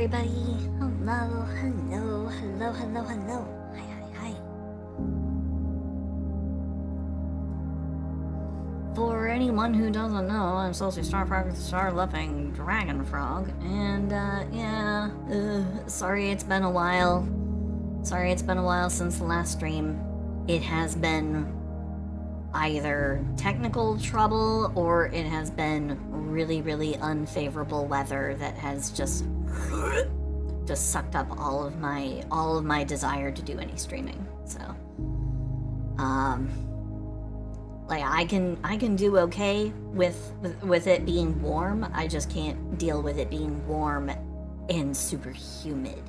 everybody. Hello, hello, hello, hello, hello. Hi, hi, hi. For anyone who doesn't know, I'm Celsius Star-loving Dragon Frog, and sorry it's been a while. Sorry it's been a while since the last stream. It has been either technical trouble or it has been really, really unfavorable weather that has just sucked up all of my desire to do any streaming. So, like I can do okay with it being warm. I just can't deal with it being warm and super humid.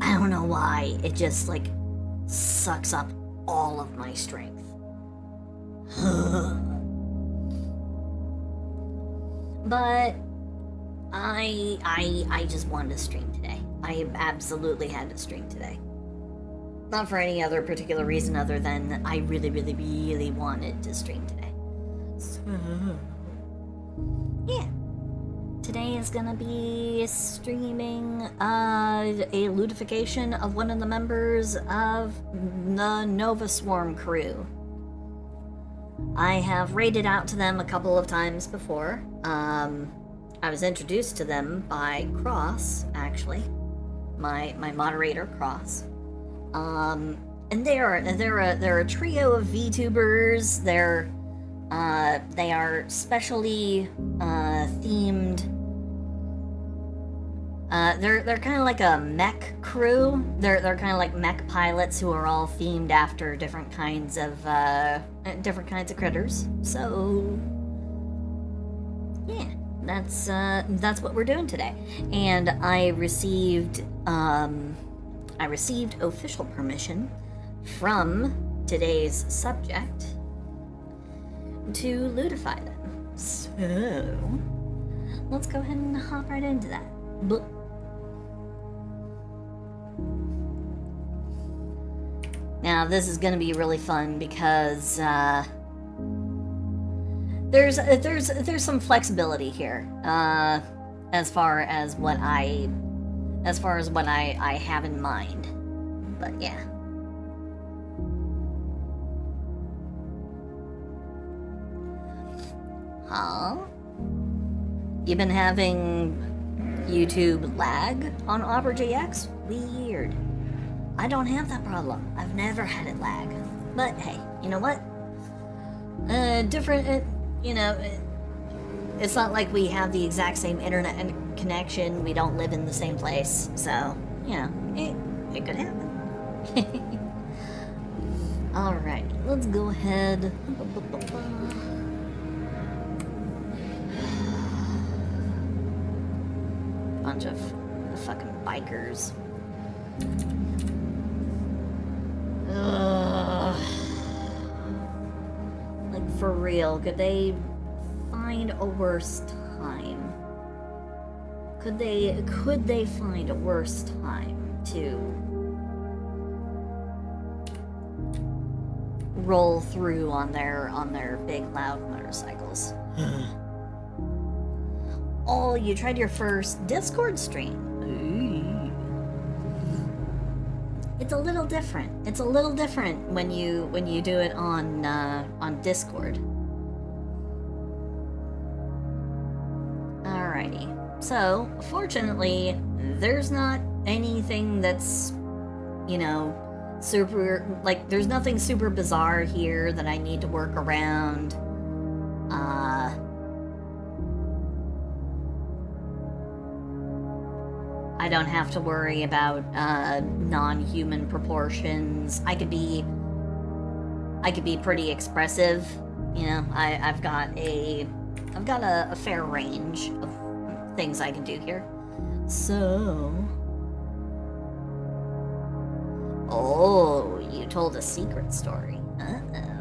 I don't know why. It just like sucks up all of my strength. But I just wanted to stream today. I absolutely had to stream today. Not for any other particular reason other than I really, really, really wanted to stream today. So, yeah. Today is gonna be streaming a ludification of one of the members of the Nova Swarm crew. I have raided out to them a couple of times before. I was introduced to them by Cross, actually. My moderator, Cross. And they're a trio of VTubers. They are specially themed. They're kind of like a mech crew. They're kind of like mech pilots who are all themed after different kinds of critters. So yeah, that's what we're doing today. And I received official permission from today's subject to ludify them. So let's go ahead and hop right into that. Now this is going to be really fun because there's some flexibility here as far as what I have in mind. But yeah. Huh? You've been having YouTube lag on AuberGX? Weird. I don't have that problem. I've never had it lag. But hey, you know what? It's not like we have the exact same internet connection. We don't live in the same place. So, it could happen. Alright, let's go ahead. Bunch of fucking bikers. Like, for real, could they find a worse time? Could they find a worse time to roll through on their big loud motorcycles? Oh, you tried your first Discord stream. It's a little different. It's a little different when you do it on Discord. Alrighty. So, fortunately, there's not anything that's, super, like, there's nothing super bizarre here that I need to work around. I don't have to worry about non-human proportions. I could be pretty expressive. I've got a fair range of things I can do here. So, oh, you told a secret story. Uh-oh.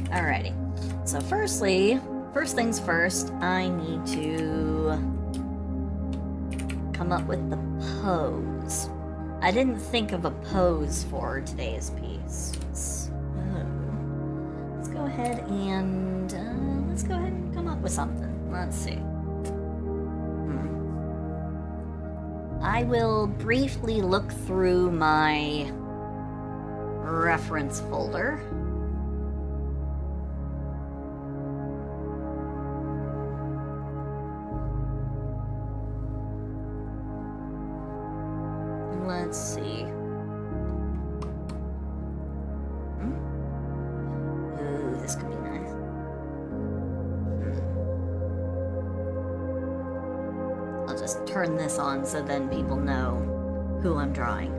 Alrighty, so first things first, I need to come up with the pose. I didn't think of a pose for today's piece. So, let's go ahead and come up with something. Let's see. I will briefly look through my reference folder. Let's see. Ooh, this could be nice. I'll just turn this on so then people know who I'm drawing.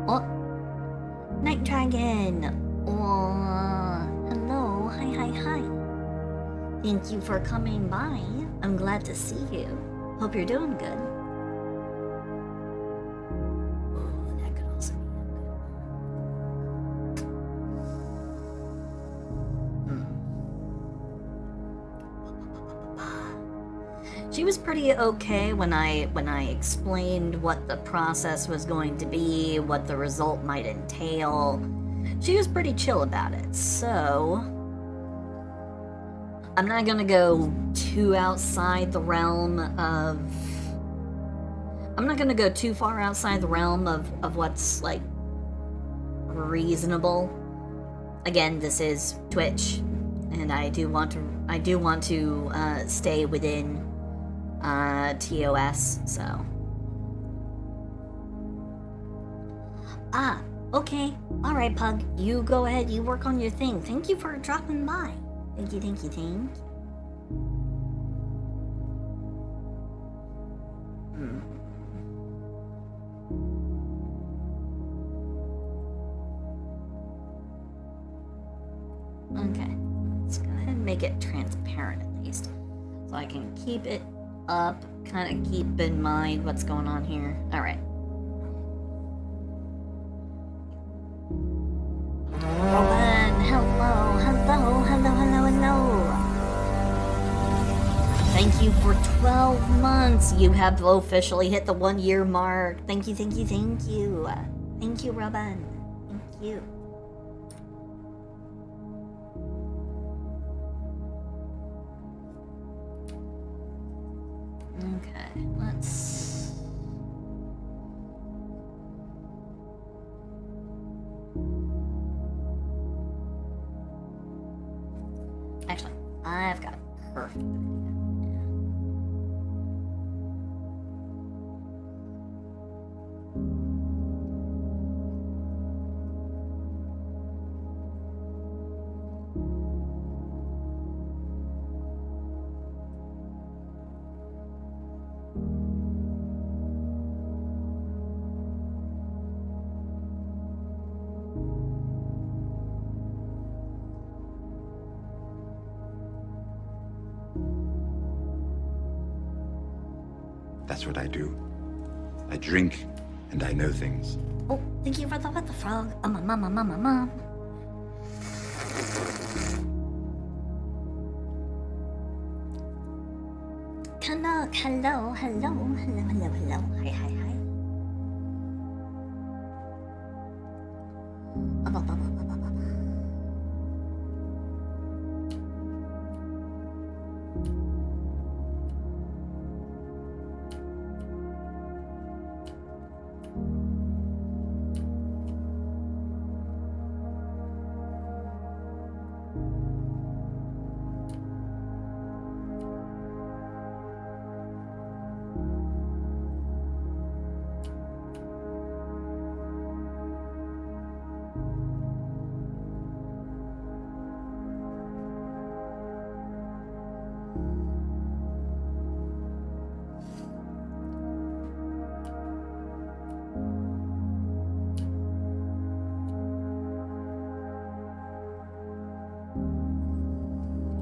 Oh, Night Dragon. Oh, hello. Hi. Thank you for coming by. I'm glad to see you. Hope you're doing good. Oh, that could also be good. She was pretty okay when I explained what the process was going to be, what the result might entail. She was pretty chill about it, so I'm not gonna go too outside the realm of... I'm not gonna go too far outside the realm of what's, like, reasonable. Again, this is Twitch, and I do want to stay within TOS, so... Ah, okay. Alright, Pug. You go ahead, you work on your thing. Thank you for dropping by. Thank you. Okay, let's go ahead and make it transparent at least. So I can keep it up, kind of keep in mind what's going on here. Alright. Robin, hello. Thank you for 12 months. You have officially hit the 1 year mark. Thank you. Thank you, Robin. Thank you. Okay, let's... Actually, I've got a perfect idea. That's what I do. I drink, and I know things. Oh, thank you for the frog. Mom. Canuck, hello. Hi.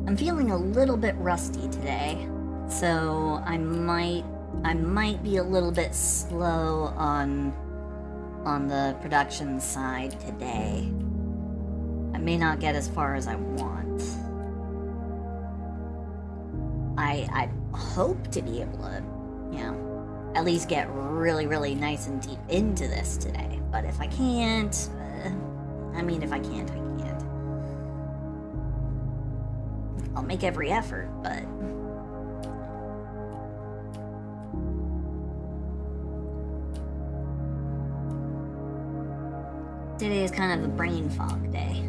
I'm feeling a little bit rusty today, so I might be a little bit slow on the production side today. I may not get as far as I want. I hope to be able to, you know, at least get really, really nice and deep into this today. But if I can't, if I can't, I can't. I'll make every effort, but... Today is kind of a brain fog day.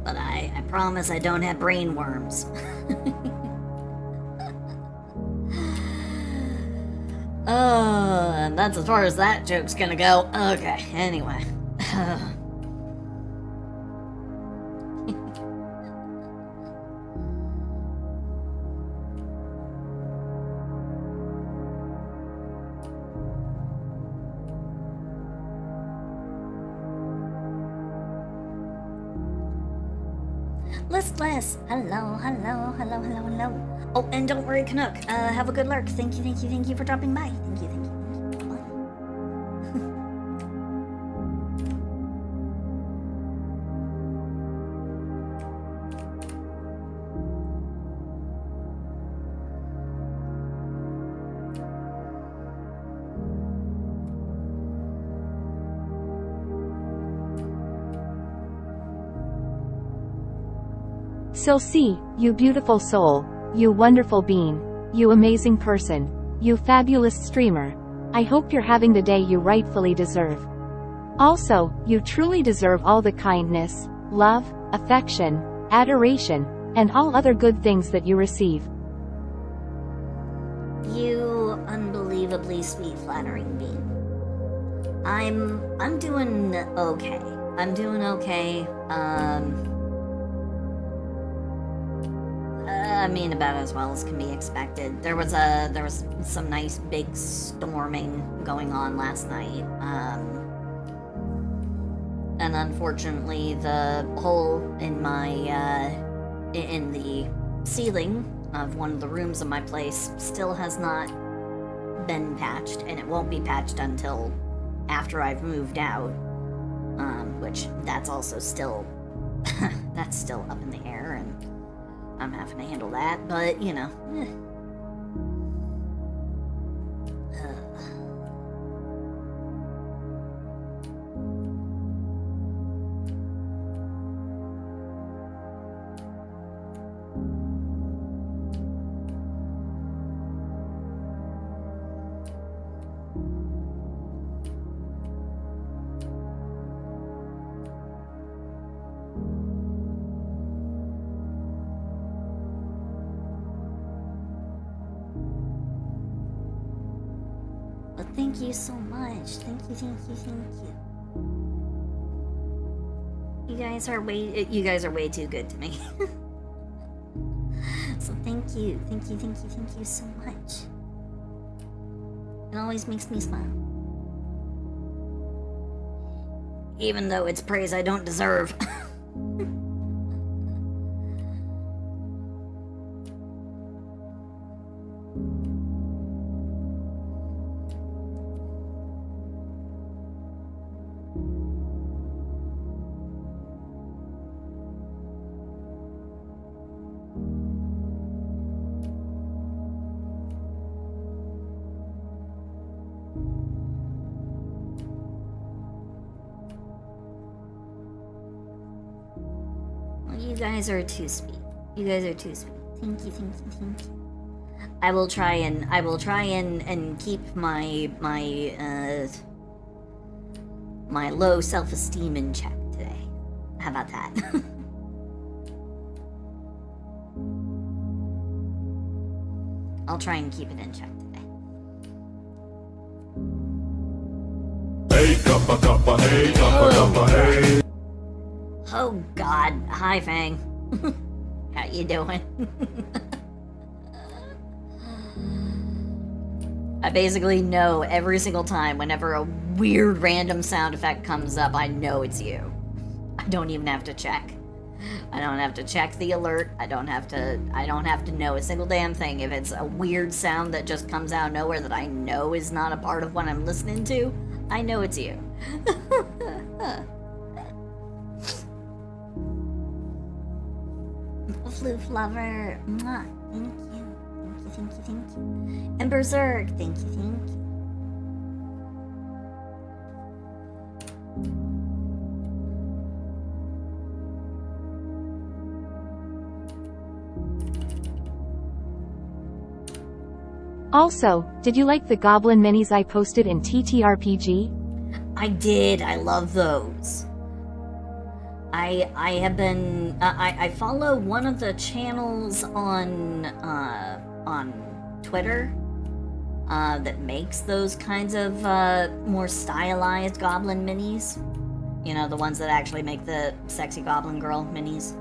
But I promise I don't have brain worms. And that's as far as that joke's gonna go. Okay, anyway. Listless. Hello. Oh, and don't worry, Canuck. Have a good lurk. Thank you for dropping by. Thank you. Silsi, you beautiful soul, you wonderful being, you amazing person, you fabulous streamer. I hope you're having the day you rightfully deserve. Also, you truly deserve all the kindness, love, affection, adoration, and all other good things that you receive. You unbelievably sweet, flattering being. I'm doing okay. About as well as can be expected. There was some nice big storming going on last night. And unfortunately the hole in my in the ceiling of one of the rooms of my place still has not been patched, and it won't be patched until after I've moved out. Which that's also still that's still up in the air, and I'm having to handle that, but, you know. Thank you so much. Thank you. You guys are way too good to me. So thank you so much. It always makes me smile. Even though it's praise I don't deserve. You guys are too sweet. Thank you. I will try and keep my low self-esteem in check today. How about that? I'll try and keep it in check today. Hey, cuppa, hey. Oh God, hi Fang. How you doing? I basically know every single time whenever a weird random sound effect comes up, I know it's you. I don't even have to check. I don't have to check the alert. I don't have to know a single damn thing. If it's a weird sound that just comes out of nowhere that I know is not a part of what I'm listening to, I know it's you. Floof lover. Mwah. Thank you. Thank you, thank you, thank you. And Berserk, thank you, thank you. Also, did you like the goblin minis I posted in TTRPG? I did. I love those. I have been I follow one of the channels on Twitter that makes those kinds of more stylized goblin minis. You know, the ones that actually make the sexy goblin girl minis.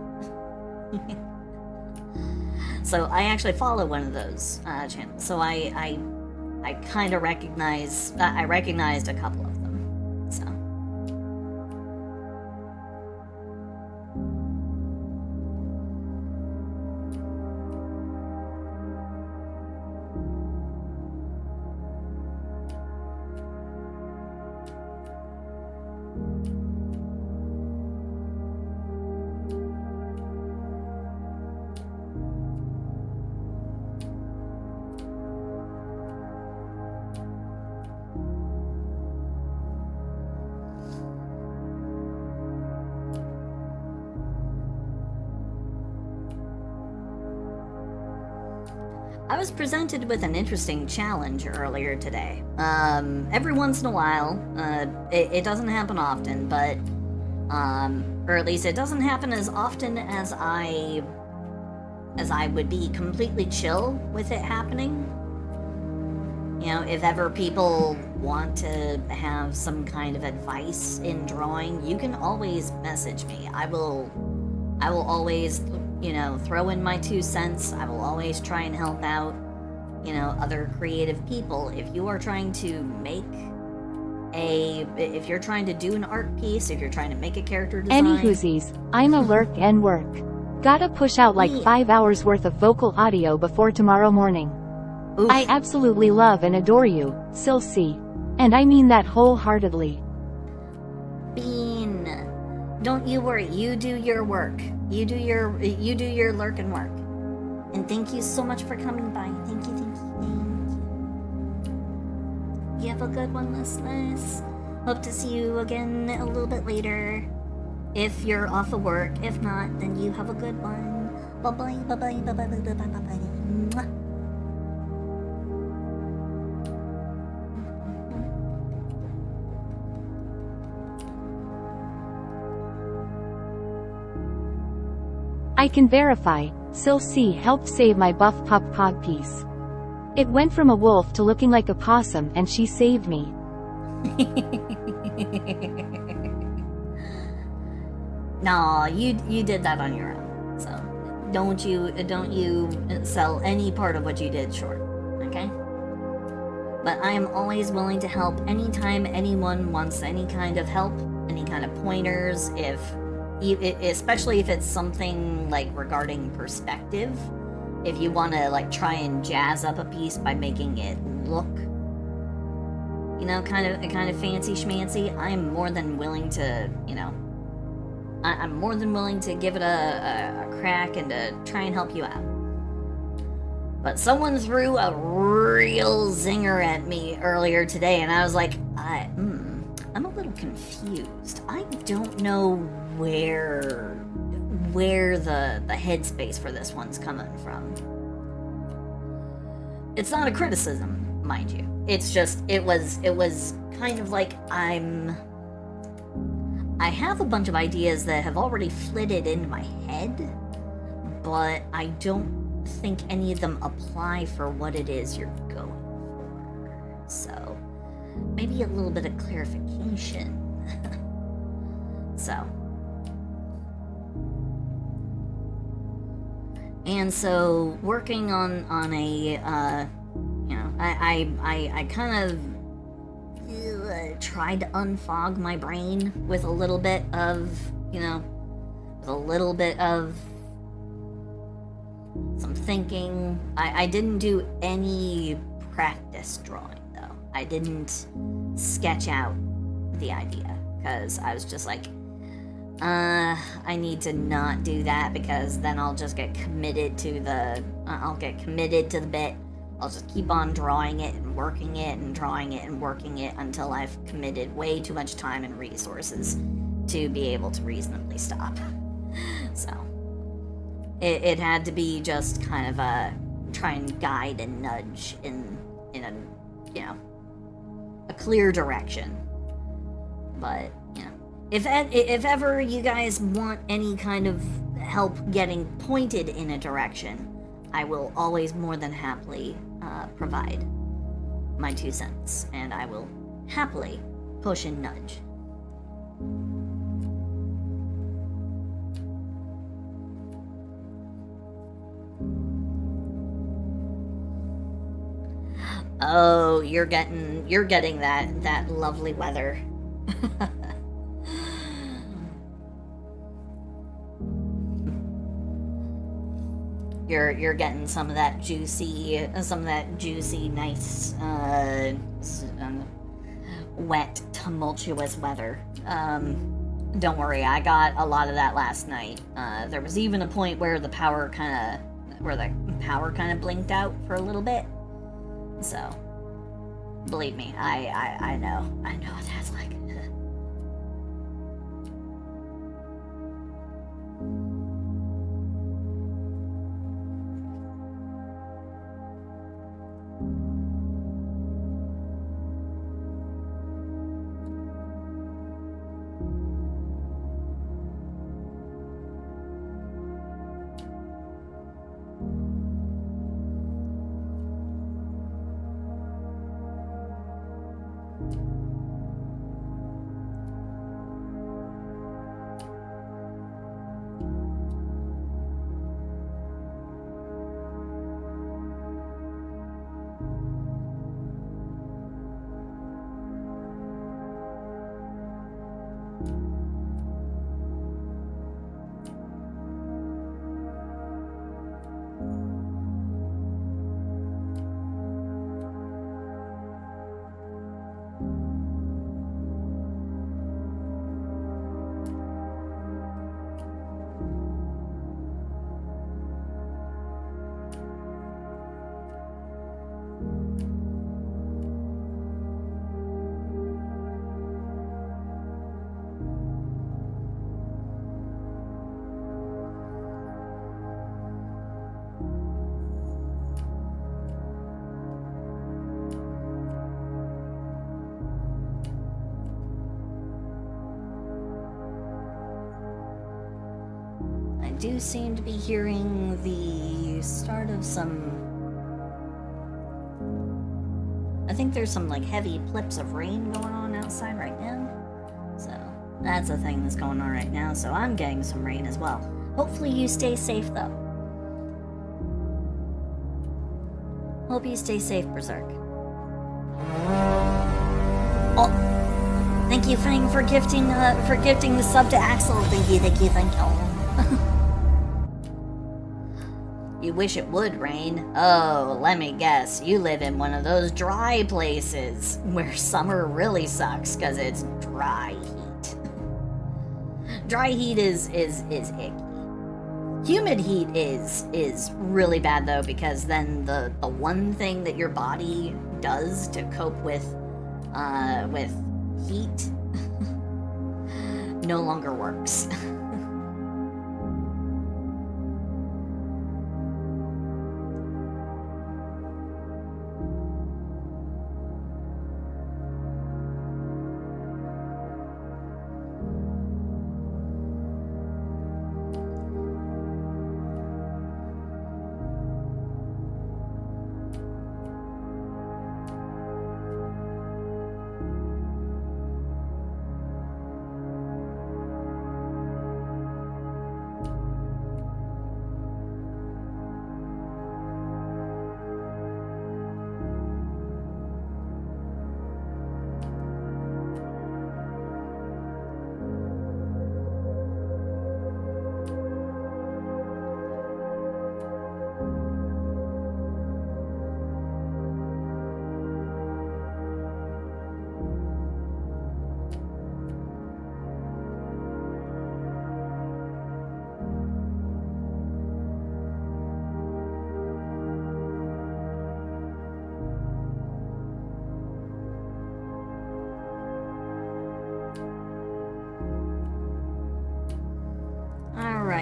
So I actually follow one of those channels. So I kind of recognized a couple of them. So. I was presented with an interesting challenge earlier today. Every once in a while, it doesn't happen often, but, or at least it doesn't happen as often as I would be completely chill with it happening. You know, if ever people want to have some kind of advice in drawing, you can always message me. I will always, you know, throw in my 2 cents. I will always try and help out, you know, other creative people. If you are trying to make if you're trying to do an art piece, if you're trying to make a character design. Any whoosies, I'm a lurk and work. Gotta push out like 5 hours worth of vocal audio before tomorrow morning. Oof. I absolutely love and adore you, Silsey. And I mean that wholeheartedly. Bean, don't you worry. You do your work. You do your lurk and work. And thank you so much for coming by. Thank you, thank you, thank you. You have a good one, listeners. Hope to see you again a little bit later. If you're off of work. If not, then you have a good one. Bye-bye, bye-bye, bye-bye, bye-bye, bye-bye. Mwah. I can verify, Silsey helped save my buff pup pod piece. It went from a wolf to looking like a possum and she saved me. No, you did that on your own. So don't you sell any part of what you did short, okay? But I am always willing to help anytime anyone wants any kind of help, any kind of pointers, especially if it's something like regarding perspective. If you want to like try and jazz up a piece by making it look, you know, kind of fancy schmancy, I'm more than willing to, you know, I'm more than willing to give it a crack and to try and help you out. But someone threw a real zinger at me earlier today, and I was like, I'm a little confused. I don't know where the headspace for this one's coming from. It's not a criticism, mind you. It's just it was kind of like I have a bunch of ideas that have already flitted into my head, but I don't think any of them apply for what it is you're going for. So maybe a little bit of clarification. So working on a you know, I kind of tried to unfog my brain with a little bit of, you know, a little bit of some thinking. I didn't do any practice drawing, though. I didn't sketch out the idea, because I was just like, I need to not do that, because then I'll just get committed to the, bit. I'll just keep on drawing it and working it and drawing it and working it until I've committed way too much time and resources to be able to reasonably stop. So, it had to be just kind of a try and guide and nudge in a, you know, a clear direction. But, you know, if ever you guys want any kind of help getting pointed in a direction, I will always more than happily provide my 2 cents, and I will happily push and nudge. Oh, you're getting that lovely weather. You're getting some of that juicy, nice, wet, tumultuous weather. Don't worry, I got a lot of that last night. There was even a point where the power kind of blinked out for a little bit. So, believe me, I know what that's like. I do seem to be hearing the start of some... I think there's some, like, heavy plips of rain going on outside right now. So, that's a thing that's going on right now, so I'm getting some rain as well. Hopefully you stay safe, though. Hope you stay safe, Berserk. Oh, thank you, Fang, for gifting the sub to Axel. Thank you. You wish it would rain? Oh, let me guess. You live in one of those dry places where summer really sucks because it's dry heat. Dry heat is icky. Humid heat is really bad though, because then the one thing that your body does to cope with heat no longer works.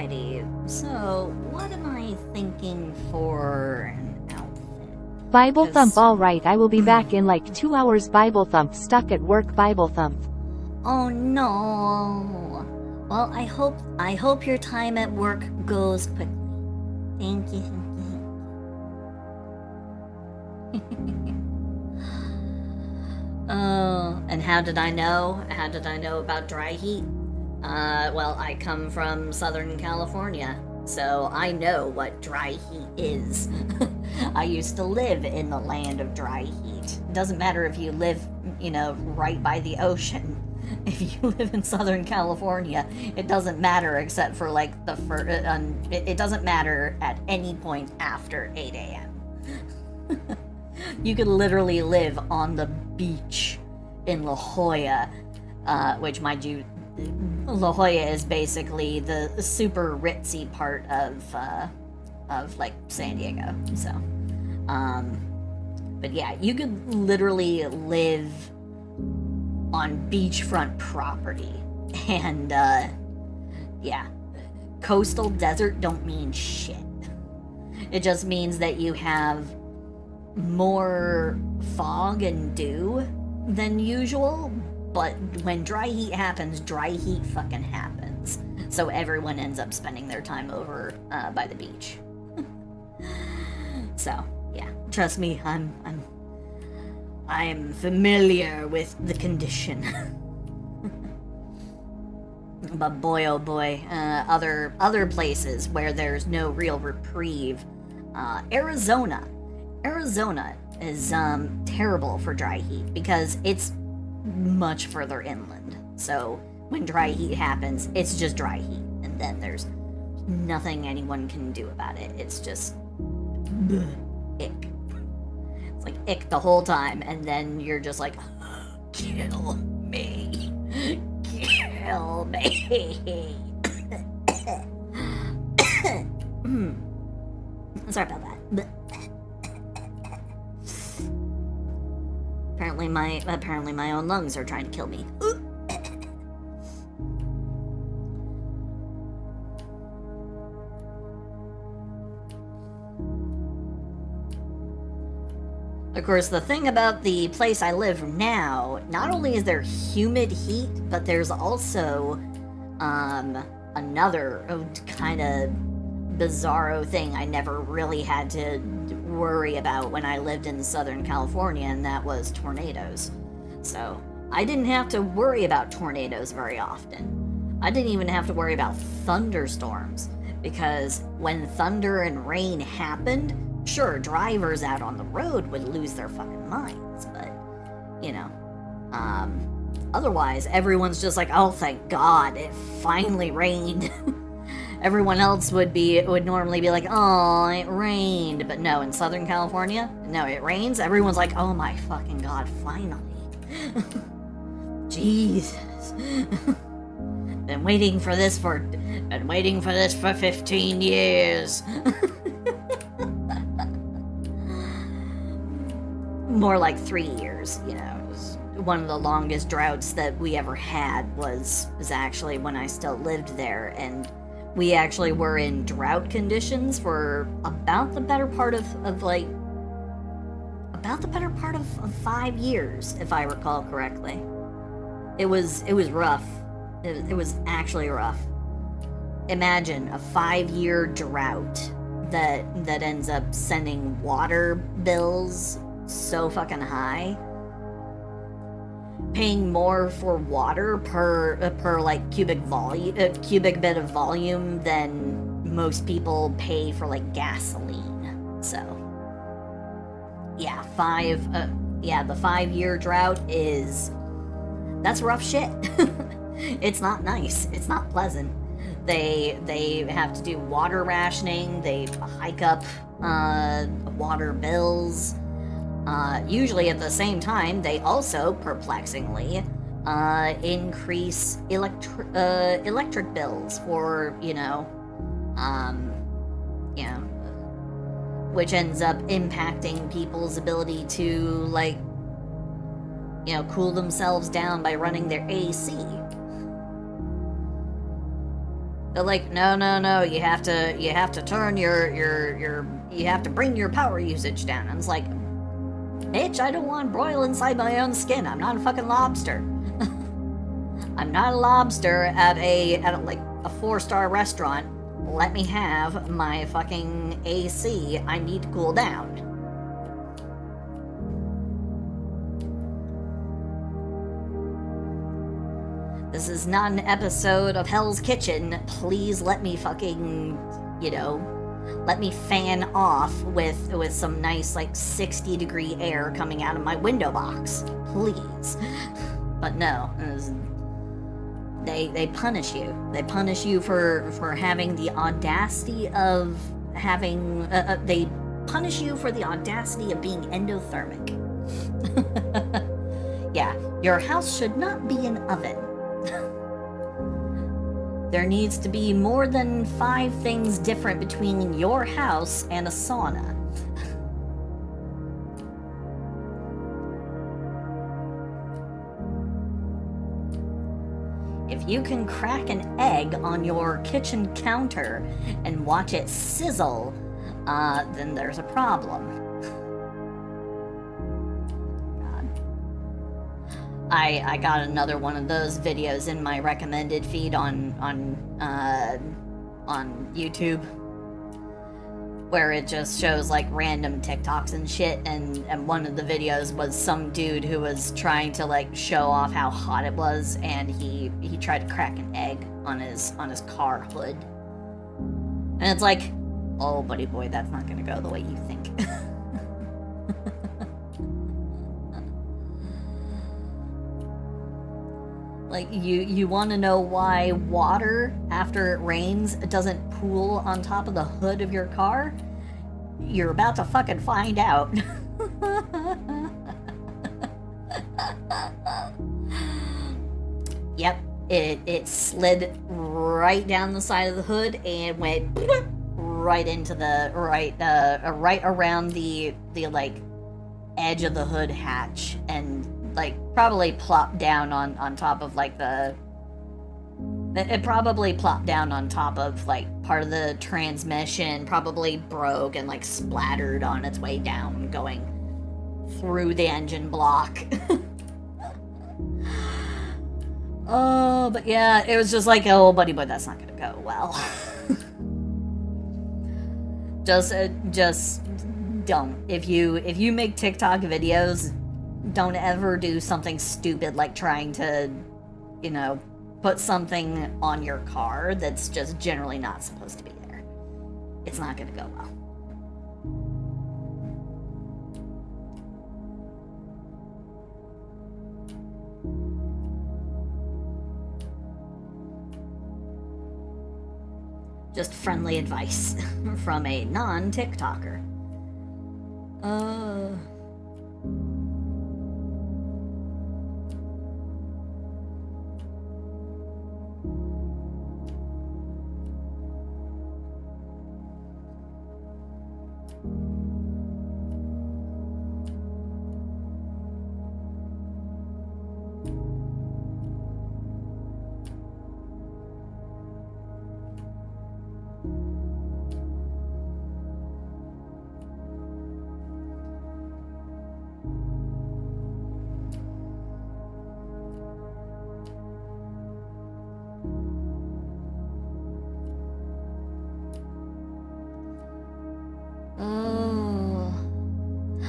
Alrighty, so what am I thinking for an outfit? Bible thump, 'Cause- alright, I will be back in like 2 hours. Bible thump, stuck at work. Bible thump. Oh no. Well, I hope your time at work goes quickly. Thank you. Oh, and how did I know? How did I know about dry heat? Well, I come from Southern California, so I know what dry heat is. I used to live in the land of dry heat. Doesn't matter if you live, right by the ocean. If you live in Southern California, it doesn't matter except for like it doesn't matter at any point after 8 a.m. You could literally live on the beach in La Jolla, which, mind you, La Jolla is basically the super ritzy part of like San Diego. So, but yeah, you could literally live on beachfront property, and yeah, coastal desert don't mean shit. It just means that you have more fog and dew than usual, but when dry heat happens, dry heat fucking happens. So everyone ends up spending their time over by the beach. So yeah, trust me, I'm familiar with the condition. But boy, oh boy, other places where there's no real reprieve. Arizona is terrible for dry heat because it's much further inland. So when dry heat happens, it's just dry heat, and then there's nothing anyone can do about it. It's just ick. It's like ick the whole time, and then you're just like, kill me. Kill me. Sorry about that. Apparently my own lungs are trying to kill me. Of course, the thing about the place I live now, not only is there humid heat, but there's also another kind of bizarro thing I never really had to worry about when I lived in Southern California, and that was tornadoes. So I didn't have to worry about tornadoes very often. I didn't even have to worry about thunderstorms, because when thunder and rain happened, sure, drivers out on the road would lose their fucking minds, but, otherwise, everyone's just like, oh, thank God, it finally rained. Everyone else would normally be like, oh, it rained, but no, in Southern California, no, it rains, everyone's like, oh my fucking God, finally. Jesus. Been waiting for this for 15 years. More like 3 years, It was one of the longest droughts that we ever had was actually when I still lived there, and we actually were in drought conditions for about the better part of 5 years, if I recall correctly. It was rough. It was actually rough. Imagine a 5-year drought that ends up sending water bills so fucking high, paying more for water per like cubic bit of volume than most people pay for like gasoline. So yeah, the 5-year drought that's rough shit. It's not nice. It's not pleasant. They have to do water rationing. They hike up water bills. Usually at the same time, they also, perplexingly, increase electric bills for, which ends up impacting people's ability to, cool themselves down by running their AC. They're like, no, you have to turn you have to bring your power usage down. And it's like, bitch, I don't want broil inside my own skin. I'm not a fucking lobster. I'm not a lobster at like a 4-star restaurant. Let me have my fucking AC. I need to cool down. This is not an episode of Hell's Kitchen. Please let me fucking, let me fan off with some nice, like, 60-degree air coming out of my window box. Please. But no. They punish you. They punish you for having the audacity of having... they punish you for the audacity of being endothermic. Yeah, your house should not be an oven. There needs to be more than 5 things different between your house and a sauna. If you can crack an egg on your kitchen counter and watch it sizzle, then there's a problem. I got another one of those videos in my recommended feed on YouTube, where it just shows like random TikToks and shit, and one of the videos was some dude who was trying to like show off how hot it was, and he tried to crack an egg on his car hood, and it's like, oh buddy boy, that's not gonna go the way you think. Like, you want to know why water, after it rains, doesn't pool on top of the hood of your car? You're about to fucking find out. Yep, it slid right down the side of the hood and went right into the, right around the like, edge of the hood hatch, and like probably plopped down on top of like it probably plopped down on top of like part of the transmission, probably broke and like splattered on its way down, going through the engine block. Oh, but yeah, it was just like, oh buddy boy, that's not gonna go well. Just don't. If you make TikTok videos, don't ever do something stupid like trying to, put something on your car that's just generally not supposed to be there. It's not gonna go well. Just friendly advice from a non-TikToker.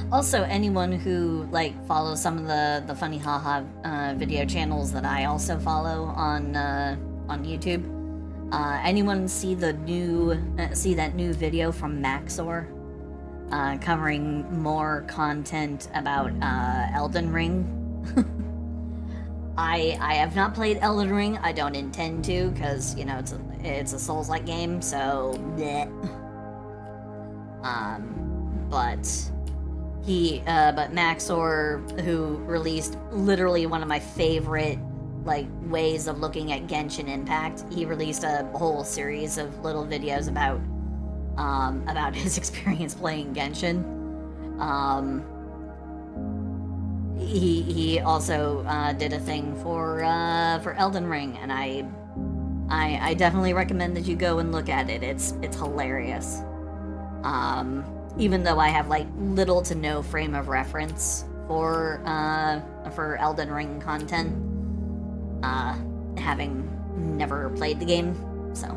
Also, anyone who like follows some of the funny haha video channels that I also follow on YouTube, anyone see that new video from Maxor covering more content about Elden Ring? I have not played Elden Ring. I don't intend to, because it's a Souls-like game, so bleh. But Maxor, who released literally one of my favorite like ways of looking at Genshin Impact, he released a whole series of little videos about his experience playing Genshin. He also did a thing for Elden Ring, and I definitely recommend that you go and look at it. It's hilarious. Even though I have like little to no frame of reference for Elden Ring content, having never played the game, so.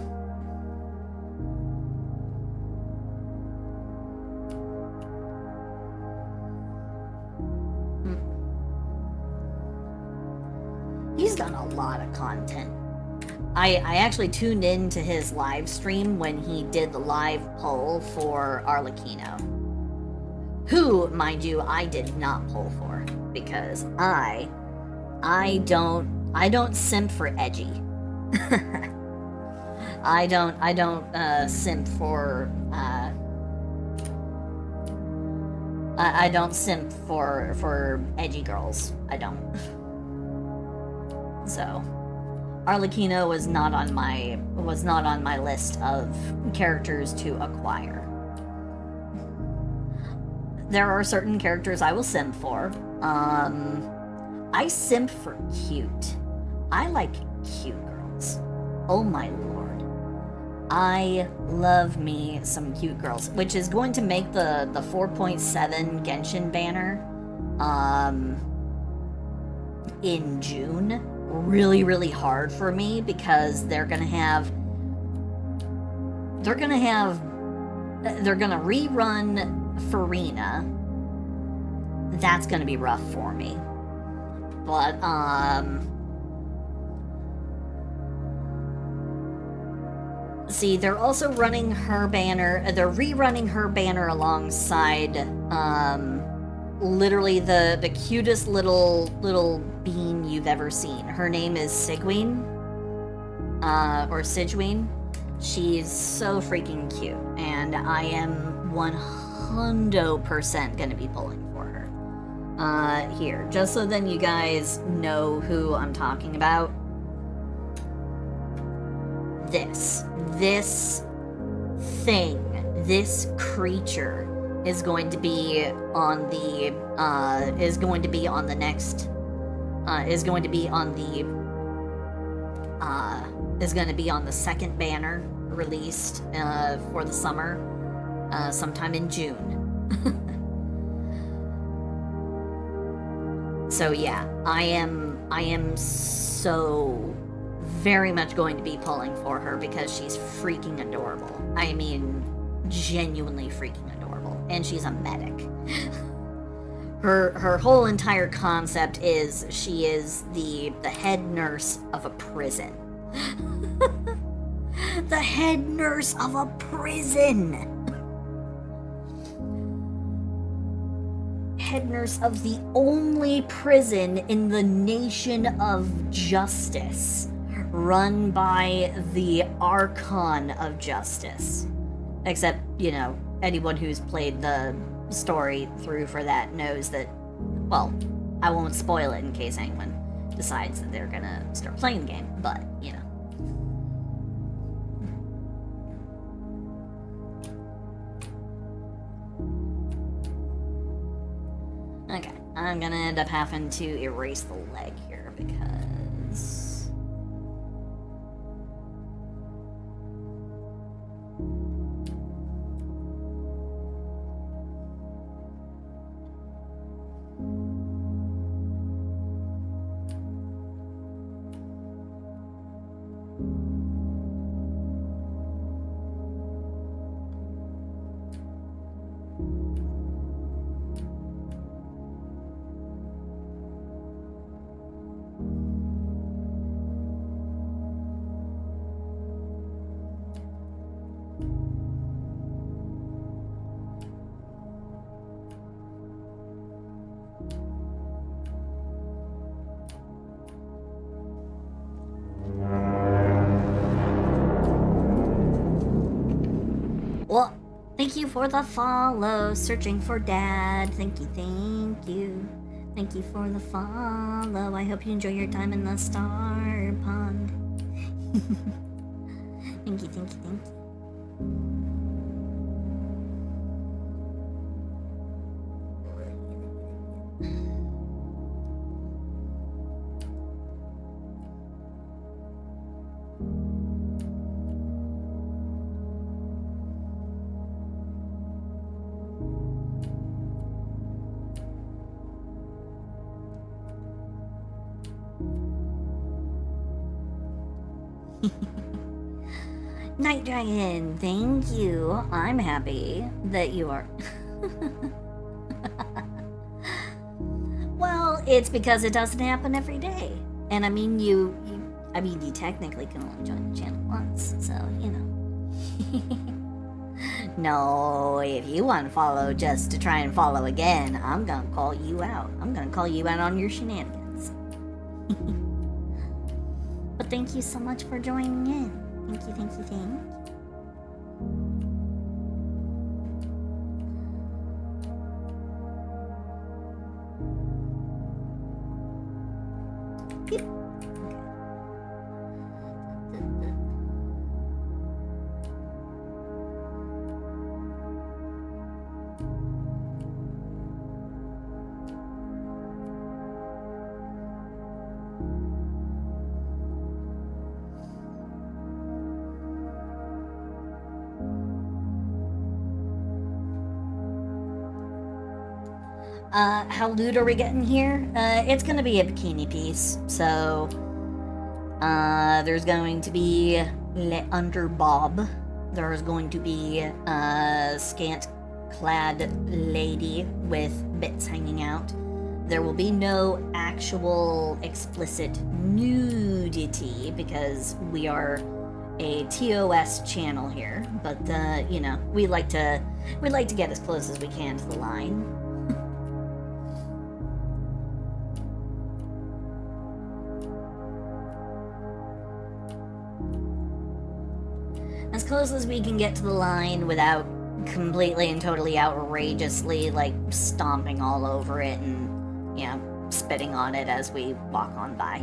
He's done a lot of content. I actually tuned in to his live stream when he did the live poll for Arlecchino. Who, mind you, I did not poll for, because I don't simp for edgy. I don't simp for I don't simp for edgy girls. I don't. So Arlecchino was not on my list of characters to acquire. There are certain characters I will simp for. I simp for cute. I like cute girls. Oh my lord. I love me some cute girls, which is going to make the 4.7 Genshin banner in June really, really hard for me, because they're gonna rerun Farina. That's gonna be rough for me. But see, they're also running her banner. They're rerunning her banner alongside literally the cutest little bean you've ever seen. Her name is Sigwine, or Sigwine. She's so freaking cute, and I am 100% gonna be pulling for her. Here, just so then you guys know who I'm talking about. This thing, this creature is going to be on the second banner released for the summer, sometime in June. So yeah, I am so very much going to be pulling for her, because she's freaking adorable. I mean, genuinely freaking adorable. And she's a medic. Her whole entire concept is she is the head nurse of a prison. The head nurse of a prison! Head nurse of the only prison in the nation of justice, run by the Archon of Justice. Except, you know, anyone who's played the story through for that knows that, well, I won't spoil it in case anyone decides that they're gonna start playing the game, but, you know. Okay, I'm gonna end up having to erase the leg here, because... Well, thank you for the follow. Searching for Dad. Thank you, thank you. Thank you for the follow. I hope you enjoy your time in the Star Pond. Thank you, thank you, thank you. Night Dragon, thank you. I'm happy that you are. Well, it's because it doesn't happen every day. And I mean, you technically can only join the channel once, so, you know. No, if you want to follow just to try and follow again, I'm gonna call you out. I'm gonna call you out on your shenanigans. But thank you so much for joining in. Thank you, thank you, thank you. Beep. How lewd are we getting here? It's gonna be a bikini piece, so there's going to be under bob. There's going to be a scant-clad lady with bits hanging out. There will be no actual explicit nudity because we are a TOS channel here, but you know, we like to get as close as we can to the line. As close as we can get to the line without completely and totally outrageously, like, stomping all over it and, you know, spitting on it as we walk on by.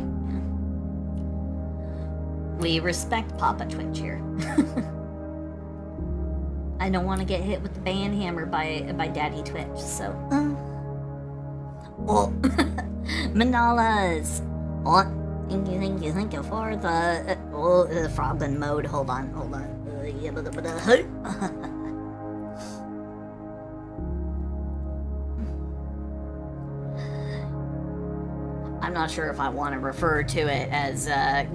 We respect Papa Twitch here. I don't want to get hit with the ban hammer by Daddy Twitch, so... Oh, Manalas! Oh, thank you for the... the Froglin mode. Hold on. I'm not sure if I want to refer to it as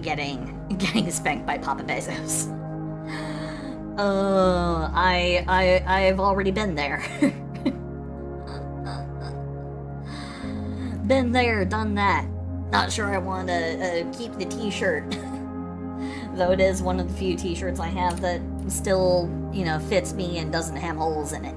getting spanked by Papa Bezos. I've already been there. Been there, done that. Not sure I want to keep the t-shirt. Though it is one of the few t-shirts I have that still, you know, fits me and doesn't have holes in it.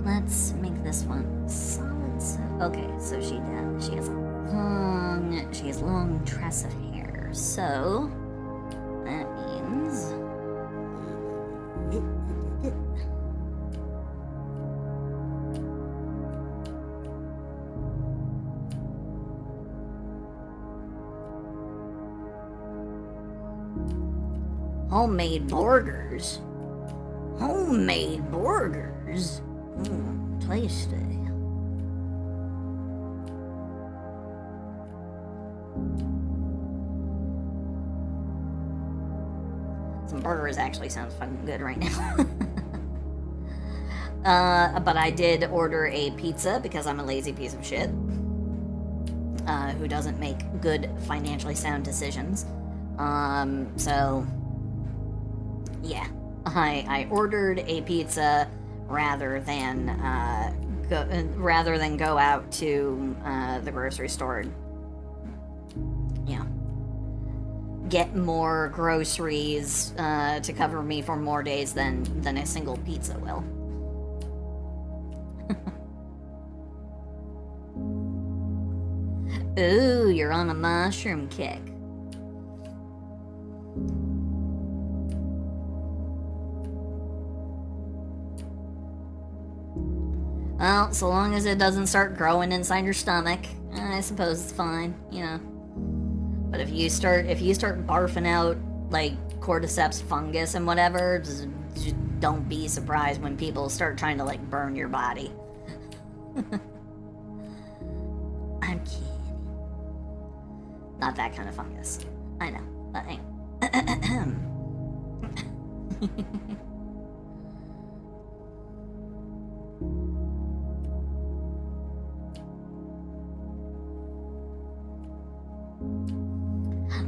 Let's make this one solid. Okay, so she has long tress of hair. So that means homemade burgers. Homemade burgers. Tasty. Some burgers actually sounds fucking good right now. But I did order a pizza because I'm a lazy piece of shit who doesn't make good financially sound decisions. So yeah, I ordered a pizza rather than go out to the grocery store. Yeah, get more groceries to cover me for more days than a single pizza will. Ooh, you're on a mushroom kick. Well, so long as it doesn't start growing inside your stomach, I suppose it's fine, you know. But if you start barfing out like cordyceps fungus and whatever, just don't be surprised when people start trying to like burn your body. I'm kidding. Not that kind of fungus. I know, but hey.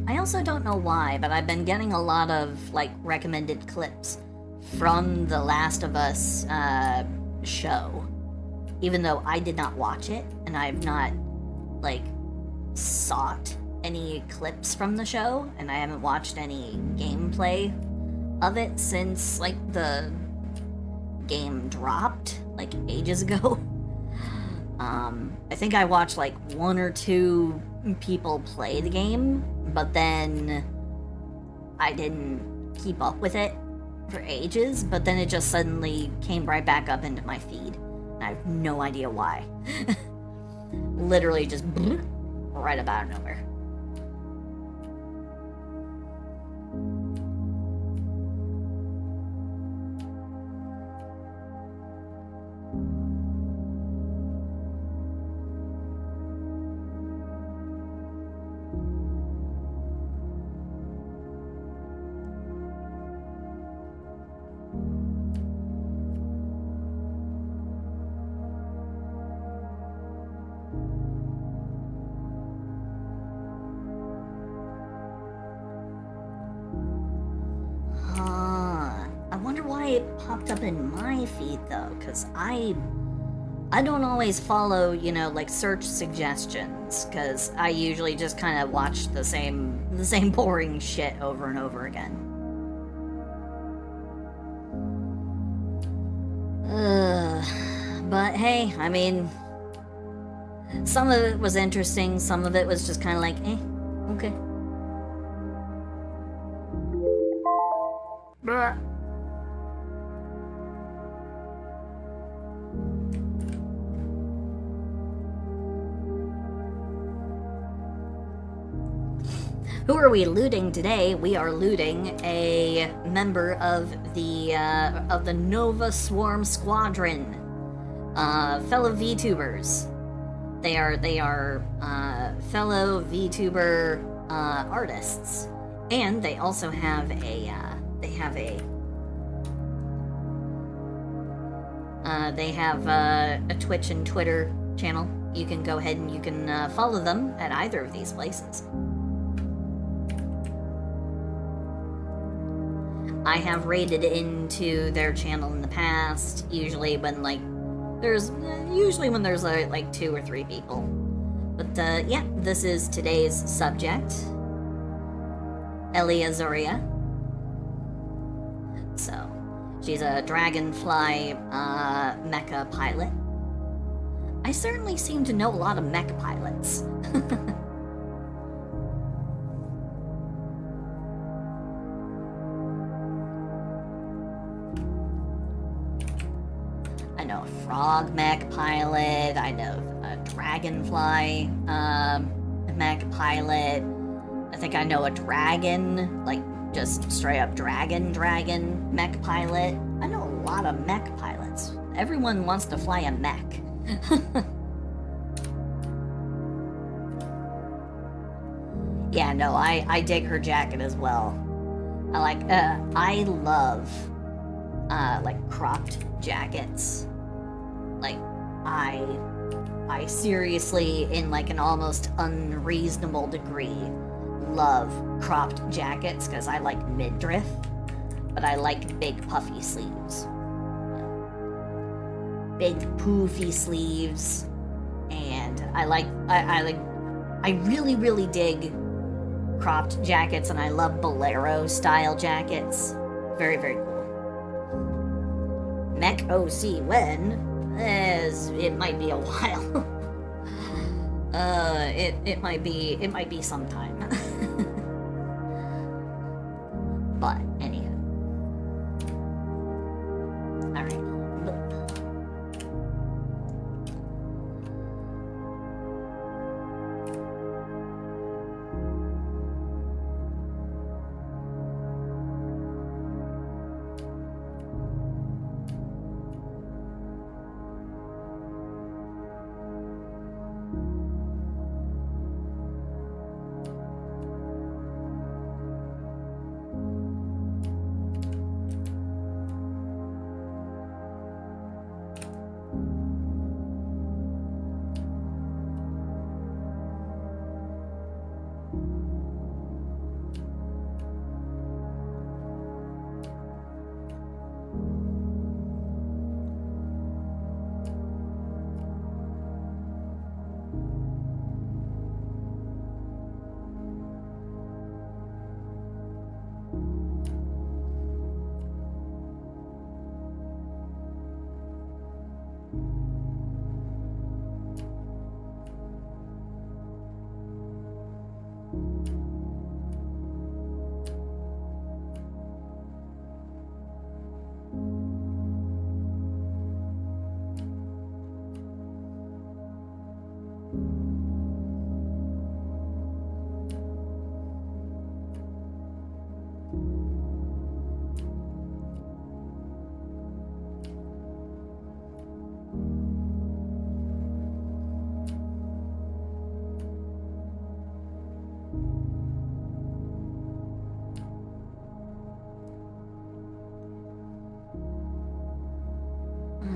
I also don't know why, but I've been getting a lot of, like, recommended clips from the Last of Us show. Even though I did not watch it, and I've not, like, sought any clips from the show, and I haven't watched any gameplay of it since, like, the game dropped, like, ages ago. I think I watched, like, one or two people play the game, but then I didn't keep up with it for ages, but then it just suddenly came right back up into my feed, and I have no idea why. Literally just right about nowhere. Popped up in my feed though, because I don't always follow, you know, like search suggestions, because I usually just kind of watch the same boring shit over and over again. But hey, I mean, some of it was interesting, some of it was just kind of like, okay. Blah. Who are we looting today? We are looting a member of the Nova Swarm Squadron, fellow VTubers. They are fellow VTuber artists, and they also have a Twitch and Twitter channel. You can go ahead and you can follow them at either of these places. I have raided into their channel in the past, usually when there's like 2 or 3 people. But yeah, this is today's subject, Ellie Azuria. So, she's a dragonfly mecha pilot. I certainly seem to know a lot of mech pilots. I know a frog mech pilot, I know a dragonfly mech pilot, I think I know a dragon, like just straight up dragon mech pilot. I know a lot of mech pilots. Everyone wants to fly a mech. Yeah, no, I dig her jacket as well. I love like cropped jackets. Like I seriously, in like an almost unreasonable degree, love cropped jackets because I like midriff, but I like big puffy sleeves. Big poofy sleeves, and I really dig cropped jackets, and I love bolero style jackets. Very, very cool. Mech OC when? It might be a while. It might be sometime. But anyhow. Alright.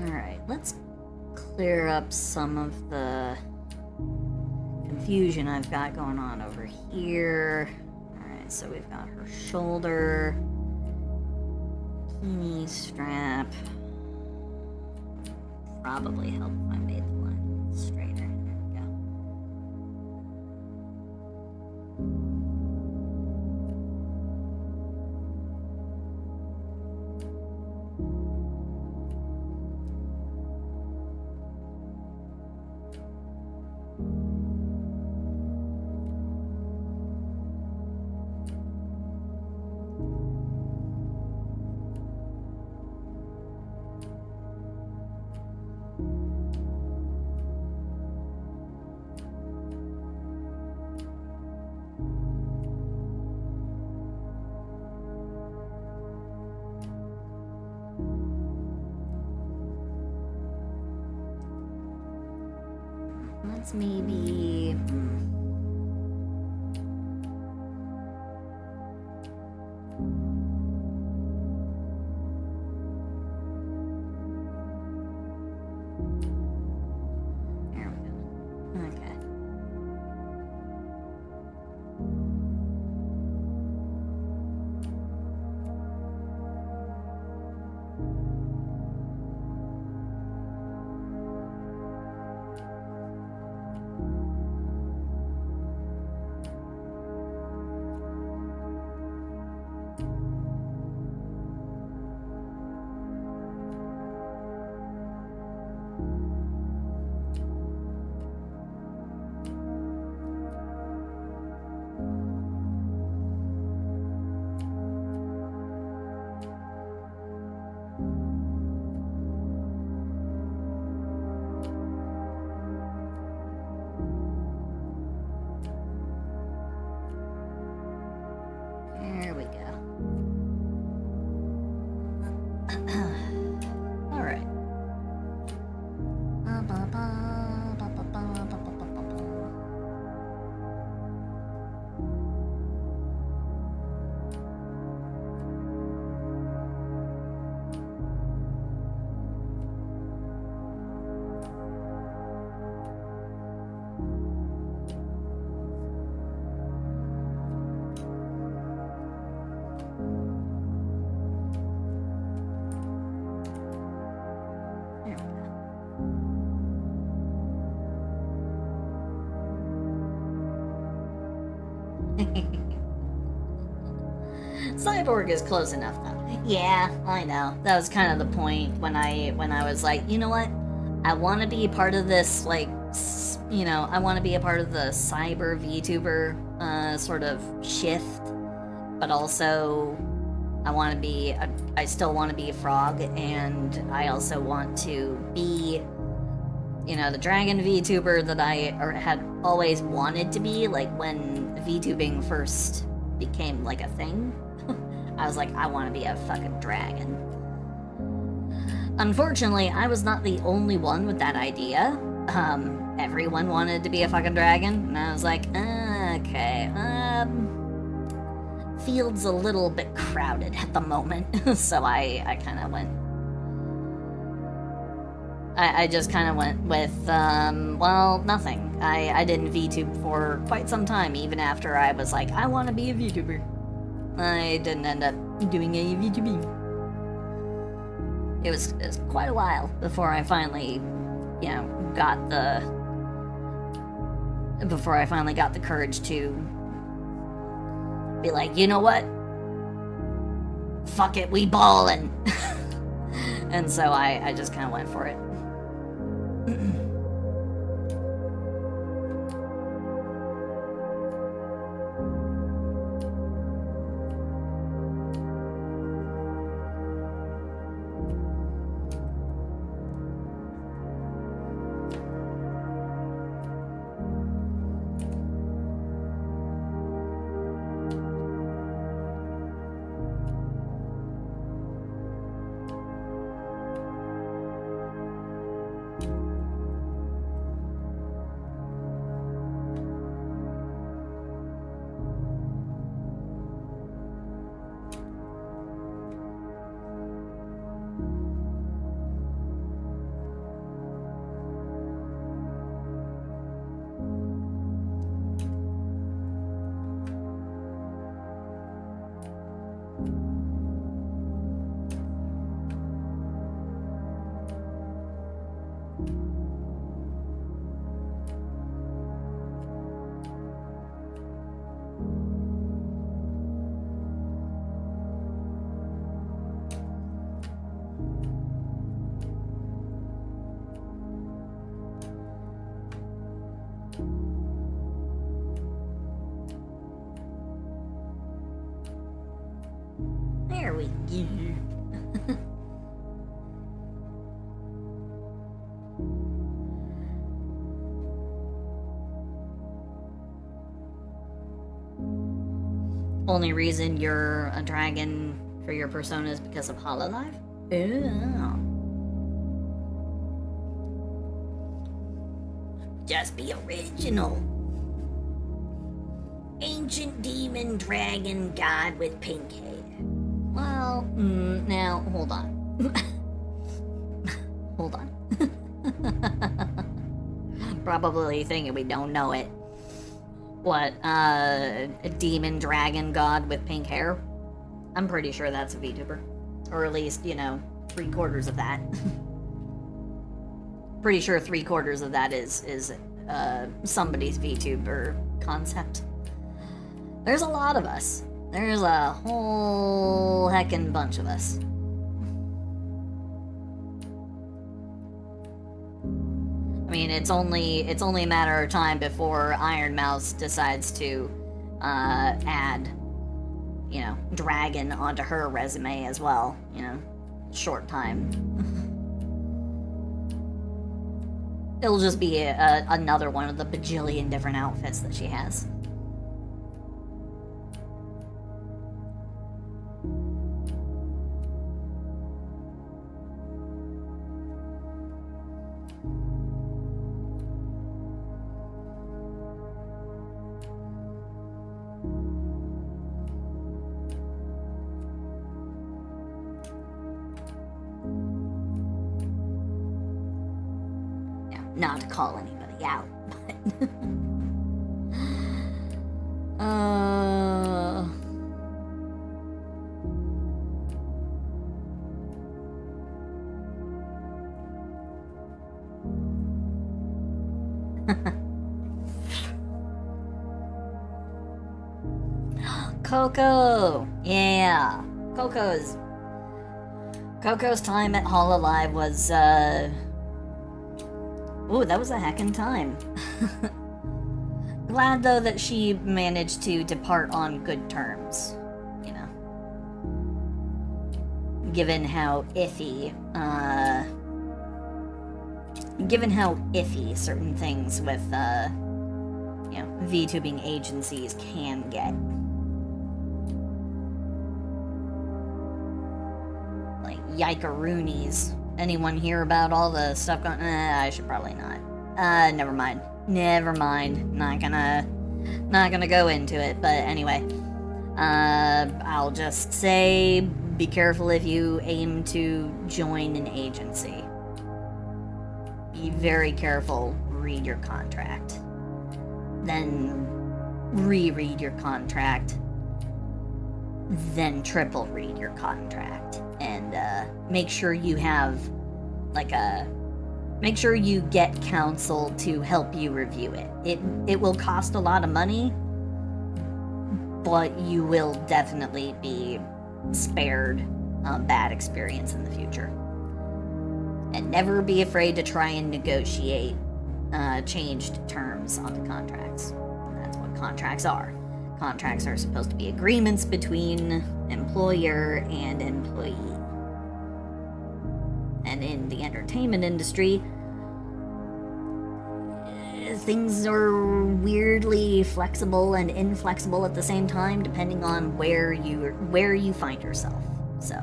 Alright, let's clear up some of the confusion I've got going on over here. Alright, so we've got her shoulder, knee strap. Probably help if I made the line straighter. There we go. Let's maybe... There we go. Okay. Cyborg is close enough, though. Yeah, I know. That was kind of the point when I was like, you know what? I want to be part of this, like, I want to be a part of the cyber VTuber sort of shift, but also I still want to be a frog, and I also want to be, the dragon VTuber that I had always wanted to be, like, when VTubing first became, like, a thing. I was like, I want to be a fucking dragon. Unfortunately, I was not the only one with that idea. Everyone wanted to be a fucking dragon, and I was like, okay, field's a little bit crowded at the moment, so I kind of went. I just kind of went with, well, nothing. I didn't VTube for quite some time, even after I was like, I want to be a VTuber. I didn't end up doing a VTuber. It was quite a while before I finally, got the courage to be like, you know what? Fuck it, we ballin'. And so I just kind of went for it. There we go. Only reason you're a dragon for your persona is because of Hololive? Oh. Just be original. Ancient demon dragon god with pink hair. Well, now, hold on. Hold on. Probably thinking we don't know it. What, a demon dragon god with pink hair? I'm pretty sure that's a VTuber. Or at least, 3/4 of that. Pretty sure 3/4 of that is somebody's VTuber concept. There's a lot of us. There's a whole heckin' bunch of us. I mean, it's only a matter of time before Iron Mouse decides to add, dragon onto her resume as well. Short time. It'll just be another one of the bajillion different outfits that she has. Not to call anybody out, but Coco! Yeah. Coco's time at Hololive was, ooh, that was a heckin' time. Glad, though, that she managed to depart on good terms, you know. Given how iffy certain things with, you know, VTubing agencies can get. Like, yikeroonies. Anyone hear about all the stuff going? I should probably not. Never mind. Not gonna go into it, but anyway. I'll just say, be careful if you aim to join an agency. Be very careful, read your contract. Then reread your contract. Then triple read your contract. And make sure you have, make sure you get counsel to help you review it. It will cost a lot of money, but you will definitely be spared a bad experience in the future. And never be afraid to try and negotiate changed terms on the contracts. That's what contracts are. Contracts are supposed to be agreements between employer and employee. And in the entertainment industry, things are weirdly flexible and inflexible at the same time, depending on where you find yourself. So,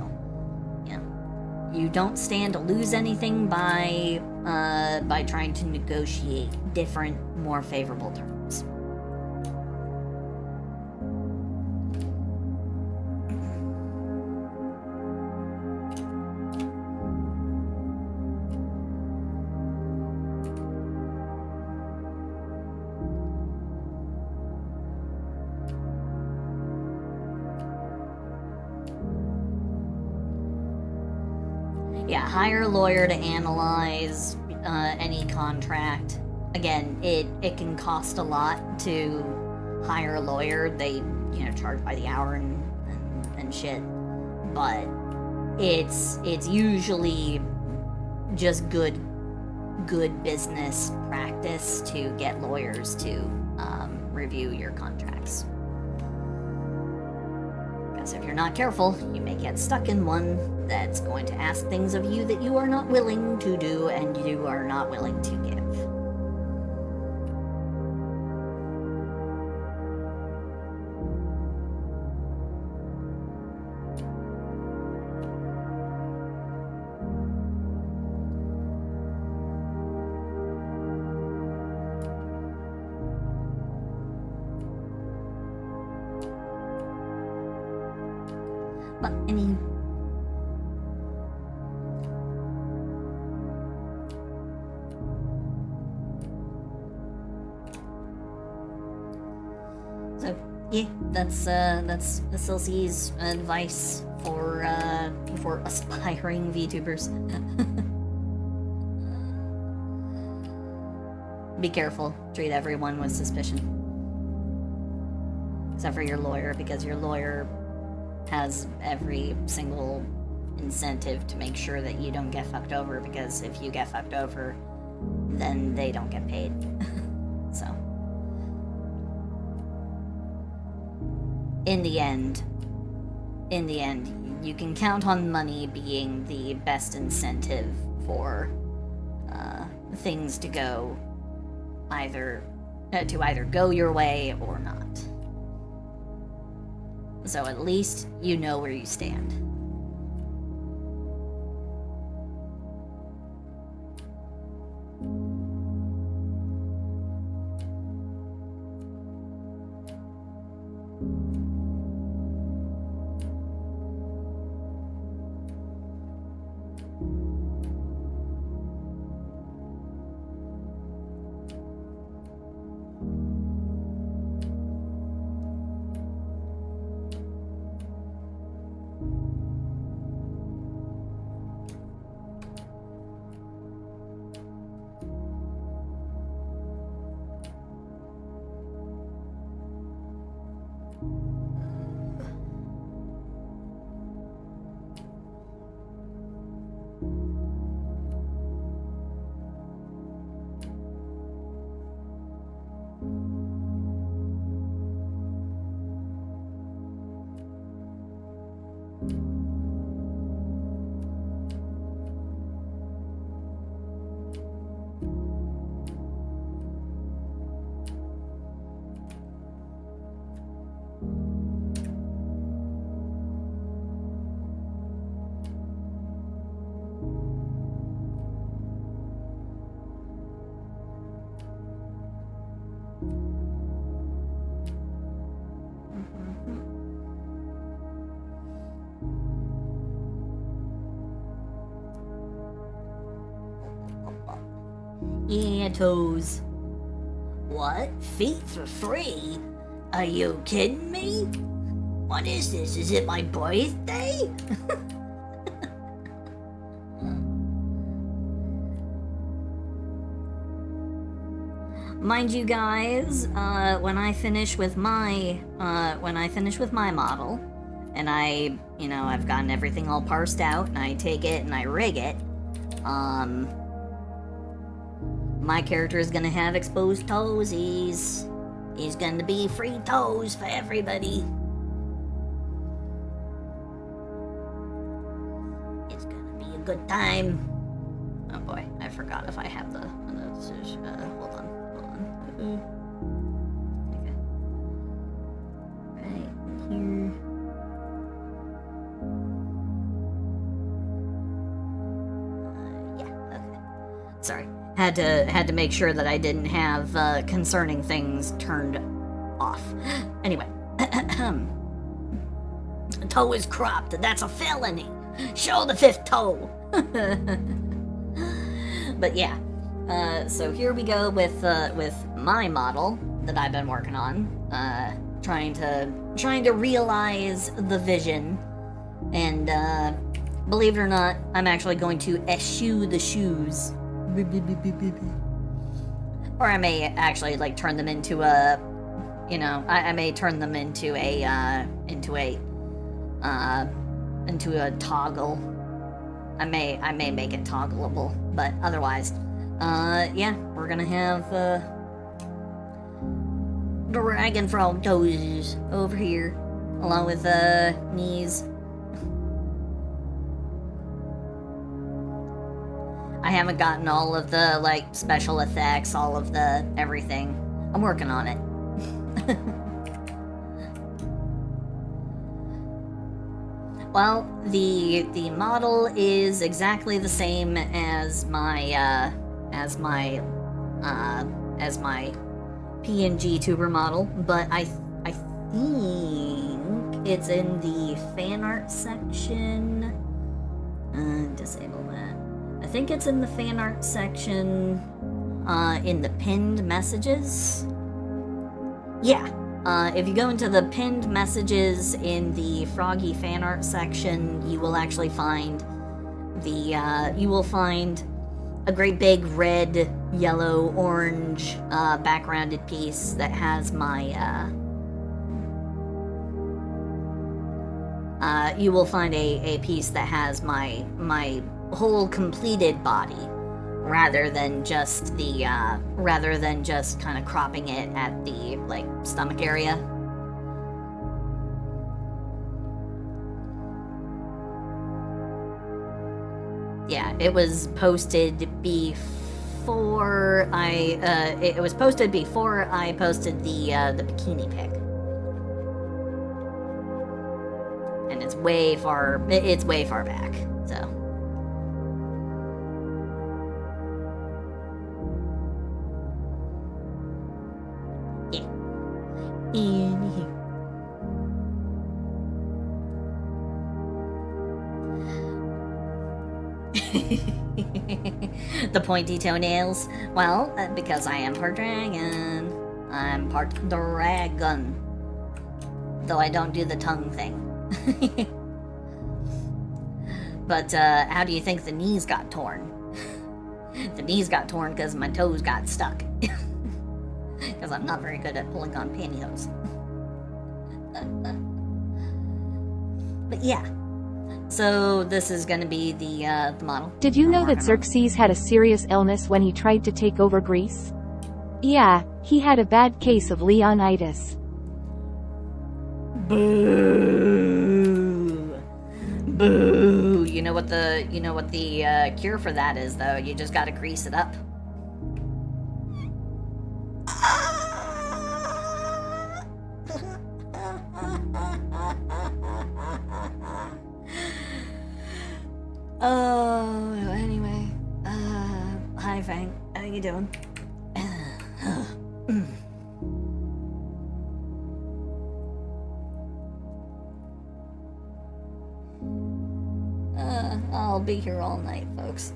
you know, you don't stand to lose anything by trying to negotiate different, more favorable terms. Yeah, hire a lawyer to analyze any contract. Again, it can cost a lot to hire a lawyer. They, you know, charge by the hour and shit. But it's usually just good business practice to get lawyers to review your contracts. Because if you're not careful, you may get stuck in one that's going to ask things of you that you are not willing to do and you are not willing to give. But, I mean, so yeah, that's SLC's advice for aspiring VTubers. Be careful. Treat everyone with suspicion, except for your lawyer, because your lawyer has every single incentive to make sure that you don't get fucked over, because if you get fucked over, then they don't get paid. So, in the end, you can count on money being the best incentive for things to go either go your way or not. So at least you know where you stand. Yeah, toes. What? Feet for free? Are you kidding me? What is this? Is it my birthday? Mind you guys, when I finish with my model, and I've gotten everything all parsed out, and I take it and I rig it, my character is gonna have exposed toes. He's gonna be free toes for everybody. It's gonna be a good time. Oh boy, I forgot if I have the hold on. Okay. Right here. Yeah, okay. Sorry. Had to make sure that I didn't have concerning things turned off. Anyway. Toe is cropped. That's a felony. Show the fifth toe. But yeah. So here we go with my model that I've been working on, trying to realize the vision, and believe it or not, I'm actually going to eschew the shoes, or I may actually like turn them into a, I may turn them into a toggle. I may make it toggleable, but otherwise. Yeah, we're gonna have, dragon frog toes over here, along with, knees. I haven't gotten all of the, like, special effects, all of the everything. I'm working on it. Well, the model is exactly the same as my PNG tuber model, but I think it's in the fan art section. Disable that. I think it's in the fan art section, in the pinned messages. Yeah. If you go into the pinned messages in the Froggy fan art section, you will actually find a great big red, yellow, orange, backgrounded piece that has my, you will find a piece that has my whole completed body, rather than just kind of cropping it at the, like, stomach area. Yeah, it was posted before I posted the bikini pic. And it's way far back, so. Anywho. The pointy toenails? Well, because I am part dragon. I'm part dragon. Though I don't do the tongue thing. But, how do you think the knees got torn? The knees got torn because my toes got stuck. Because I'm not very good at pulling on pantyhose. But yeah. So this is going to be the model. Did you know that Xerxes had a serious illness when he tried to take over Greece? Yeah, he had a bad case of Leonidas. Boo! Boo! You know what the cure for that is, though? You just gotta grease it up. Oh, anyway. Hi, Fang. How you doing? I'll be here all night, folks.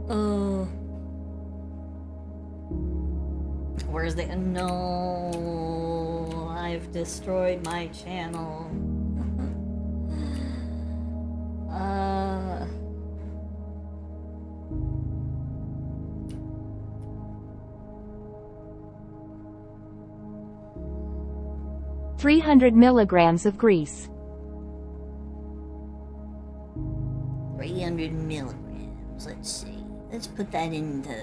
Oh. Where's the... No. I've destroyed my channel. 300 milligrams of grease. 300 milligrams. Let's see. Let's put that into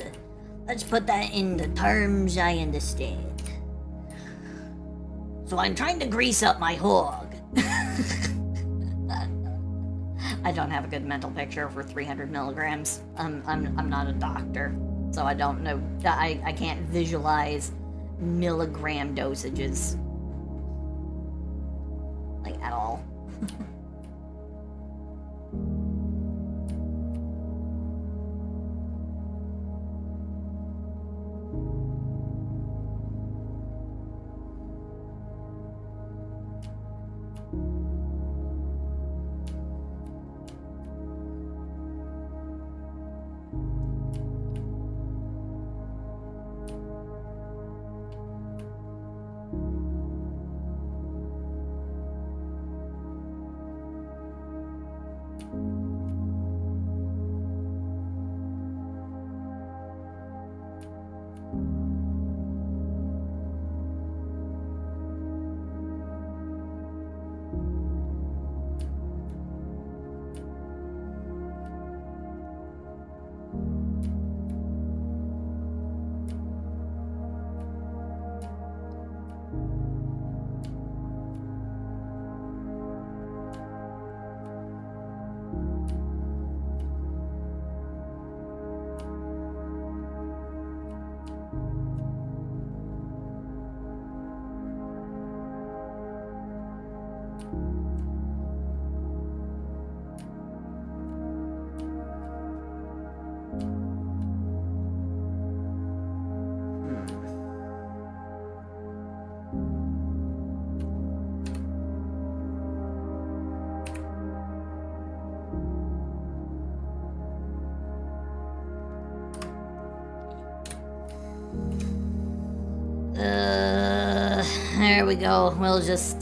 terms I understand. So I'm trying to grease up my hog. I don't have a good mental picture for 300 milligrams. I'm not a doctor, so I don't know. I can't visualize milligram dosages like at all. There we go. I'll just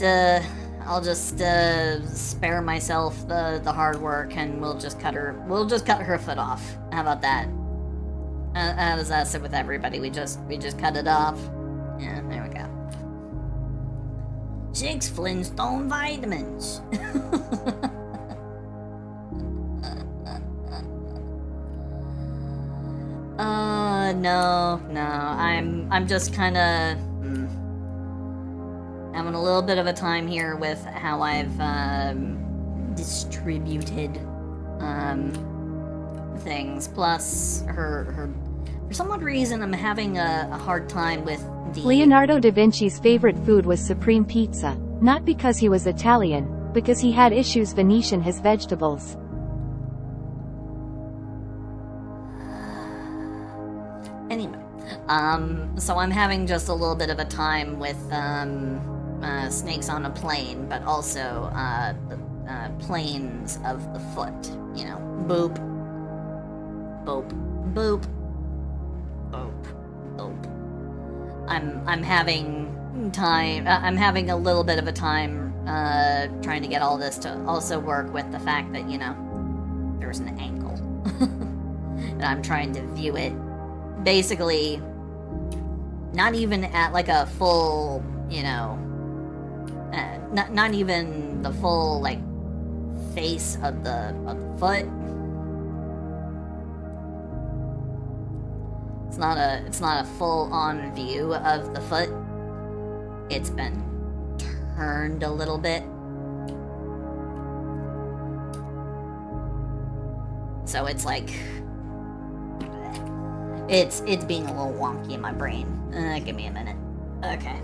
spare myself the hard work, and we'll just cut her foot off. How about that? How does that sit with everybody? We just cut it off. Yeah, there we go. 6 Flintstone vitamins. No. I'm just kind of having a little bit of a time here with how I've distributed things. Plus, her for some odd reason, I'm having a hard time with the... Leonardo da Vinci's favorite food was supreme pizza, not because he was Italian, because he had issues Venetian his vegetables. Anyway, so I'm having just a little bit of a time with snakes on a plane, but also planes of the foot. You know, boop, boop, boop, boop, boop. I'm having time. I'm having a little bit of a time trying to get all this to also work with the fact that, you know, there's an ankle, and I'm trying to view it basically not even at like a full, you know, not even the full like face of the foot. It's not a full on view of the foot. It's been turned a little bit. So it's like it's being a little wonky in my brain. Give me a minute. Okay.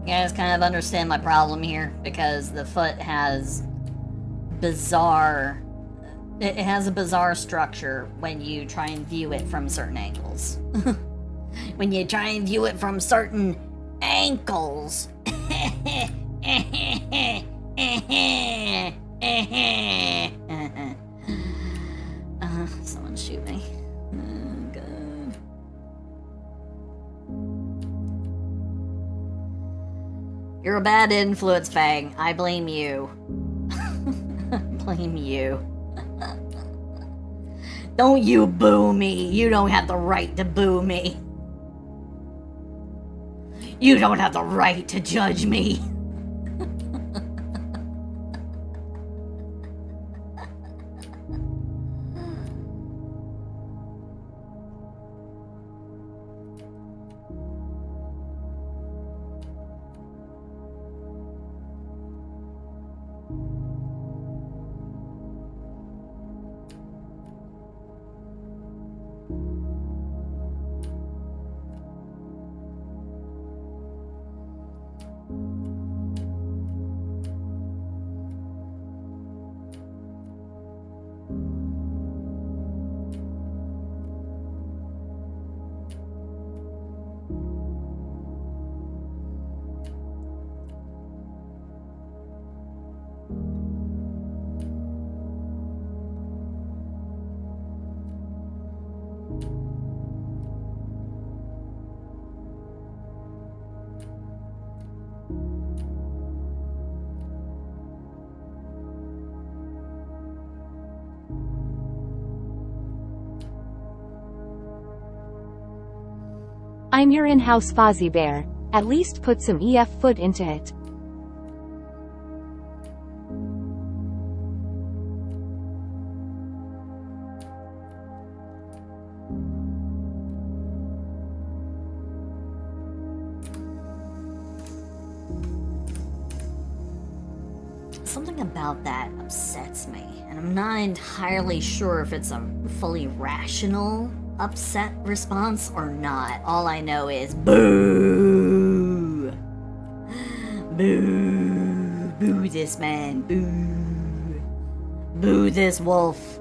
You guys kind of understand my problem here, because the foot has bizarre... It has a bizarre structure when you try and view it from certain angles. When you try and view it from certain ankles. Someone shoot me. Oh, God. You're a bad influence, Fang. I blame you. Blame you. Don't you boo me. You don't have the right to boo me. You don't have the right to judge me. I'm your in-house Fozzie Bear. At least put some EF foot into it. Something about that upsets me, and I'm not entirely sure if it's a fully rational upset response or not. All I know is boo! Boo! Boo this man! Boo! Boo this wolf!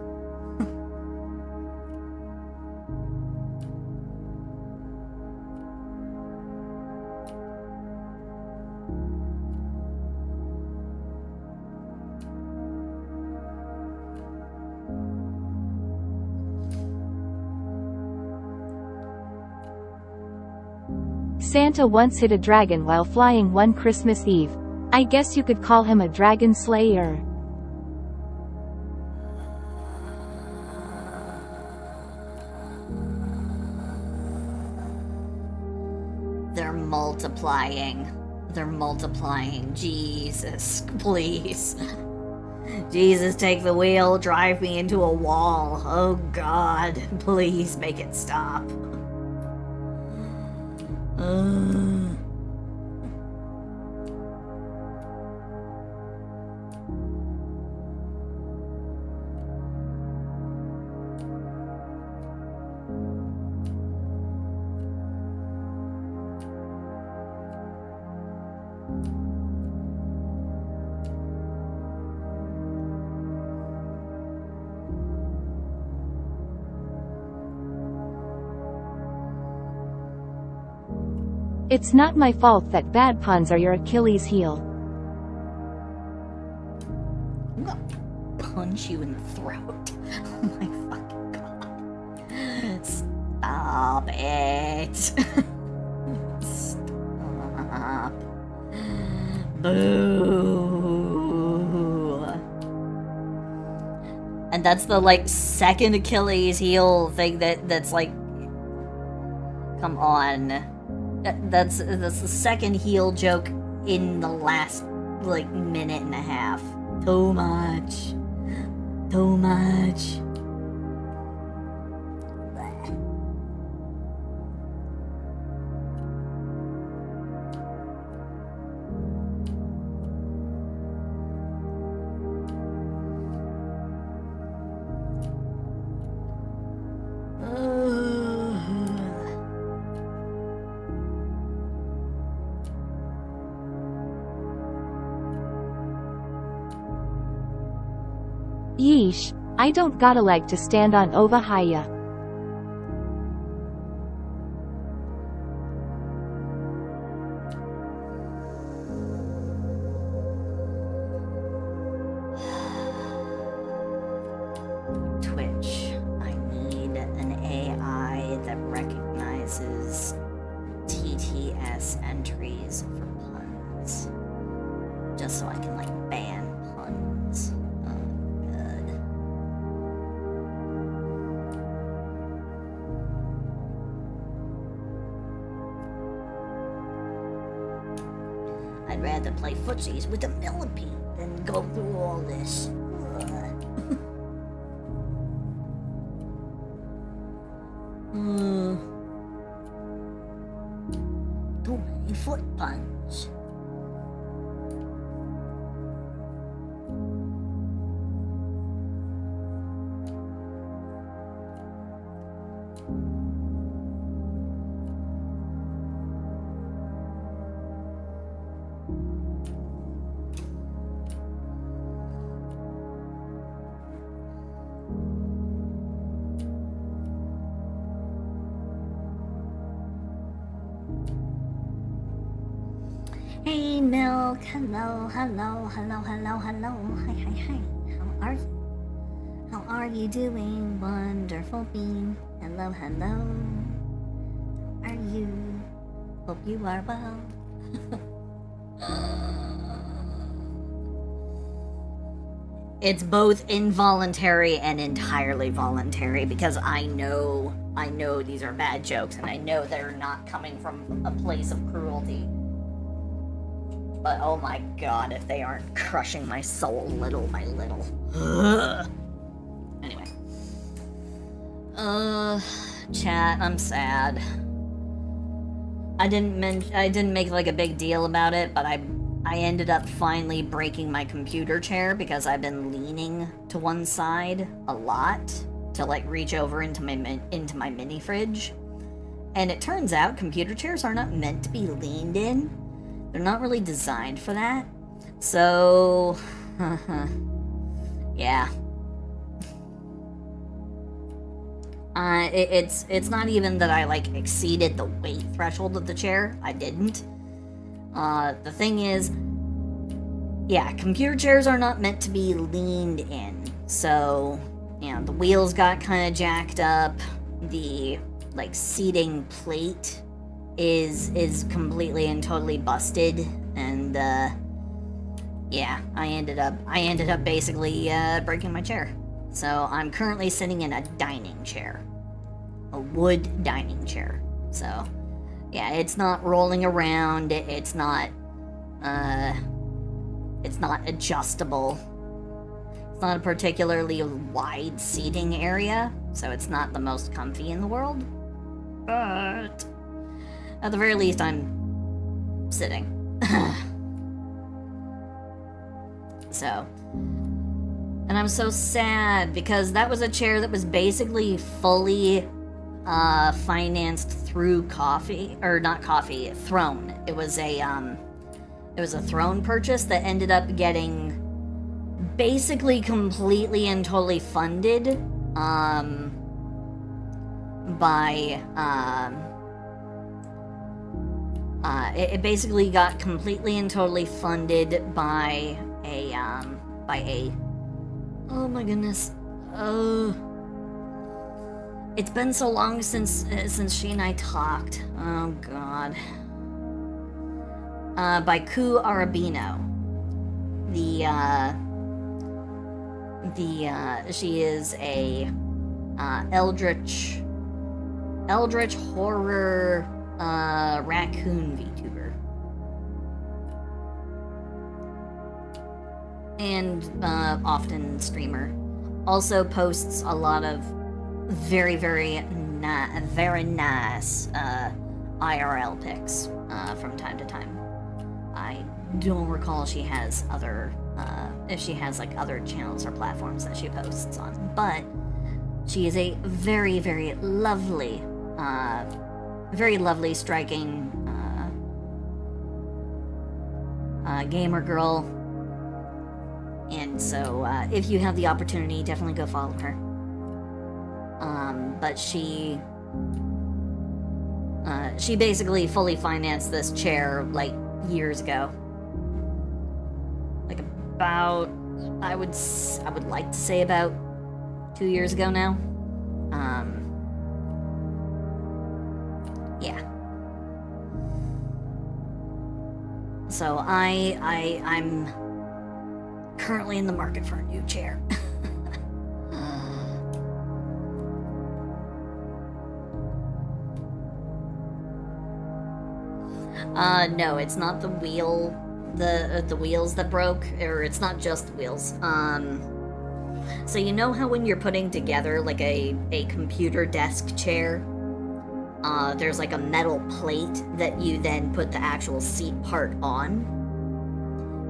Santa once hit a dragon while flying one Christmas Eve. I guess you could call him a dragon slayer. They're multiplying. They're multiplying. Jesus, please. Jesus, take the wheel, drive me into a wall. Oh God, please make it stop. It's not my fault that bad puns are your Achilles heel. I'm gonna punch you in the throat. Oh my fucking God. Stop it. Stop. Boo. And that's the like second Achilles heel thing that's like, come on. That's the second heel joke in the last, like, minute and a half. Too much. Too much. Yeesh, I don't got a leg to stand on over higher. Twitch. I need an AI that recognizes TTS entries for puns. Just so I can, like, ban puns. Oh, good. I'd rather play footsies with a millipede than go through all this. Too many foot puns. Hey Milk, hello, hello, hello, hello, hello, hi, hi, hi. How are you? How are you doing, wonderful being? Hello, hello. Are you? Hope you are well. It's both involuntary and entirely voluntary because I know these are bad jokes and I know they're not coming from a place of cruelty. But oh my god, if they aren't crushing my soul little by little. Anyway. Chat, I'm sad. I didn't make like a big deal about it, but I ended up finally breaking my computer chair because I've been leaning to one side a lot to like reach over into my mini fridge. And it turns out computer chairs are not meant to be leaned in. They're not really designed for that. So, yeah. It's not even that I like exceeded the weight threshold of the chair. I didn't. The thing is, yeah, computer chairs are not meant to be leaned in. So, you know, the wheels got kind of jacked up. The like seating plate is completely and totally busted, and yeah, I ended up basically breaking my chair. So I'm currently sitting in a dining chair, a wood dining chair. So yeah, it's not rolling around. It's not adjustable. It's not a particularly wide seating area, so it's not the most comfy in the world. But at the very least, I'm sitting. So, and I'm so sad because that was a chair that was basically fully financed through Throne. It was a Throne purchase that ended up getting basically completely and totally funded by it basically got completely and totally funded by a oh my goodness, it's been so long since she and I talked. Oh god. By Ku Arabino. She is a eldritch horror raccoon VTuber. And often streamer. Also posts a lot of very, very nice IRL pics from time to time. I don't recall she has other, if she has like other channels or platforms that she posts on, but she is a very, very lovely, striking gamer girl. And so, if you have the opportunity, definitely go follow her. But she basically fully financed this chair, like, years ago. Like, about, I would like to say about 2 years ago now. Yeah. So, I'm currently in the market for a new chair. No, it's not the wheel, the wheels that broke, or it's not just the wheels. So you know how when you're putting together like a computer desk chair, there's like a metal plate that you then put the actual seat part on?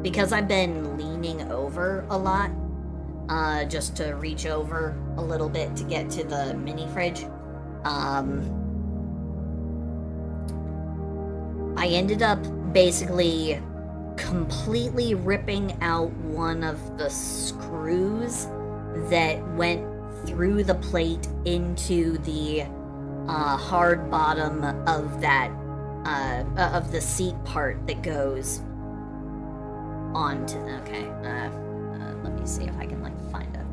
Because I've been leaning over a lot, just to reach over a little bit to get to the mini fridge, I ended up basically completely ripping out one of the screws that went through the plate into the hard bottom of that of the seat part that goes onto. Okay, let me see if I can like find it.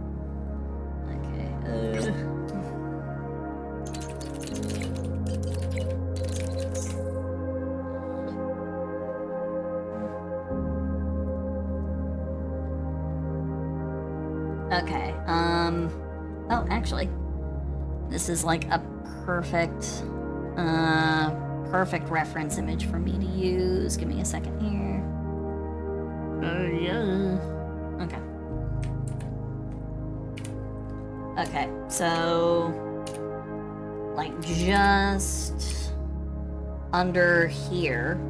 Okay. Okay, oh, actually, this is like a perfect reference image for me to use. Give me a second here. Yeah. Okay. Okay, so, like, just under here,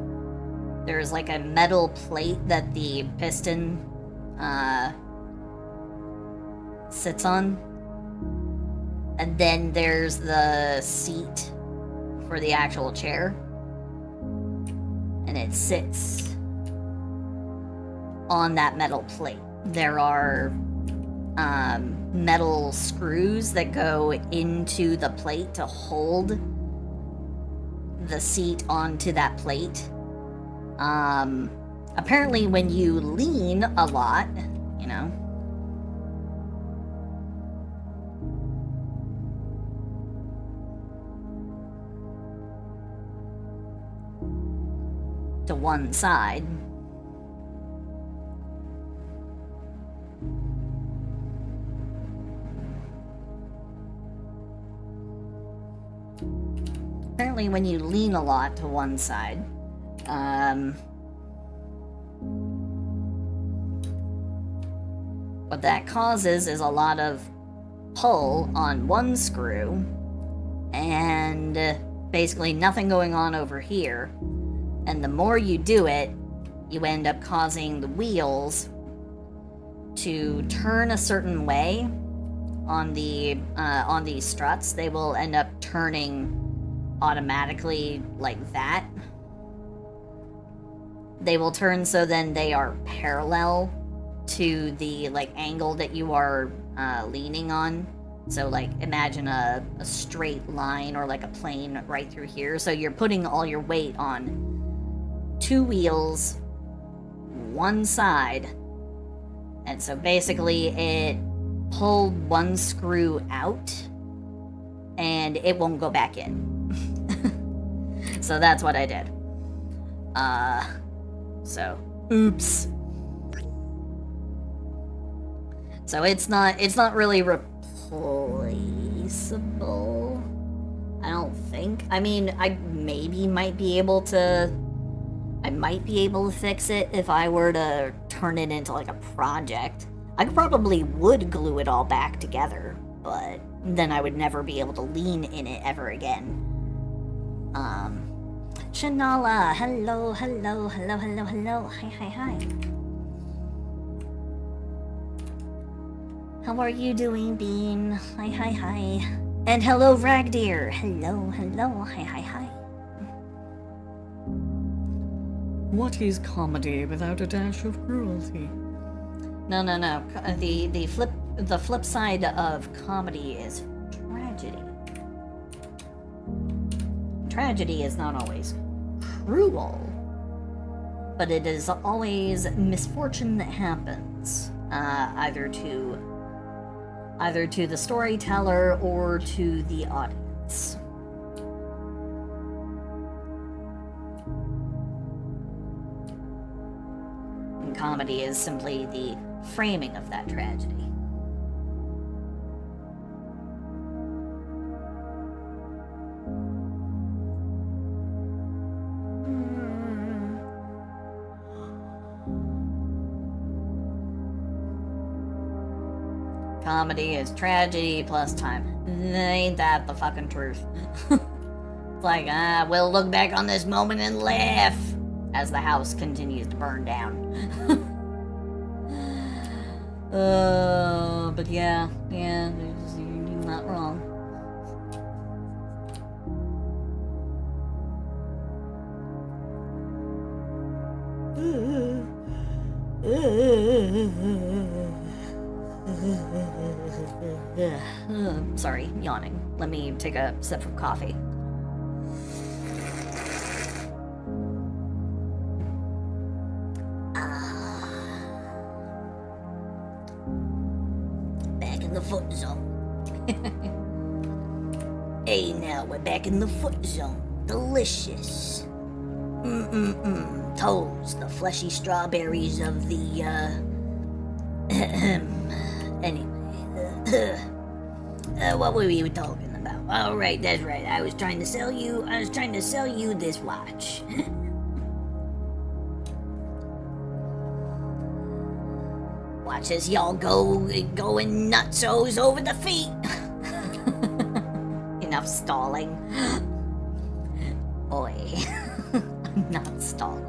there's like a metal plate that the piston, sits on, and then there's the seat for the actual chair, and it sits on that metal plate. There are metal screws that go into the plate to hold the seat onto that plate. Apparently when you lean a lot, you know, to one side, apparently when you lean a lot to one side, what that causes is a lot of pull on one screw and basically nothing going on over here. And the more you do it, you end up causing the wheels to turn a certain way on these struts. They will end up turning automatically like that. They will turn so then they are parallel to the like angle that you are leaning on. So like imagine a straight line or like a plane right through here. So you're putting all your weight on two wheels, one side, and so basically it pulled one screw out and it won't go back in. So that's what I did. So oops. So it's not really replaceable. I don't think. I mean, I might be able to fix it if I were to turn it into like a project. I probably would glue it all back together, but then I would never be able to lean in it ever again. Shanala, hello. Hi. How are you doing, Bean? Hi. And hello, Ragdeer. Hello. Hi. What is comedy without a dash of cruelty? No. The flip side of comedy is tragedy. Tragedy is not always cruel, but it is always misfortune that happens, either to the storyteller or to the audience. And comedy is simply the framing of that tragedy. Comedy is tragedy plus time. Ain't that the fucking truth? It's like, we'll look back on this moment and laugh as the house continues to burn down. But yeah, you're not wrong. Sorry, yawning. Let me take a sip of coffee. Back in the foot zone. Hey, now we're back in the foot zone. Delicious. Toes, the fleshy strawberries of the, anyway. What were we talking about? Oh, right, that's right. I was trying to sell you this watch. Watch as y'all going nutsos over the feet. Enough stalling. Oi. I'm not stalling.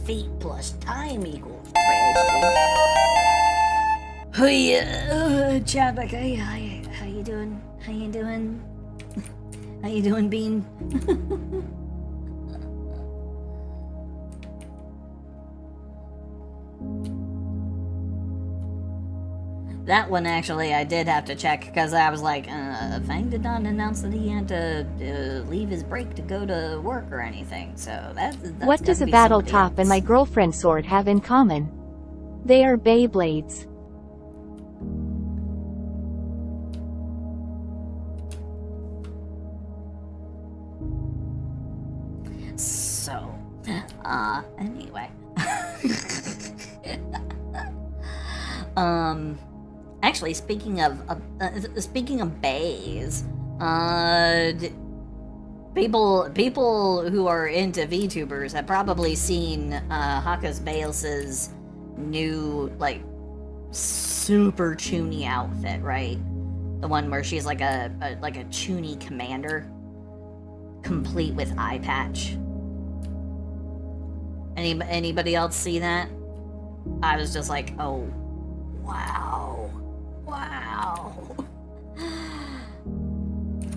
fate plus time equals tragedy. Hey, Chadwick, hey, how you doing? How you doing? How you doing, Bean? That one, actually, I did have to check, because I was like, Fang did not announce that he had to leave his break to go to work or anything, so that's What does a battle top and my girlfriend sword have in common? They are Beyblades. So, anyway. Actually, speaking of bays, people who are into VTubers have probably seen Hakas Baeos's new, like, super chuny outfit, right? The one where she's like a chuny commander, complete with eye patch. Anybody else see that? I was just like, oh, wow.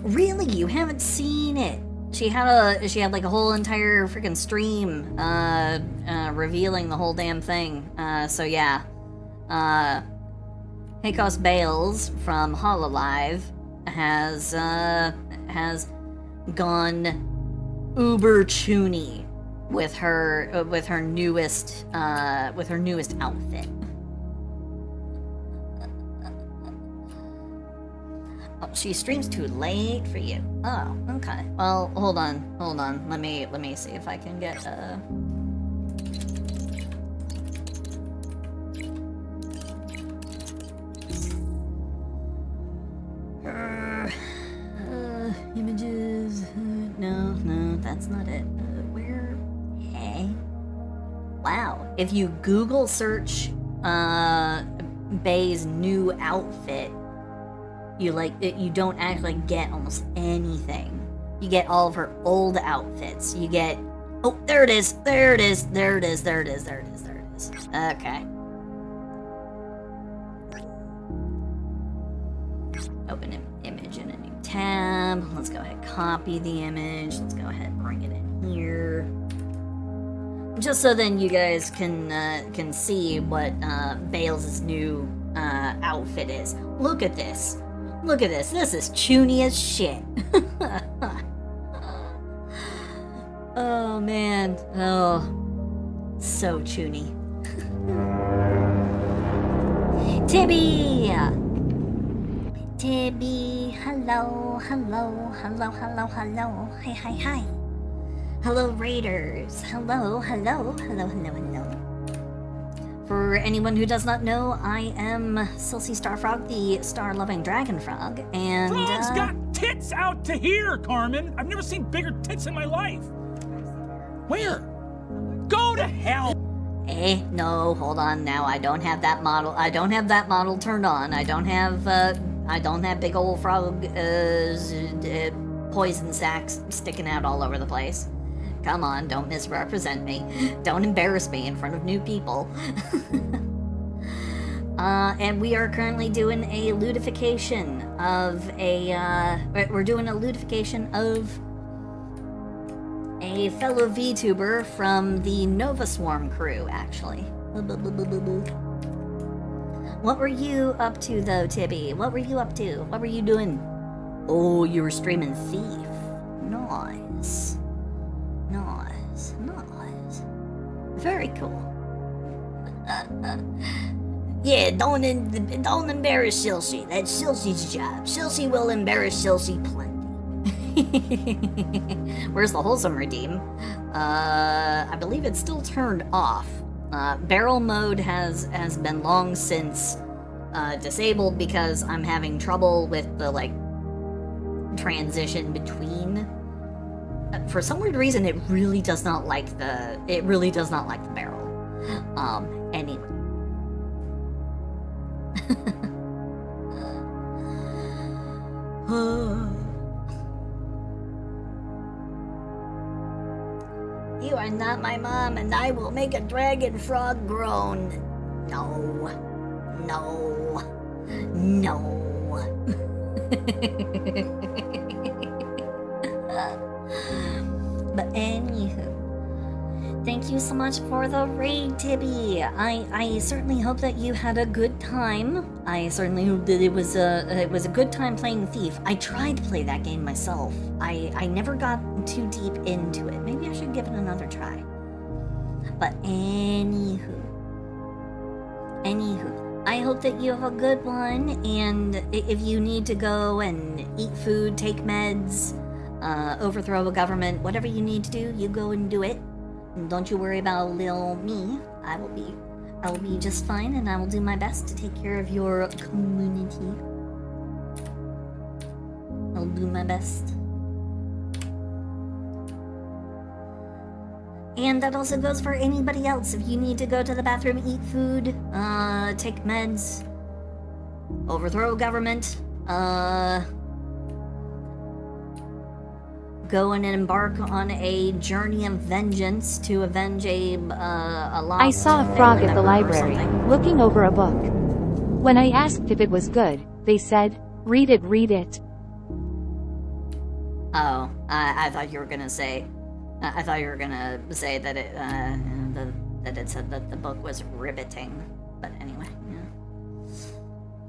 Really? You haven't seen it? She had like a whole entire freaking stream revealing the whole damn thing. So yeah. Hakos Bales from Hololive has gone uber chuny with her newest outfit. Oh, she streams too late for you. Oh, okay. Well, hold on. Let me see if I can get images. No, that's not it. Where? Hey. Wow. If you Google search Bay's new outfit, you don't actually get almost anything. You get all of her old outfits. You get, oh, there it is. Okay. Open an image in a new tab. Let's go ahead and copy the image. Let's go ahead and bring it in here. Just so then you guys can see what Bales' new outfit is. Look at this. This is chuny as shit. Oh man. Oh, so chuny. Tibby, hello. Hi. Hello, Raiders. Hello. For anyone who does not know, I am Silsey Starfrog, the star-loving dragon frog, and Frogs got tits out to here, Carmen! I've never seen bigger tits in my life! Where? Go to hell! No, hold on now. I don't have that model turned on. I don't have big old frog poison sacks sticking out all over the place. Come on, don't misrepresent me. Don't embarrass me in front of new people. And we are currently doing a ludification of a fellow VTuber from the Nova Swarm crew, actually. What were you up to, though, Tibby? What were you up to? What were you doing? Oh, you were streaming Thief. Nice. Very cool. Yeah, don't embarrass Silsey. That's Silsey's job. Silsey will embarrass Silsey plenty. Where's the wholesome redeem? I believe it's still turned off. Barrel mode has been long since disabled because I'm having trouble with the transition between. For some weird reason, it really does not like the barrel. Anyway. You are not my mom, and I will make a dragon frog groan. No. No. No. But anywho, thank you so much for the raid, Tibby. I certainly hope that you had a good time. I certainly hope that it was a good time playing Thief. I tried to play that game myself. I never got too deep into it. Maybe I should give it another try. But anywho, I hope that you have a good one, and if you need to go and eat food, take meds, overthrow a government, whatever you need to do, you go and do it. And don't you worry about little me. I will be just fine, and I will do my best to take care of your community. I'll do my best. And that also goes for anybody else. If you need to go to the bathroom, eat food, take meds, overthrow a government, go and embark on a journey of vengeance to avenge a lost I saw a frog at the library, looking over a book. When I asked if it was good, they said, read it, read it. Oh, I thought you were gonna say... I thought you were gonna say that it, that it said that the book was riveting. But anyway,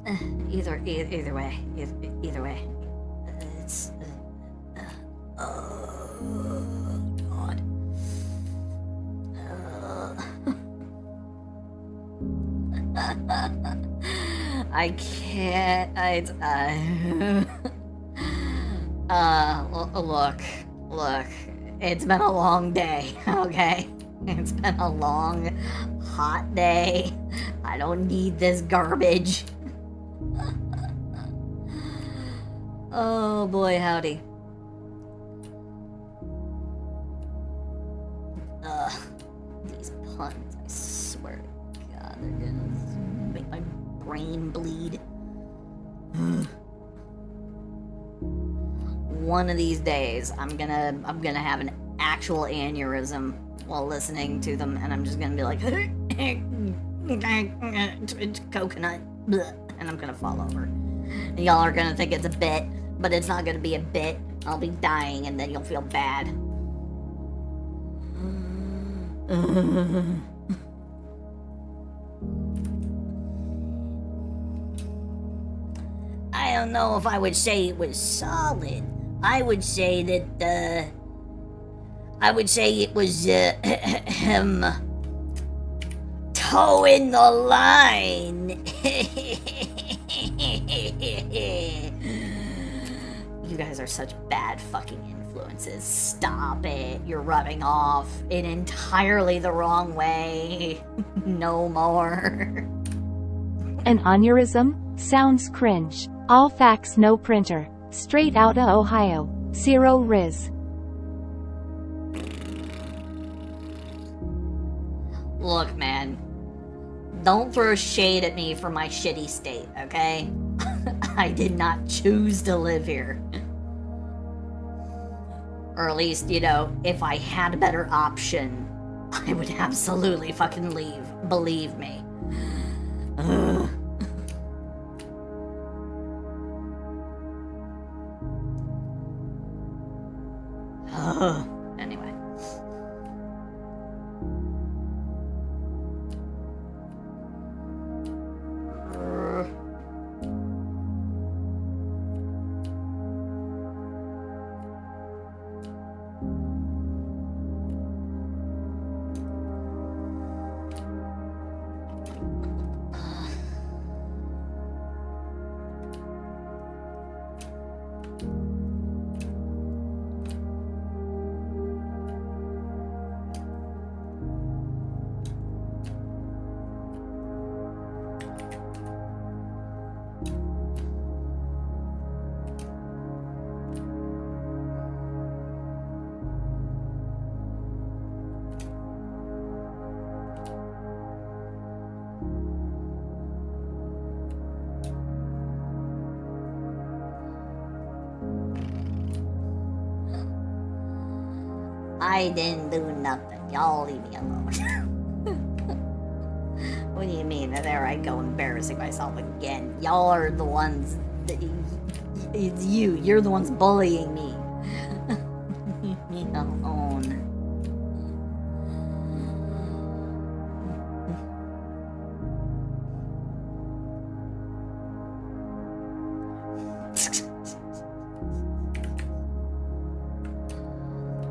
yeah. Either way, it's... oh, God. I can't, look. It's been a long day, okay? It's been a long, hot day. I don't need this garbage. Oh boy, howdy. Ugh, these puns, I swear to God, they're gonna make my brain bleed. One of these days, I'm gonna have an actual aneurysm while listening to them, and I'm just gonna be like, coconut, and I'm gonna fall over. And y'all are gonna think it's a bit, but it's not gonna be a bit. I'll be dying, and then you'll feel bad. I don't know if I would say it was solid. I would say that, I would say it was, towing the line. You guys are such bad fucking influences. Stop it. You're rubbing off in entirely the wrong way. No more. An aneurysm? Sounds cringe. All facts, no printer. Straight outta Ohio. Zero Riz. Look, man. Don't throw shade at me for my shitty state, okay? I did not choose to live here. Or at least, you know, if I had a better option, I would absolutely fucking leave. Believe me. Ugh. Anyway. I didn't do nothing. Y'all leave me alone. What do you mean? There I go embarrassing myself again. Y'all are the ones that it's you. You're the ones bullying me. Leave me alone.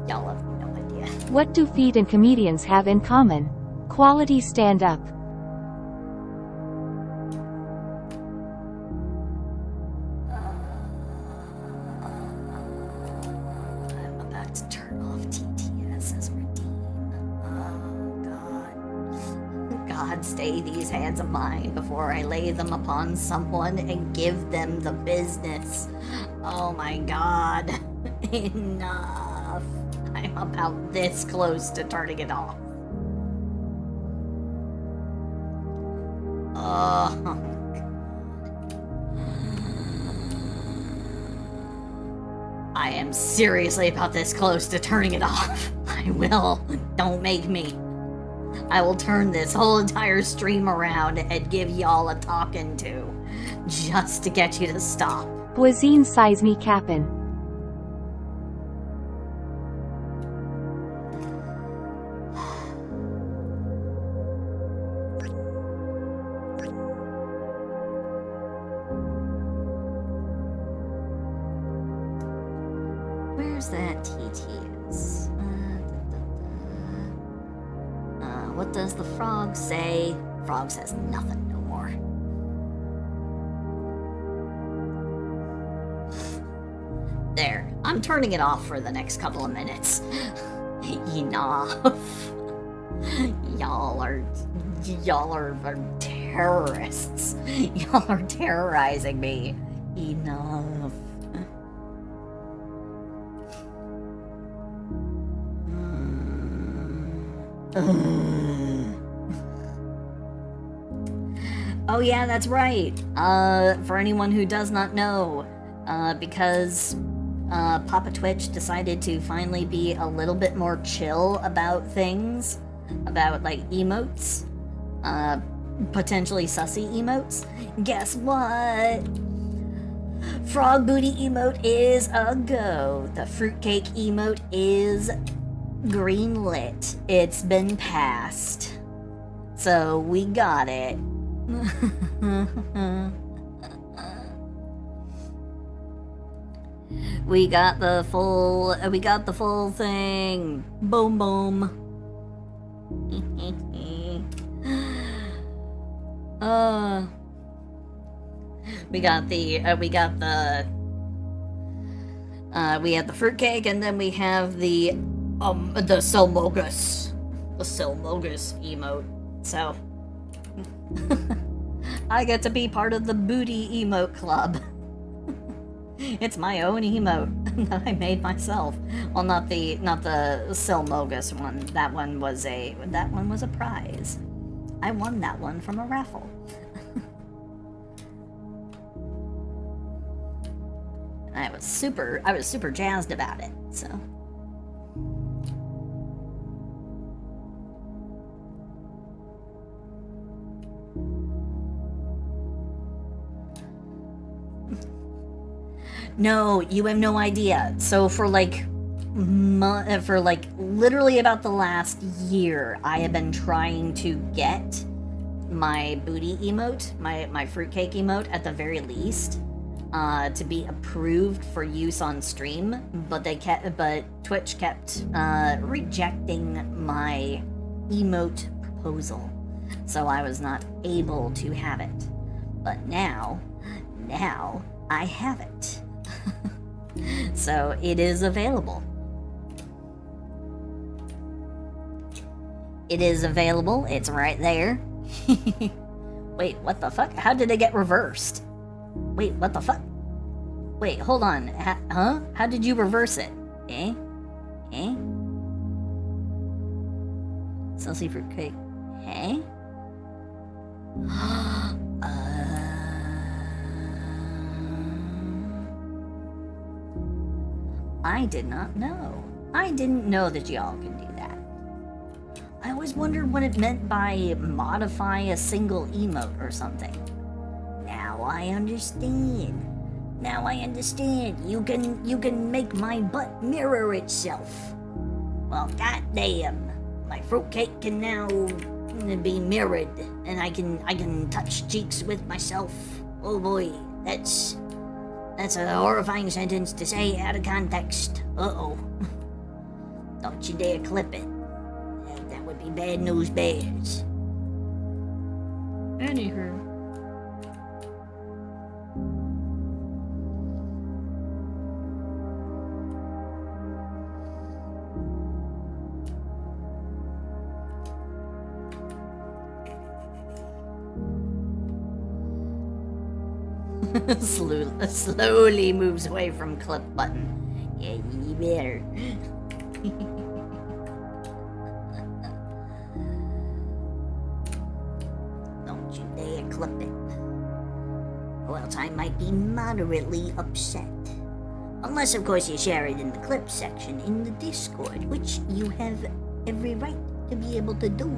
Y'all have no idea. What do feet and comedians have in common? Quality stand-up. I'm about to turn off TTS as redeem. Oh, God. God, stay these hands of mine before I lay them upon someone and give them the business. Oh my God. Enough. I'm about this close to turning it off. Oh. I am seriously about this close to turning it off. I will. Don't make me. I will turn this whole entire stream around and give y'all a talking to. Just to get you to stop. Voisine size me cappin'. Where's that TTS? What does the frog say? Frog says nothing no more. There. I'm turning it off for the next couple of minutes. Enough. Y'all are terrorists. Y'all are terrorizing me. Enough. Oh yeah, that's right. For anyone who does not know, because Papa Twitch decided to finally be a little bit more chill about things, about like emotes, potentially sussy emotes. Guess what? Frog booty emote is a go. The fruitcake emote is greenlit. It's been passed. So we got it. we got the full thing. Boom boom. We have the fruitcake, and then we have the Selmogus. The Selmogus emote. So I get to be part of the booty emote club. It's my own emote that I made myself. Well, not the Selmogus one. That one was a prize. I won that one from a raffle. I was super jazzed about it. So no, you have no idea. So for like literally about the last year, I have been trying to get my booty emote, my fruitcake emote at the very least, to be approved for use on stream, but Twitch kept rejecting my emote proposal, so I was not able to have it. But now I have it. So it is available. It is available. It's right there. Wait, what the fuck? How did it get reversed? Wait, what the fuck? Wait, hold on. Huh? How did you reverse it? Eh? Saucy fruitcake. Eh? I did not know. I didn't know that y'all can do that. I always wondered what it meant by modify a single emote or something. Now I understand. Now I understand. You can make my butt mirror itself. Well, goddamn, my fruitcake can now be mirrored, and I can touch cheeks with myself. Oh boy, that's a horrifying sentence to say out of context. Uh-oh. Don't you dare clip it. That would be bad news bears. Anywho. Slowly moves away from clip button. Yeah, you better. Don't you dare clip it. Or else I might be moderately upset. Unless, of course, you share it in the clip section in the Discord, which you have every right to be able to do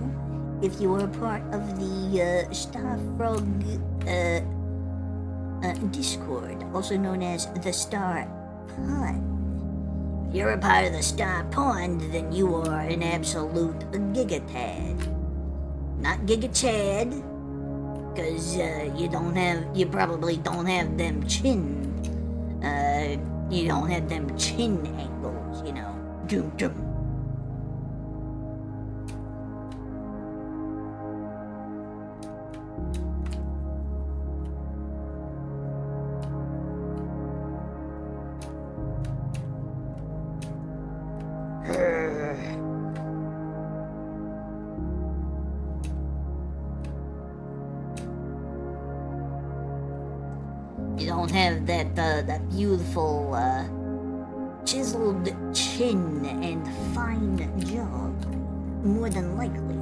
if you are part of the Starfrog Discord, also known as the Star Pond. If you're a part of the Star Pond, then you are an absolute gigatad. Not gigachad, because you probably don't have them you don't have them chin angles, you know. Dum dum. You don't have that beautiful chiseled chin and fine jaw, more than likely.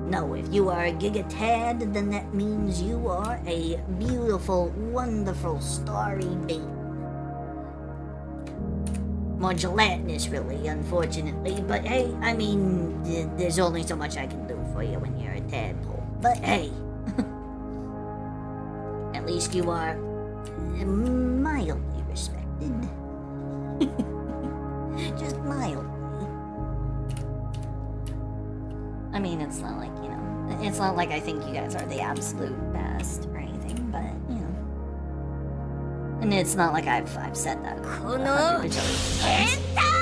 No, if you are a gigatad, then that means you are a beautiful, wonderful, starry being. More gelatinous, really, unfortunately. But hey, I mean, there's only so much I can do for you when you're a tadpole. But hey, at least you are mildly respected. Just mildly. I mean, it's not like, you know, it's not like I think you guys are the absolute best or anything, but, you know. And it's not like I've said that 100 bajillion times.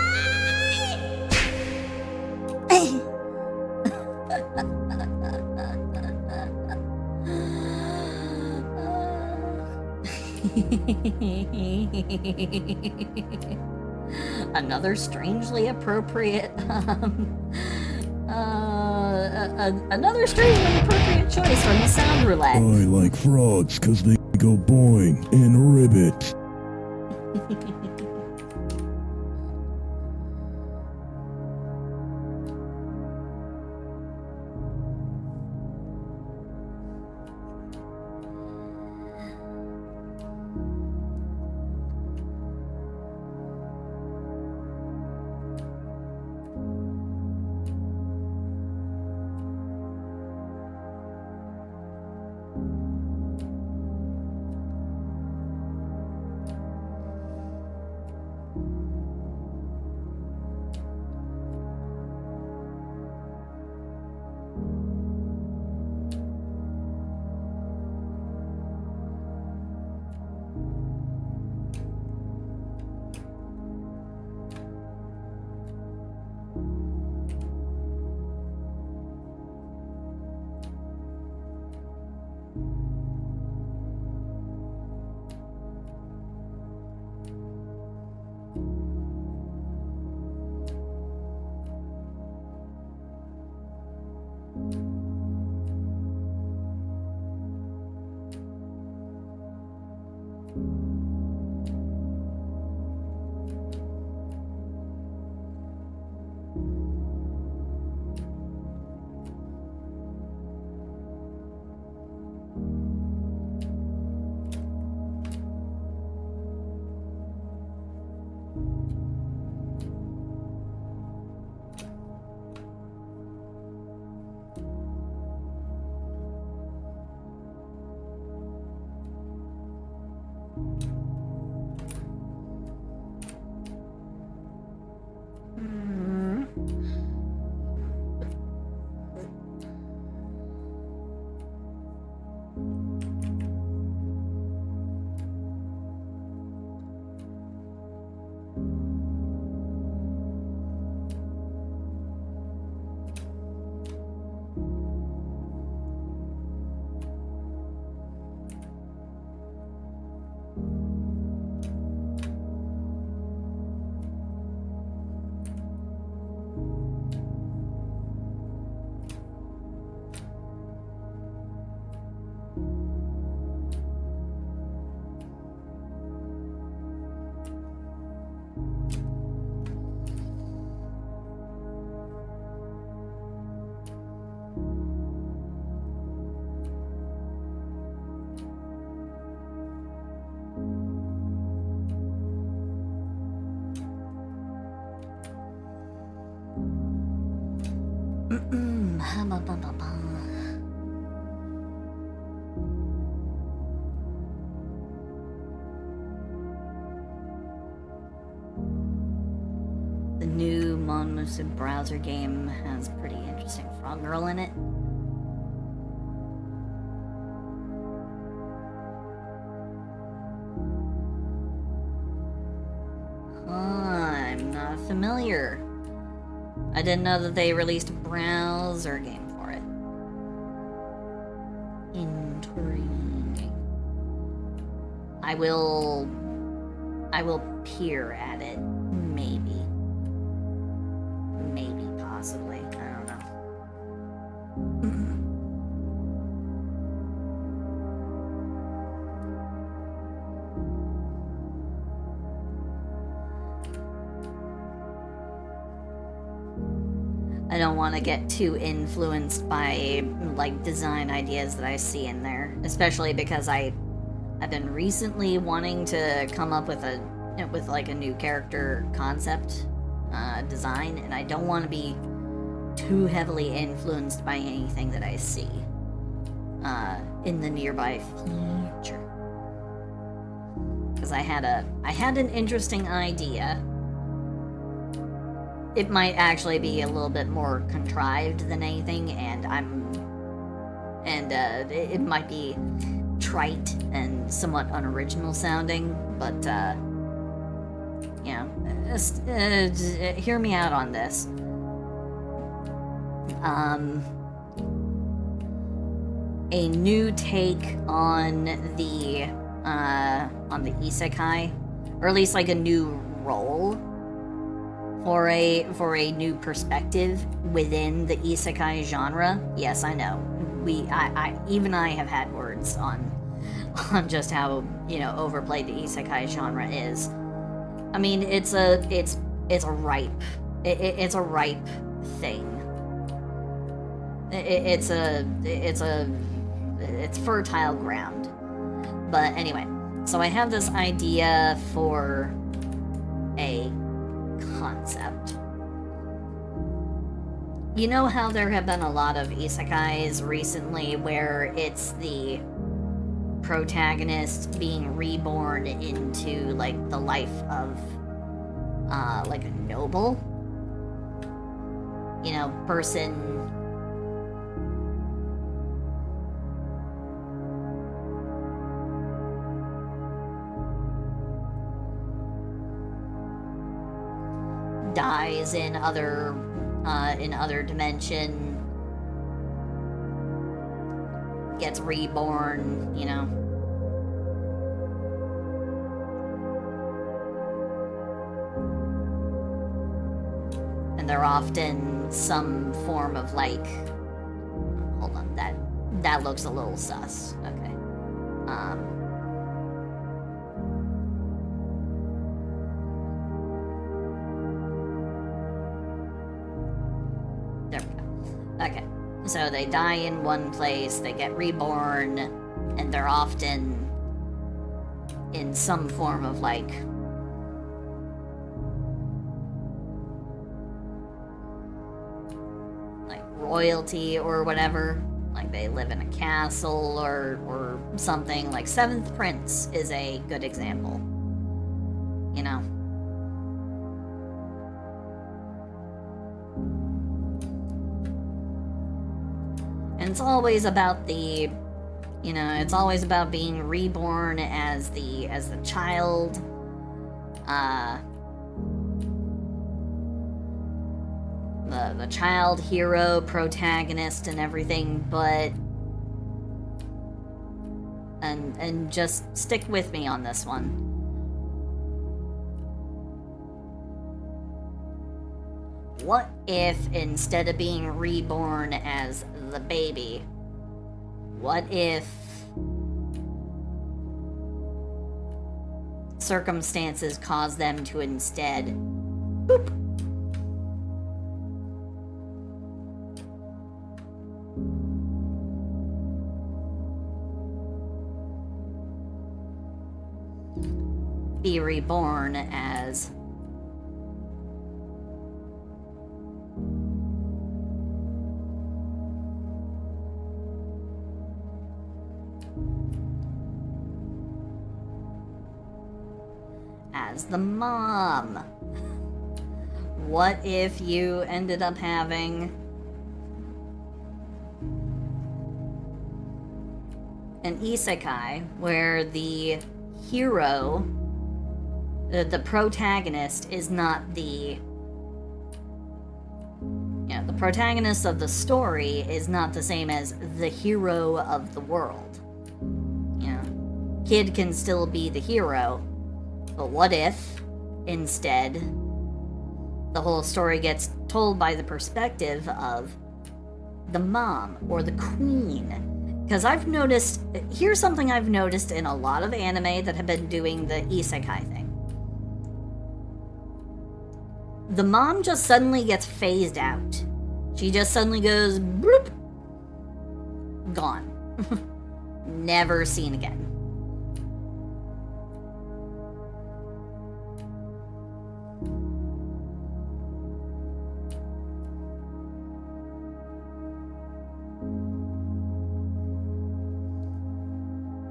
Another strangely appropriate, another strangely appropriate choice from the sound roulette. I like frogs because they go boing and ribbit. The new Monmouth browser game has pretty interesting frog girl in it. I'm not familiar. I didn't know that they released a browser game for it. Intriguing. I will peer at it, maybe. Maybe, possibly. I don't know. I don't want to get too influenced by, like, design ideas that I see in there. Especially because I've been recently wanting to come up with a new character concept design, and I don't want to be too heavily influenced by anything that I see in the nearby future. Because I had an interesting idea. It might actually be a little bit more contrived than anything, and it might be trite and somewhat unoriginal sounding, but hear me out on this. A new take on the isekai, or at least like a new role for a new perspective within the isekai genre. Yes, I know. I have had words on just how, overplayed the isekai genre is. I mean, it's a ripe thing. It's fertile ground. But anyway, so I have this idea for a concept. You know how there have been a lot of isekais recently where it's the protagonist being reborn into, like, the life of, like, a noble? Person dies in other dimension, gets reborn, and they're often some form of, like, hold on, that looks a little sus. Okay. There we go. Okay. So they die in one place, they get reborn, and they're often in some form of, like, royalty or whatever. Like, they live in a castle or something. Like, Seventh Prince is a good example. And it's always about the, it's always about being reborn as the child. The child hero, protagonist, and everything, but and just stick with me on this one. What if, instead of being reborn as the baby, what if circumstances cause them to instead boop, be reborn as As the mom. What if you ended up having an isekai where the hero, the protagonist, is not the... Yeah, the protagonist of the story is not the same as the hero of the world. You know, kid can still be the hero, but what if, instead, the whole story gets told by the perspective of the mom or the queen? Because I've noticed, here's something I've noticed in a lot of anime that have been doing the isekai thing. The mom just suddenly gets phased out. She just suddenly goes, bloop, gone. Never seen again.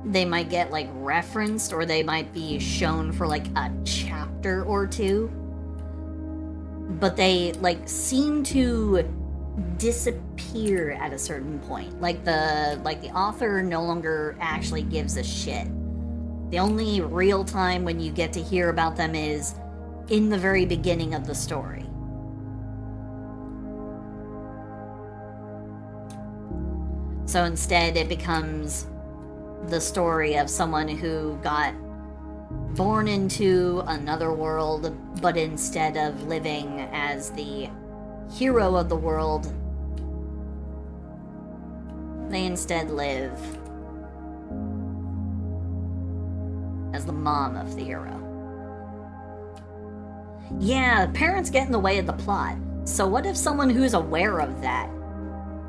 They might get, like, referenced, or they might be shown for, like, a chapter or two. But they, like, seem to disappear at a certain point. Like the author no longer actually gives a shit. The only real time when you get to hear about them is in the very beginning of the story. So instead it becomes the story of someone who got born into another world, but instead of living as the hero of the world, they instead live as the mom of the hero. Yeah, parents get in the way of the plot. So what if someone who's aware of that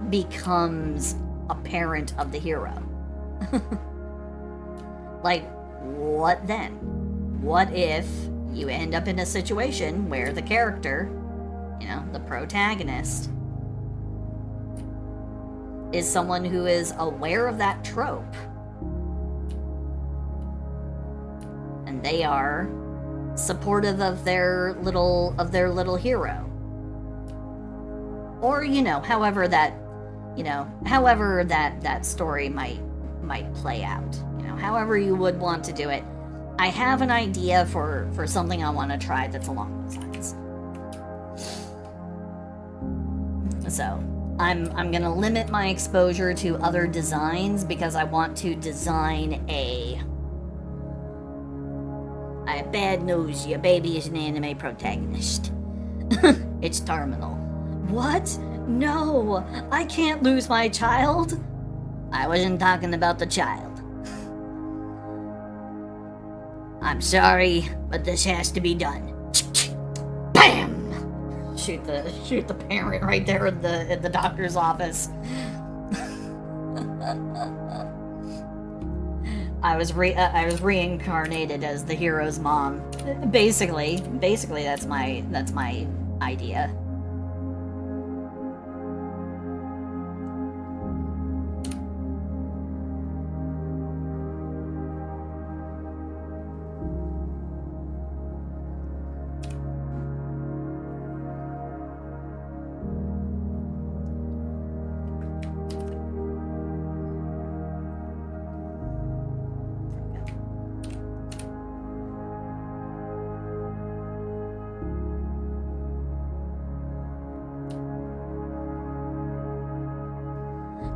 becomes a parent of the hero? Like, what then? What if you end up in a situation where the character, you know, the protagonist, is someone who is aware of that trope, and they are supportive of their little hero, or however that story might play out, however you would want to do it. I have an idea for something I want to try that's along those lines. So I'm gonna limit my exposure to other designs because I want to design I have bad news, your baby is an anime protagonist. It's terminal. What? No, I can't lose my child. I wasn't talking about the child. I'm sorry, but this has to be done. Bam! Shoot the parent right there in the doctor's office. I was reincarnated as the hero's mom. Basically that's my idea.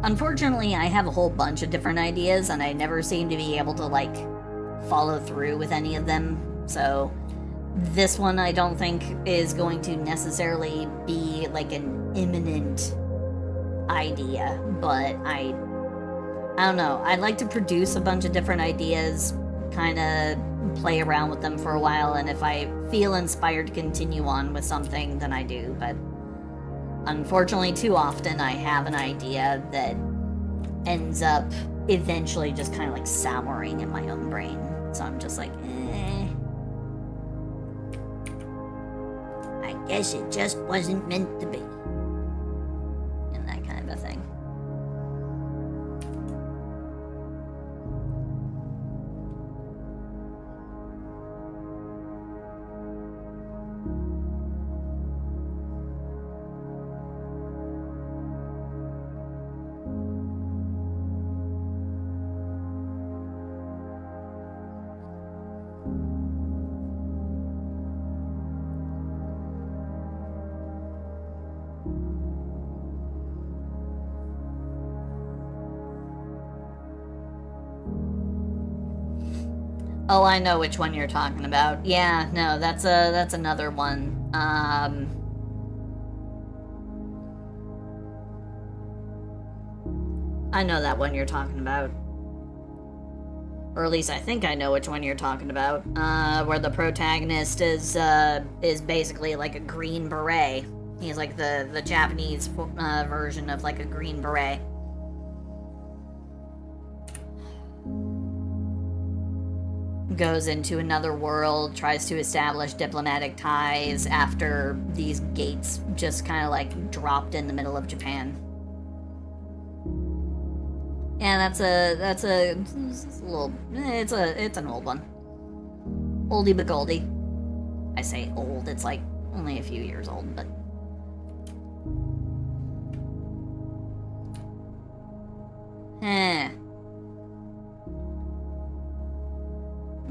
Unfortunately, I have a whole bunch of different ideas, and I never seem to be able to, like, follow through with any of them. So, this one I don't think is going to necessarily be, like, an imminent idea. But I don't know. I like to produce a bunch of different ideas, kind of play around with them for a while, and if I feel inspired to continue on with something, then I do. But unfortunately, too often I have an idea that ends up eventually just kind of like souring in my own brain. So I'm just like, I guess it just wasn't meant to be. And that kind of a thing. Oh, I know which one you're talking about. Yeah, no, that's another one. I know that one you're talking about. Or at least I think I know which one you're talking about. Where the protagonist is basically like a green beret. He's like the Japanese version of like a green beret. Goes into another world, tries to establish diplomatic ties after these gates just kind of like dropped in the middle of Japan. Yeah, it's a little, it's an old one. Oldie but goldie. I say old, it's like only a few years old, but.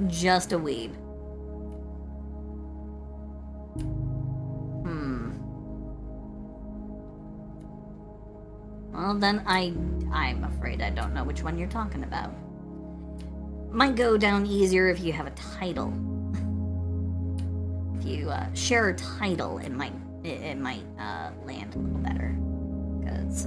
Just a weeb. Well, then I'm afraid I don't know which one you're talking about. Might go down easier if you have a title. If you share a title, it might land a little better. Because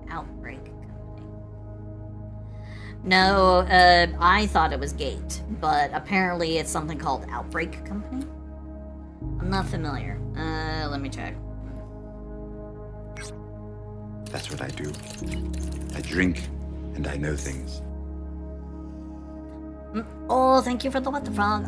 Outbreak Company. No, I thought it was Gate, but apparently it's something called Outbreak Company. I'm not familiar. Let me check. That's what I do. I drink, and I know things. Oh, thank you for the what the frog.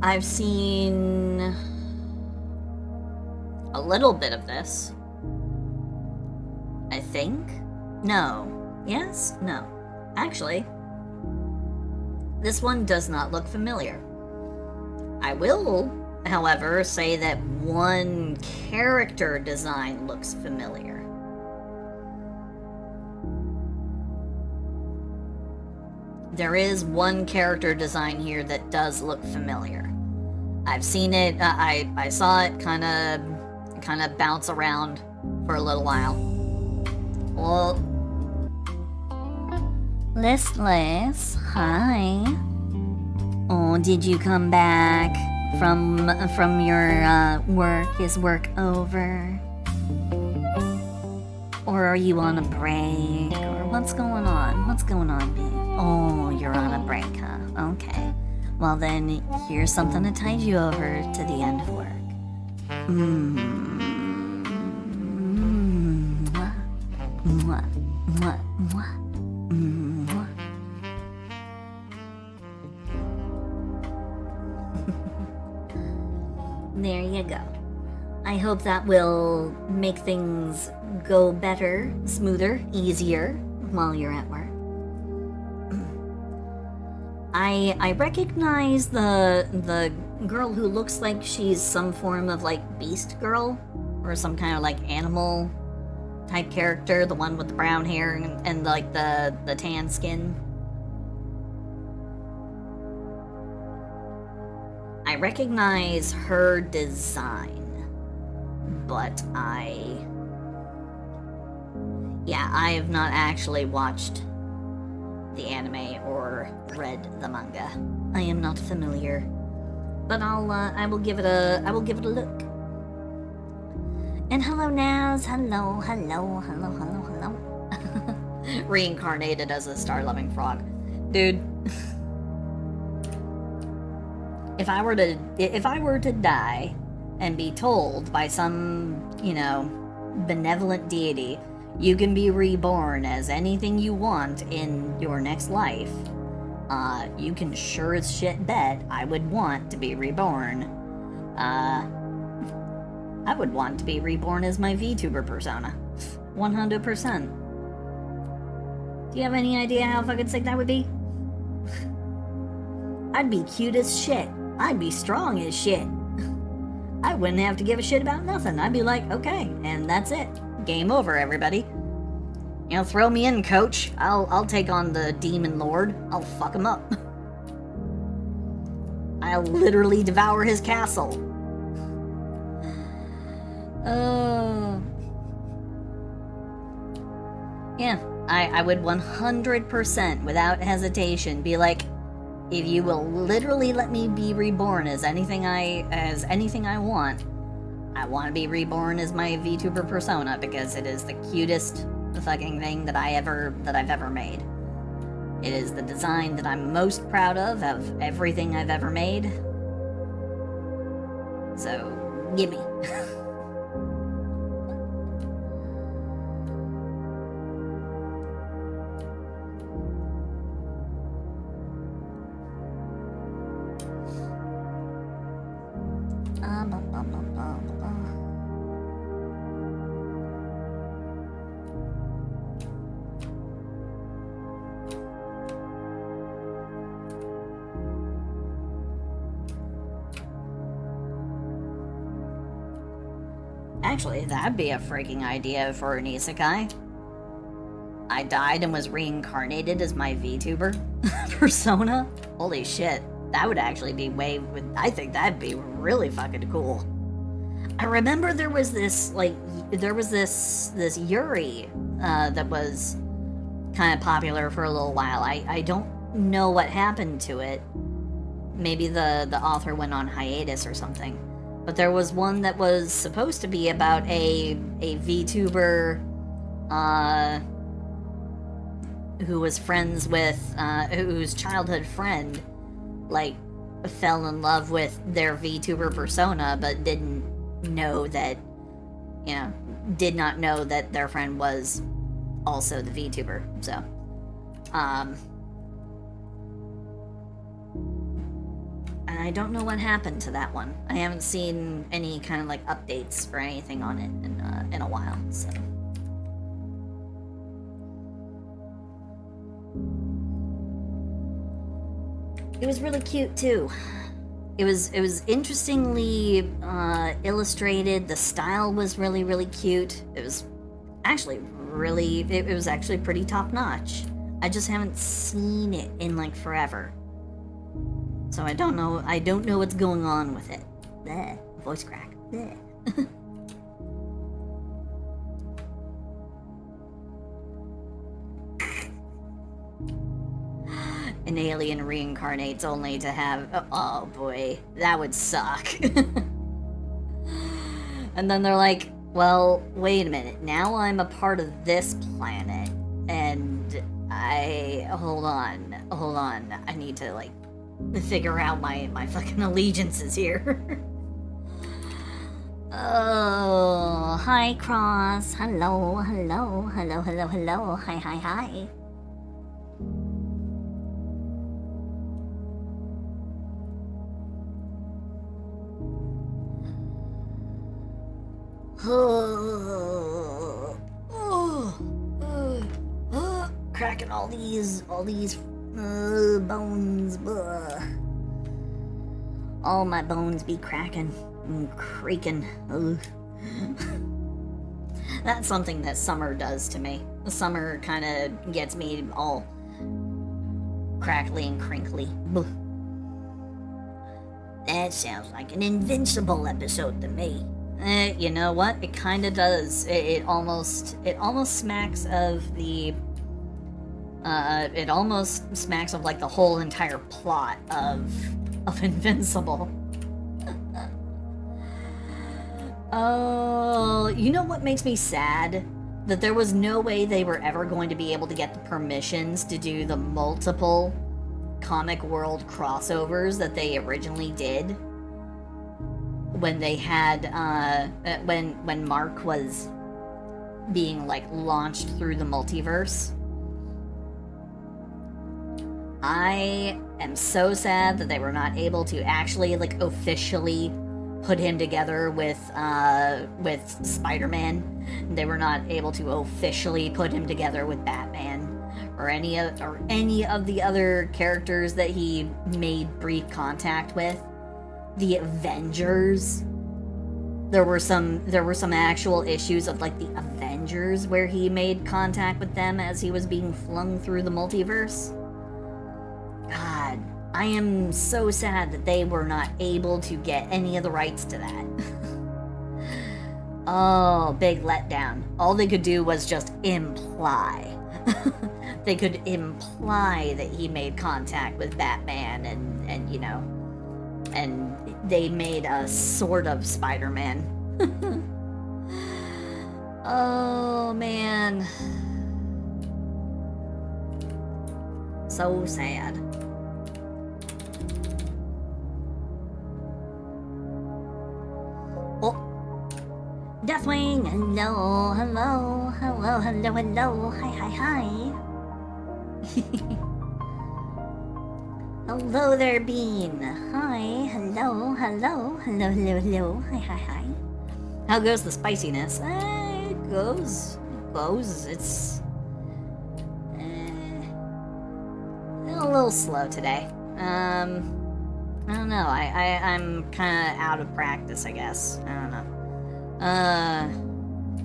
I've seen a little bit of this. I think? No. Yes? No. Actually, this one does not look familiar. I will, however, say that one character design looks familiar. There is one character design here that does look familiar. I've seen it, I saw it kind of bounce around for a little while. Well, Listless, hi. Oh, did you come back from your work? Is work over? Or are you on a break? Or what's going on? What's going on, B? Oh, you're on a break, huh? Okay. Well then, here's something to tide you over to the end of work. Mwah. Mwah. Mwah. Mwah. Mwah. There you go. I hope that will make things go better, smoother, easier while you're at work. I recognize the girl who looks like she's some form of like beast girl or some kind of like animal type character, the one with the brown hair and like the tan skin. I recognize her design, but I have not actually watched the anime or read the manga. I am not familiar, but I will give it a look. And hello, Naz. Hello. Reincarnated as a star-loving frog, dude. If I were to die and be told by some, benevolent deity, you can be reborn as anything you want in your next life, you can sure as shit bet I would want to be reborn. I would want to be reborn as my VTuber persona. 100%. Do you have any idea how fucking sick that would be? I'd be cute as shit. I'd be strong as shit. I wouldn't have to give a shit about nothing. I'd be like, okay, and that's it. Game over, everybody. You know, throw me in, coach. I'll take on the demon lord. I'll fuck him up. I'll literally devour his castle. Yeah, I would 100%, without hesitation, be like, if you will literally let me be reborn as anything I want to be reborn as my VTuber persona, because it is the cutest fucking thing that I've ever made. It is the design that I'm most proud of everything I've ever made. So, gimme. Actually, that'd be a freaking idea for an isekai. I died and was reincarnated as my VTuber persona. Holy shit. That would actually be I think that'd be really fucking cool. I remember there was this Yuri that was kind of popular for a little while. I don't know what happened to it. Maybe the author went on hiatus or something. But there was one that was supposed to be about a VTuber who was friends with whose childhood friend like fell in love with their VTuber persona, but did not know that their friend was also the VTuber. So and I don't know what happened to that one. I haven't seen any kind of like updates or anything on it in a while. So it was really cute too. It was interestingly illustrated. The style was really cute. It was actually pretty top notch. I just haven't seen it in like forever. So I don't know what's going on with it. Bleh. Voice crack. Bleh. An alien reincarnates only to have... Oh boy, that would suck. And then they're like, well, wait a minute, now I'm a part of this planet, and hold on, I need to, like, figure out my fucking allegiances here. Oh, hi, Cross. Hello. Hi. Cracking all these bones. Blah. All my bones be cracking and creaking. That's something that summer does to me. The summer kind of gets me all crackly and crinkly. Blah. That sounds like an Invincible episode to me. You know what? It kind of does. It almost smacks of the. It almost smacks of like the whole entire plot of Invincible. Oh, you know what makes me sad? That there was no way they were ever going to be able to get the permissions to do the multiple comic world crossovers that they originally did. When they had, when Mark was being, like, launched through the multiverse. I am so sad that they were not able to actually, like, officially put him together with Spider-Man. They were not able to officially put him together with Batman. or any of the other characters that he made brief contact with. The Avengers. There were some actual issues of like the Avengers where he made contact with them as he was being flung through the multiverse. God, I am so sad that they were not able to get any of the rights to that. Oh, big letdown. All they could do was just imply. They could imply that he made contact with Batman and you know, and they made a sort of Spider-Man. Oh, man. So sad. Oh. Deathwing, hello, hello, hello, hello, hello, hi, hi, hi. Hello there, Bean. Hi, hello, hello, hello, hello, hello, hi, hi, hi. How goes the spiciness? It goes, it's a little slow today. I don't know, I'm kind of out of practice, I guess. I don't know.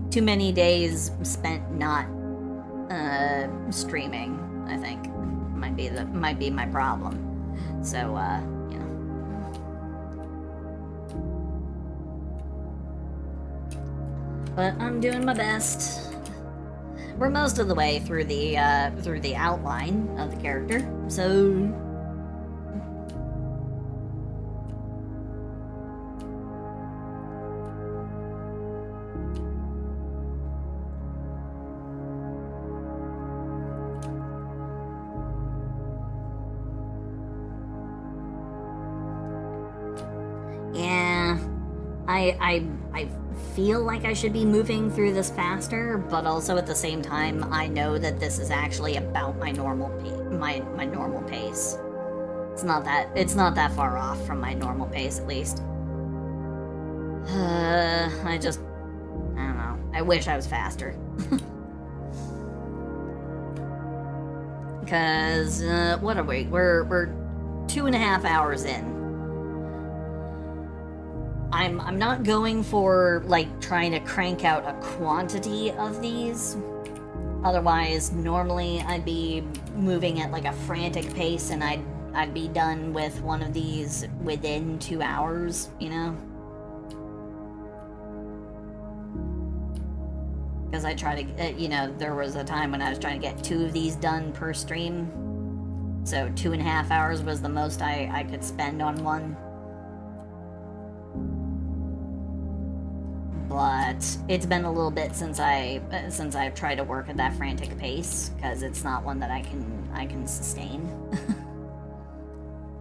Too many days spent not streaming, I think. Might be my problem. So, you know. But I'm doing my best. We're most of the way through the outline of the character, so yeah, I feel like I should be moving through this faster, but also at the same time, I know that this is actually about my normal my normal pace. It's not that far off from my normal pace, at least. I don't know. I wish I was faster. Because what are we? We're 2.5 hours in. I'm not going for, like, trying to crank out a quantity of these. Otherwise, normally I'd be moving at, like, a frantic pace, and I'd be done with one of these within 2 hours, you know? Because I try to, you know, there was a time when I was trying to get 2 of these done per stream. So 2.5 hours was the most I could spend on one. But it's been a little bit since I've tried to work at that frantic pace, because it's not one that I can sustain.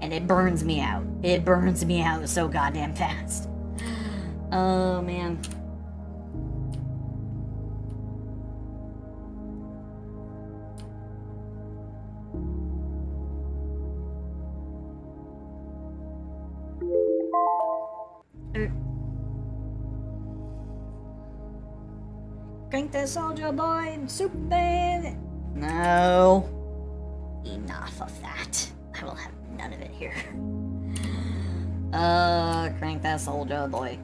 And it burns me out. It burns me out so goddamn fast. Oh man. Crank the soldier boy, super bad. No. Enough of that. I will have none of it here. Crank that soldier boy.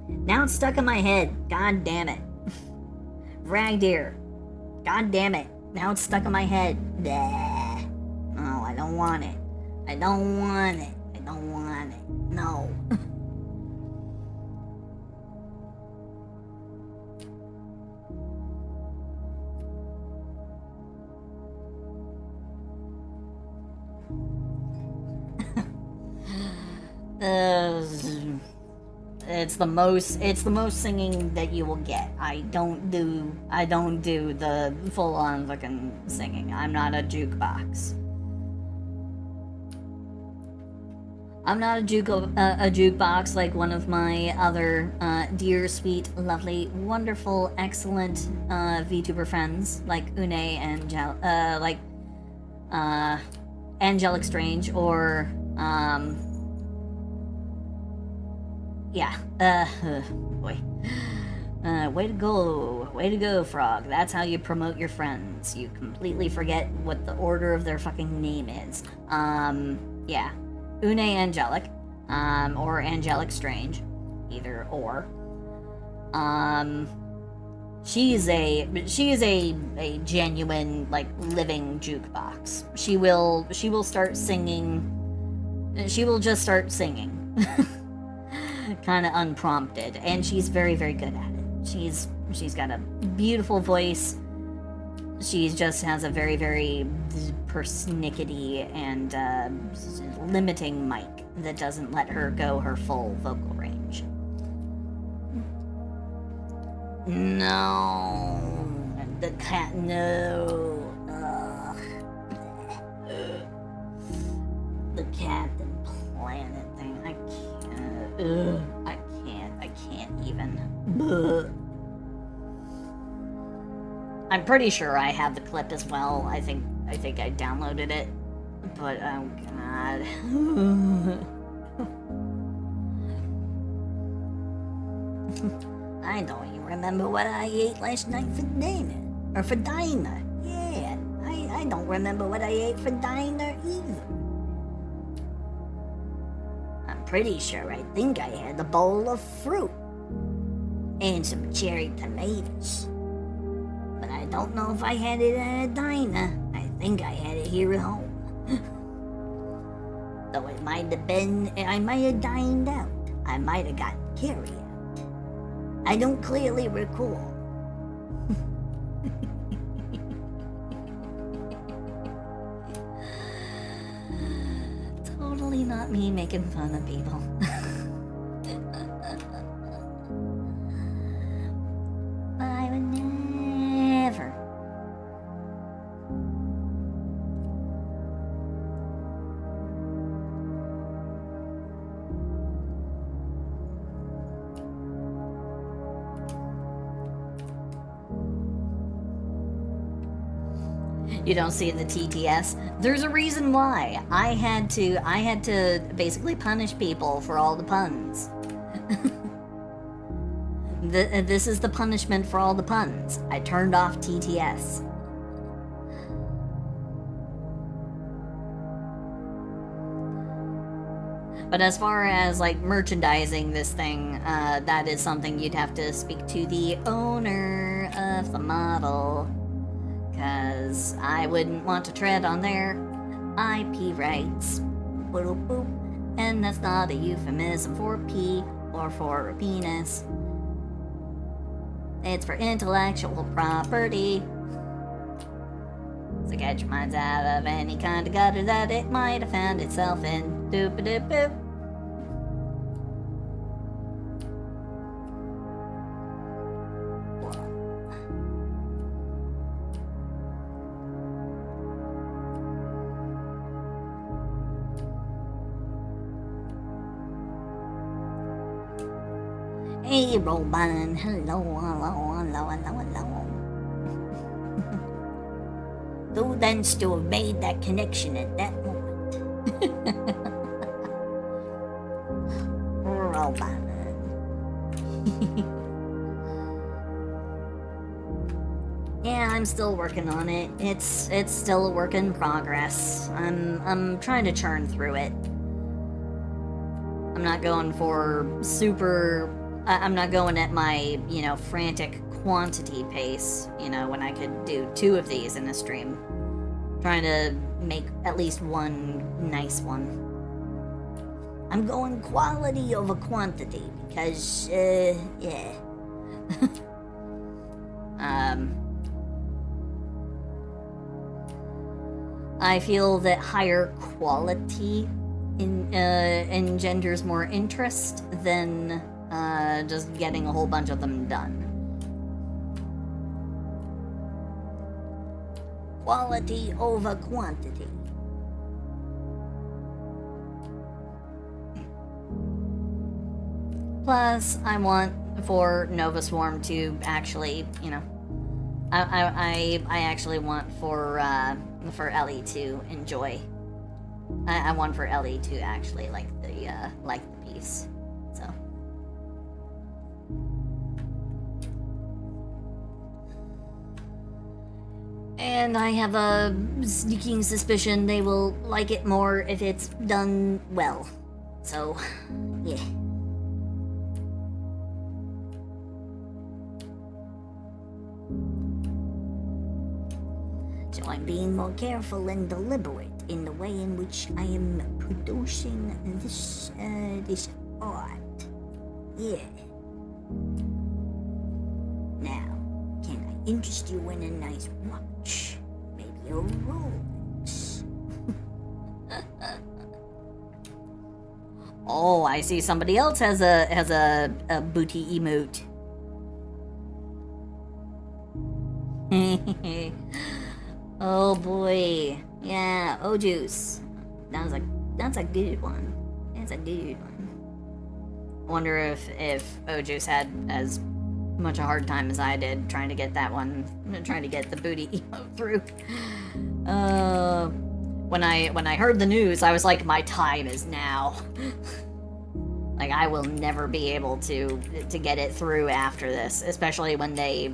Now it's stuck in my head. God damn it. Ragdeer. God damn it. Now it's stuck in my head. Bleh. Oh, I don't want it. I don't want it. I don't want it. No. It's the most singing that you will get. I don't do the full-on fucking singing. I'm not a jukebox. I'm not a jukebox like one of my other dear, sweet, lovely, wonderful, excellent VTuber friends like Une and Angelic Strange, or yeah, boy. Way to go, Frog. That's how you promote your friends. You completely forget what the order of their fucking name is. Yeah. Une Angelic, or Angelic Strange, either or. She is a genuine, like, living jukebox. She will start singing. She will just start singing. Kind of unprompted, and she's very, very good at it. She's got a beautiful voice. She just has a very, very persnickety and limiting mic that doesn't let her go her full vocal range. No, the cat. No, the Captain Planet thing. I can't. I can't even. I'm pretty sure I have the clip as well. I think I downloaded it, but oh god. I don't even remember what I ate last night for dinner or for diner. Yeah, I don't remember what I ate for diner either. I'm pretty sure I think I had a bowl of fruit and some cherry tomatoes. But I don't know if I had it at a diner. I think I had it here at home. Though it might have been, I might have dined out. I might have gotten carry out. I don't clearly recall. Totally not me making fun of people. I would never. You don't see the TTS. There's a reason why. I had to basically punish people for all the puns. This is the punishment for all the puns. I turned off TTS. But as far as like merchandising this thing, that is something you'd have to speak to the owner of the model. Because I wouldn't want to tread on their IP rights. Boop, boop. And that's not a euphemism for P or for a penis. It's for intellectual property. So get your minds out of any kind of gutter that it might have found itself in. Doop-a-doop-boop. Hey, Robin. Hello. Who tends to have made that connection at that moment? Robin. Yeah, I'm still working on it. It's still a work in progress. I'm trying to churn through it. I'm not going for super. I'm not going at my, frantic quantity pace, when I could do 2 of these in a stream. Trying to make at least one nice one. I'm going quality over quantity because, yeah. I feel that higher quality engenders more interest than just getting a whole bunch of them done. Quality over quantity. Plus, I want for Nova Swarm to actually, I actually want for Ellie to enjoy. I want for Ellie to actually like the piece. So. And I have a sneaking suspicion they will like it more if it's done well. So, yeah. So I'm being more careful and deliberate in the way in which I am producing this, this art. Yeah. Now, can I interest you in a nice watch? Maybe a Rolex? Oh, I see somebody else has a booty emote. Oh boy. Yeah, Ojuice. That's a good one. That's a good one. I wonder if Ojuice had as much a hard time as I did trying to get that one, trying to get the booty emote through. When I heard the news, I was like, my time is now. Like, I will never be able to get it through after this, especially when they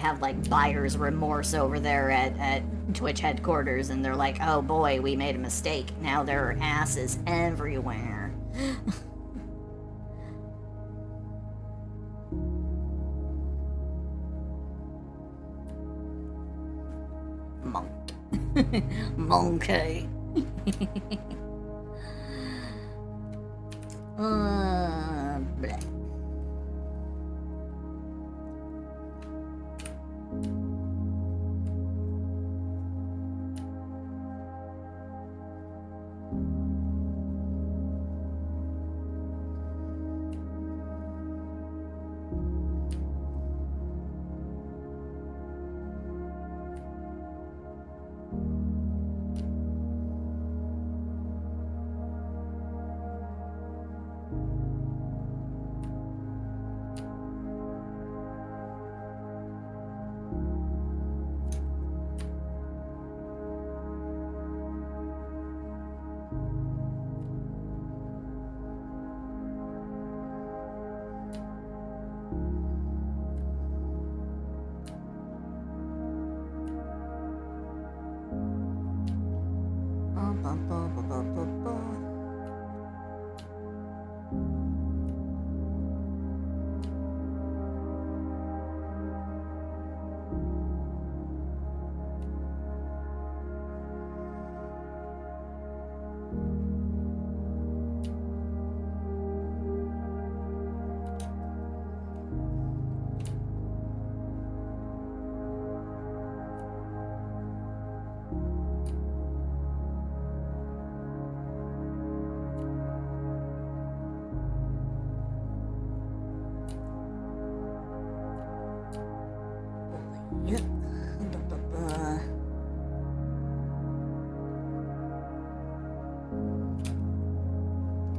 have like buyer's remorse over there at Twitch headquarters, and they're like, oh boy, we made a mistake. Now there are asses everywhere. Monkey. Bleh.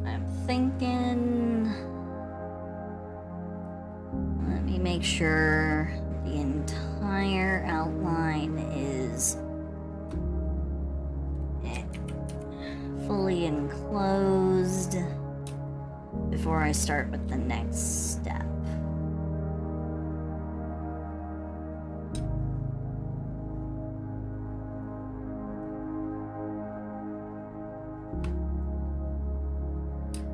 I'm thinking. Let me make sure the entire outline is fully enclosed before I start with the next step.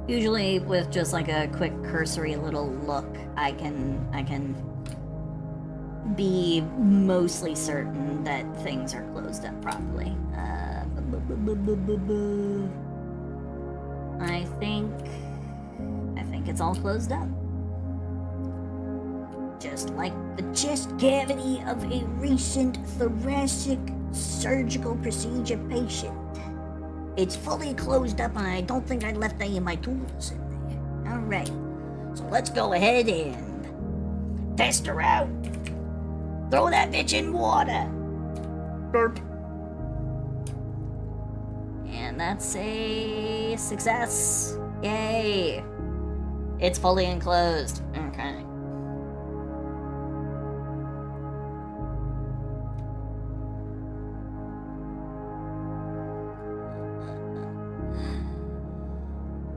Usually with just like a quick cursory little look, I can be mostly certain that things are closed up properly. I think it's all closed up. Just like the chest cavity of a recent thoracic surgical procedure patient. It's fully closed up, and I don't think I left any of my tools in there. Alright, so let's go ahead and test her out. Throw that bitch in water. Burp. And that's a success. Yay. It's fully enclosed. Okay.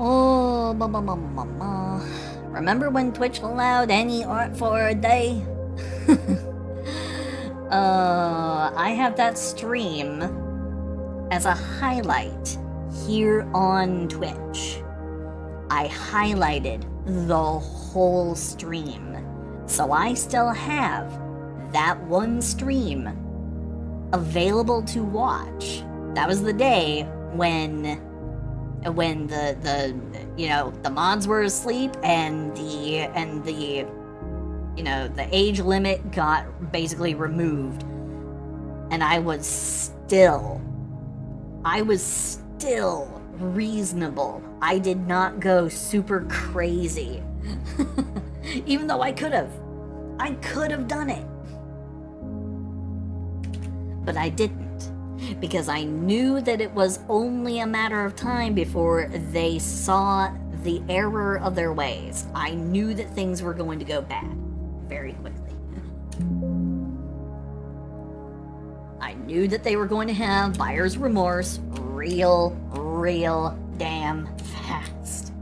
Oh, remember when Twitch allowed any art for a day? I have that stream as a highlight here on Twitch. I highlighted the whole stream. So I still have that one stream available to watch. That was the day when the you know, the mods were asleep and the you know, the age limit got basically removed. And I was still reasonable. I did not go super crazy. Even though I could have done it. But I didn't, because I knew that it was only a matter of time before they saw the error of their ways. I knew that things were going to go bad very quickly. I knew that they were going to have buyer's remorse real damn fast.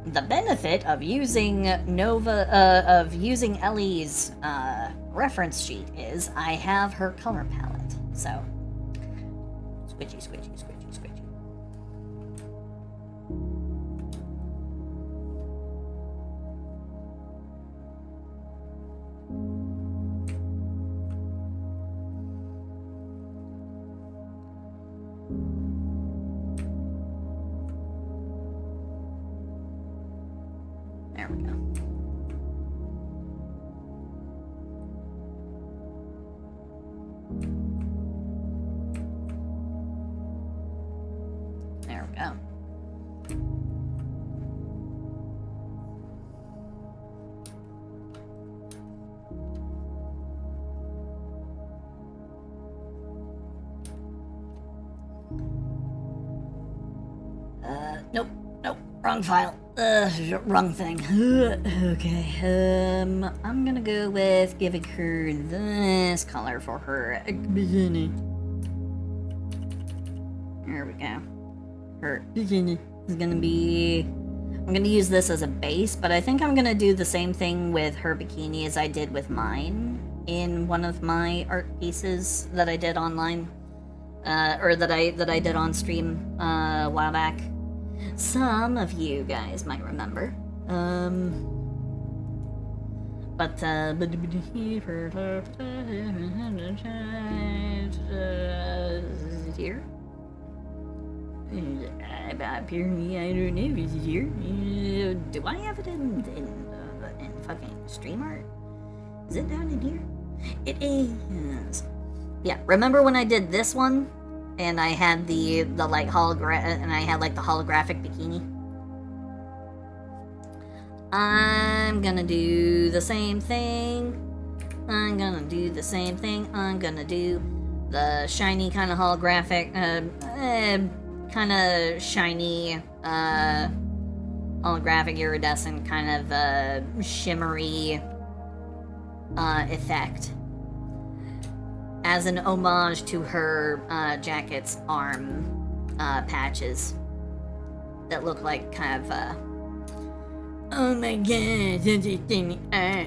The benefit of using using Ellie's reference sheet is I have her color palette. So squidgy. There we go. There we go. Nope, wrong file. Wrong thing. Okay, I'm gonna go with giving her this color for her bikini. There we go. Her bikini is gonna be... I'm gonna use this as a base, but I think I'm gonna do the same thing with her bikini as I did with mine in one of my art pieces that I did online. Or that I did on stream a while back. Some of you guys might remember. Here? Apparently, I don't know if it's here. Do I have it in fucking stream art? Is it down in here? It is. Yeah, remember when I did this one? And I had the like and I had like the holographic bikini. I'm gonna do the same thing. I'm gonna do the shiny kind of holographic, kind of shiny, holographic iridescent kind of shimmery effect. As an homage to her jacket's arm patches that look like kind of oh my god, such a stunning art.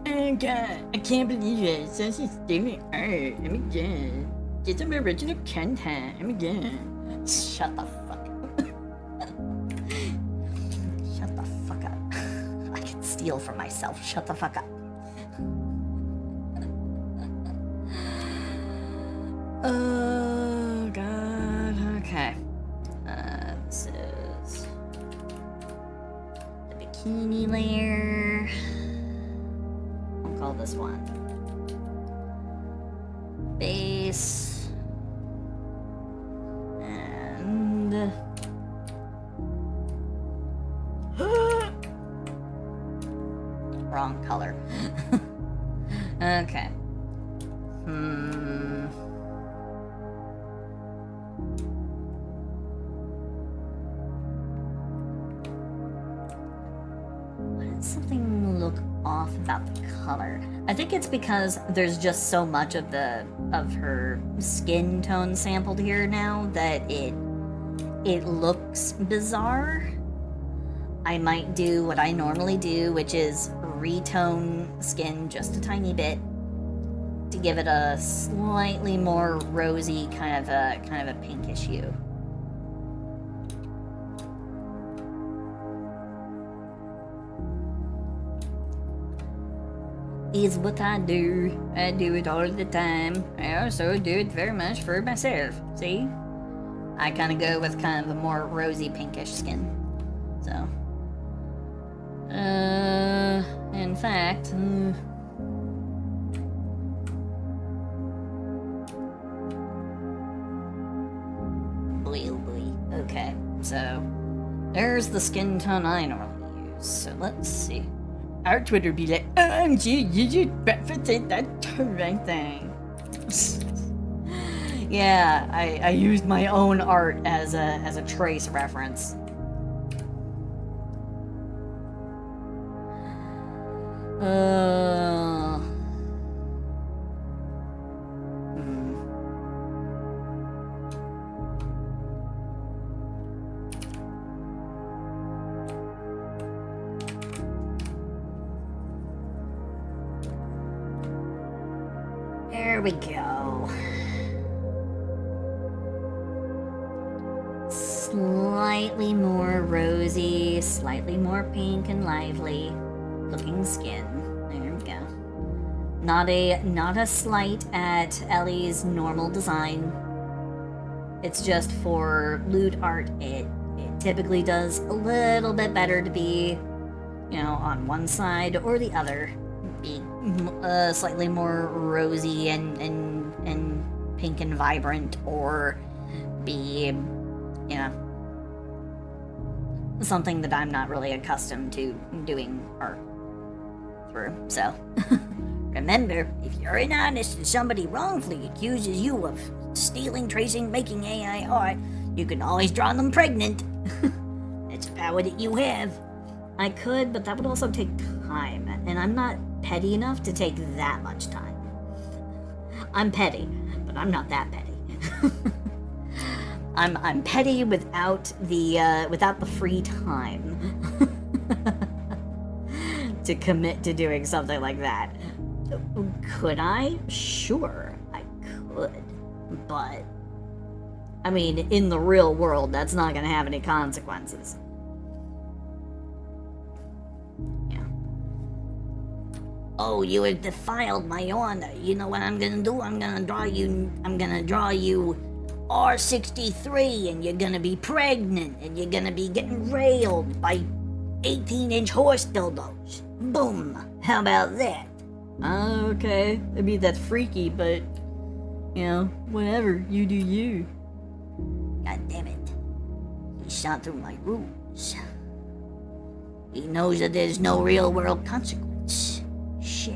Oh god, I can't believe it. Such a stunning art. Oh my god. Get some original content. Oh my god. Shut the fuck up. Shut the fuck up. I can steal from myself. Shut the fuck up. Oh god, okay. This is the bikini layer. I'll call this one base. And wrong color. Okay. Something look off about the color. I think it's because there's just so much of her skin tone sampled here now that it looks bizarre. I might do what I normally do, which is retone skin just a tiny bit to give it a slightly more rosy kind of a pinkish hue. Is what I do. I do it all the time. I also do it very much for myself. See? I kind of go with kind of a more rosy pinkish skin. So. In fact. Boy, oh boy. Okay, so. There's the skin tone I normally use. So let's see. Our Twitter be like, OMG, you just referenced that right thing. Yeah, I used my own art as a trace reference. There we go. Slightly more rosy, slightly more pink and lively looking skin. There we go. Not a slight at Ellie's normal design. It's just for lewd art, it typically does a little bit better to be, on one side or the other. Be slightly more rosy and pink and vibrant, or be, something that I'm not really accustomed to doing art through. So, remember, if you're honest and somebody wrongfully accuses you of stealing, tracing, making AI art, you can always draw them pregnant. It's a power that you have. I could, but that would also take time, and I'm not petty enough to take that much time. I'm petty, but I'm not that petty. I'm petty without the free time to commit to doing something like that. Could I? Sure, I could, but I mean, in the real world, that's not gonna have any consequences. Oh, you have defiled my honor. You know what I'm gonna do? I'm gonna draw you R63, and you're gonna be pregnant, and you're gonna be getting railed by 18-inch horse dildos. Boom. How about that? Okay. I mean, that's freaky, but, whatever. You do you. God damn it. He shot through my rules. He knows that there's no real-world consequence. Shit.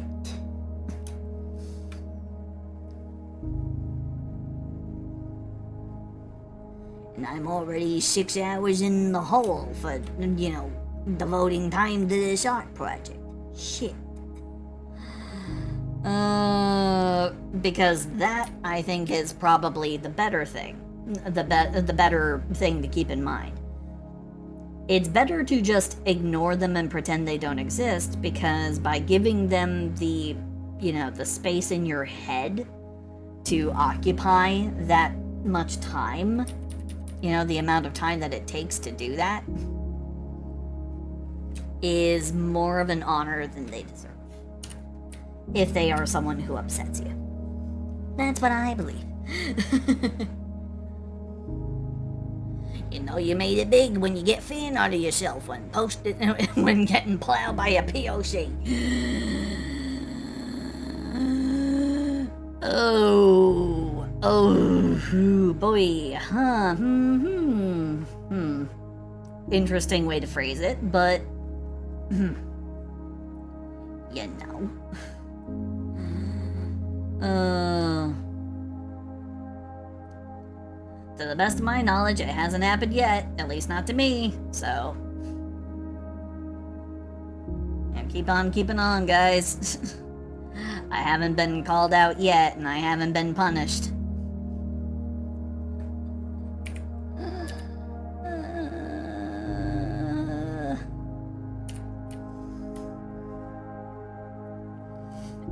And I'm already 6 hours in the hole for, devoting time to this art project. Shit. Because that, I think, is probably the better thing. The better thing to keep in mind. It's better to just ignore them and pretend they don't exist, because by giving them the space in your head to occupy that much time, the amount of time that it takes to do that, is more of an honor than they deserve. If they are someone who upsets you. That's what I believe. You made it big when you get fan art of yourself when getting plowed by a POC. Oh, boy, huh? Interesting way to phrase it, but to the best of my knowledge, it hasn't happened yet, at least not to me, so. And keep on keeping on, guys. I haven't been called out yet, and I haven't been punished.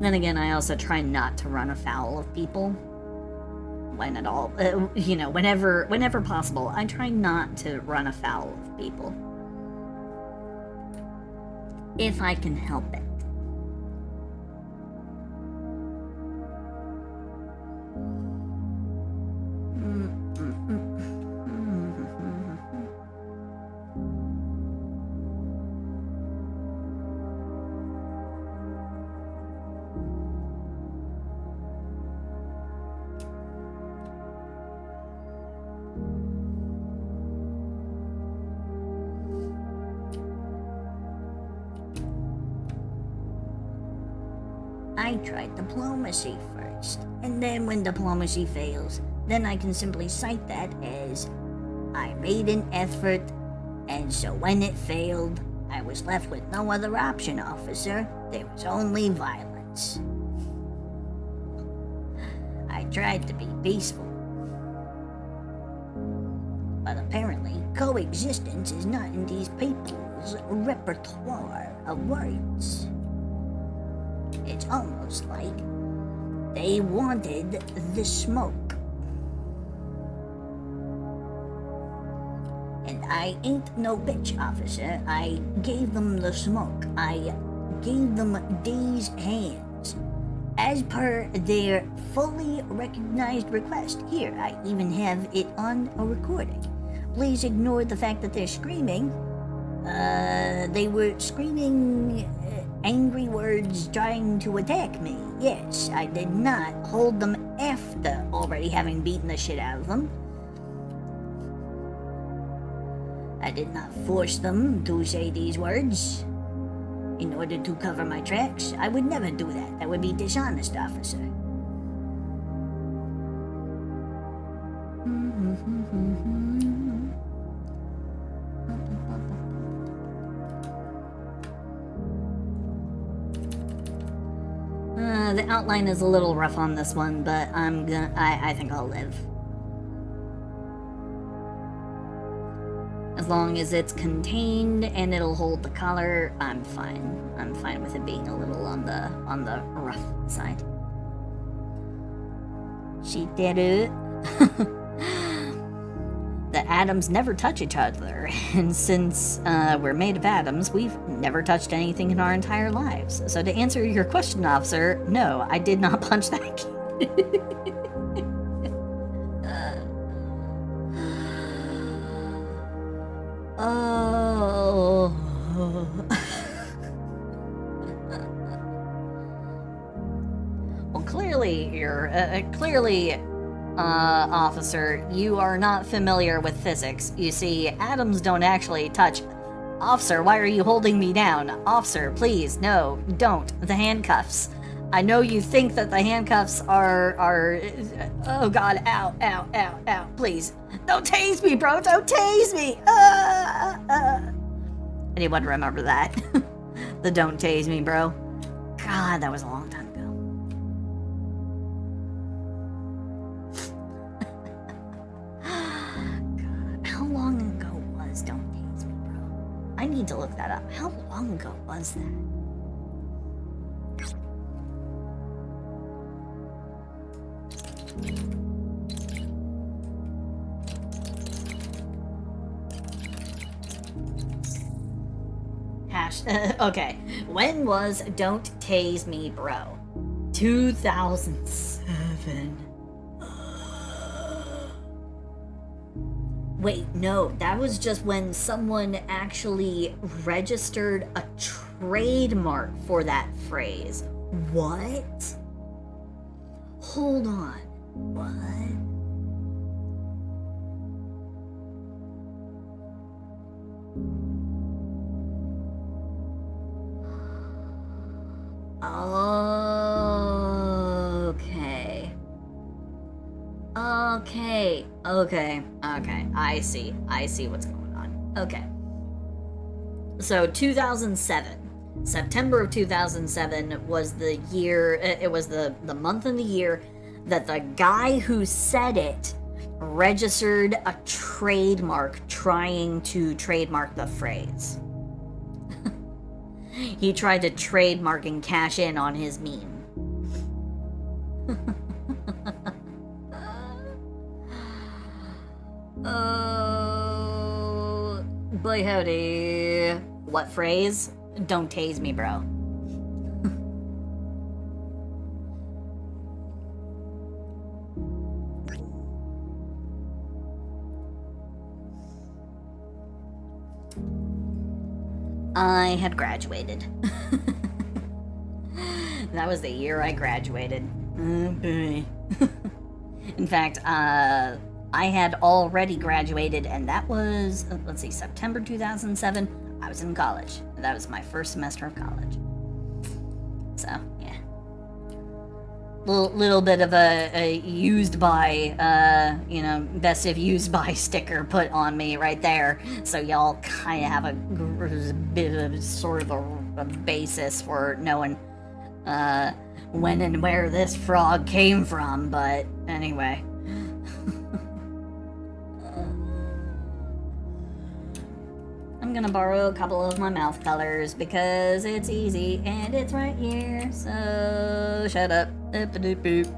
Then again, I also try not to run afoul of people. When at all, you know, whenever possible, I try not to run afoul of people. If I can help it. I tried diplomacy first, and then when diplomacy fails, then I can simply cite that as I made an effort, and so when it failed, I was left with no other option, officer. There was only violence. I tried to be peaceful, but apparently coexistence is not in these people's repertoire of words. It's almost like they wanted the smoke. And I ain't no bitch, officer. I gave them the smoke. I gave them these hands. As per their fully recognized request. Here, I even have it on a recording. Please ignore the fact that they're screaming. They were screaming angry words trying to attack me. Yes, I did not hold them after already having beaten the shit out of them. I did not force them to say these words in order to cover my tracks. I would never do that. That would be dishonest, officer. The outline is a little rough on this one, but I think I'll live. As long as it's contained and it'll hold the color, I'm fine. I'm fine with it being a little on the rough side. She did it. The atoms never touch each other, and since we're made of atoms, we've never touched anything in our entire lives. So to answer your question, officer, no, I did not punch that kid. Oh. Well, clearly, officer, you are not familiar with physics. You see, atoms don't actually touch. Officer, why are you holding me down? Officer, please, no, don't. The handcuffs. I know you think that the handcuffs are, oh god, ow, ow, ow, ow, please. Don't tase me, bro, don't tase me! Anyone remember that? The don't tase me, bro. God, that was a long time ago. God, how long ago was don't tase me, bro? I need to look that up. How long ago was that? Okay. When was Don't Tase Me, Bro? 2007. Wait, no, that was just when someone actually registered a trademark for that phrase. What? Hold on. What? Okay. I see what's going on. Okay. So 2007. September of 2007 was the year, it was the month and the year that the guy who said it registered a trademark trying to trademark the phrase. He tried to trademark and cash in on his meme. Oh, boy howdy. What phrase? Don't tase me, bro. I had graduated. That was the year I graduated. Okay. In fact, I had already graduated, and that was, let's see, September 2007. I was in college. That was my first semester of college. So, yeah. Little bit of a used by, best if used by sticker put on me right there. So y'all kind of have a bit of sort of a basis for knowing when and where this frog came from. But anyway. I'm gonna borrow a couple of my mouth colors because it's easy and it's right here. So shut up. Boop.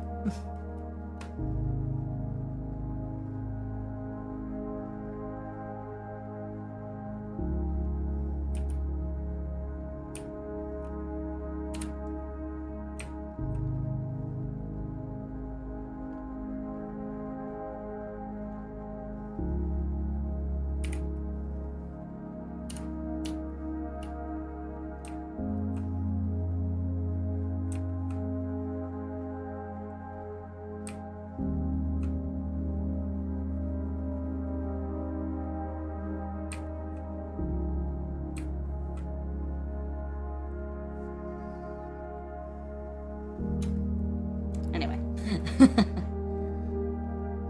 Anyway.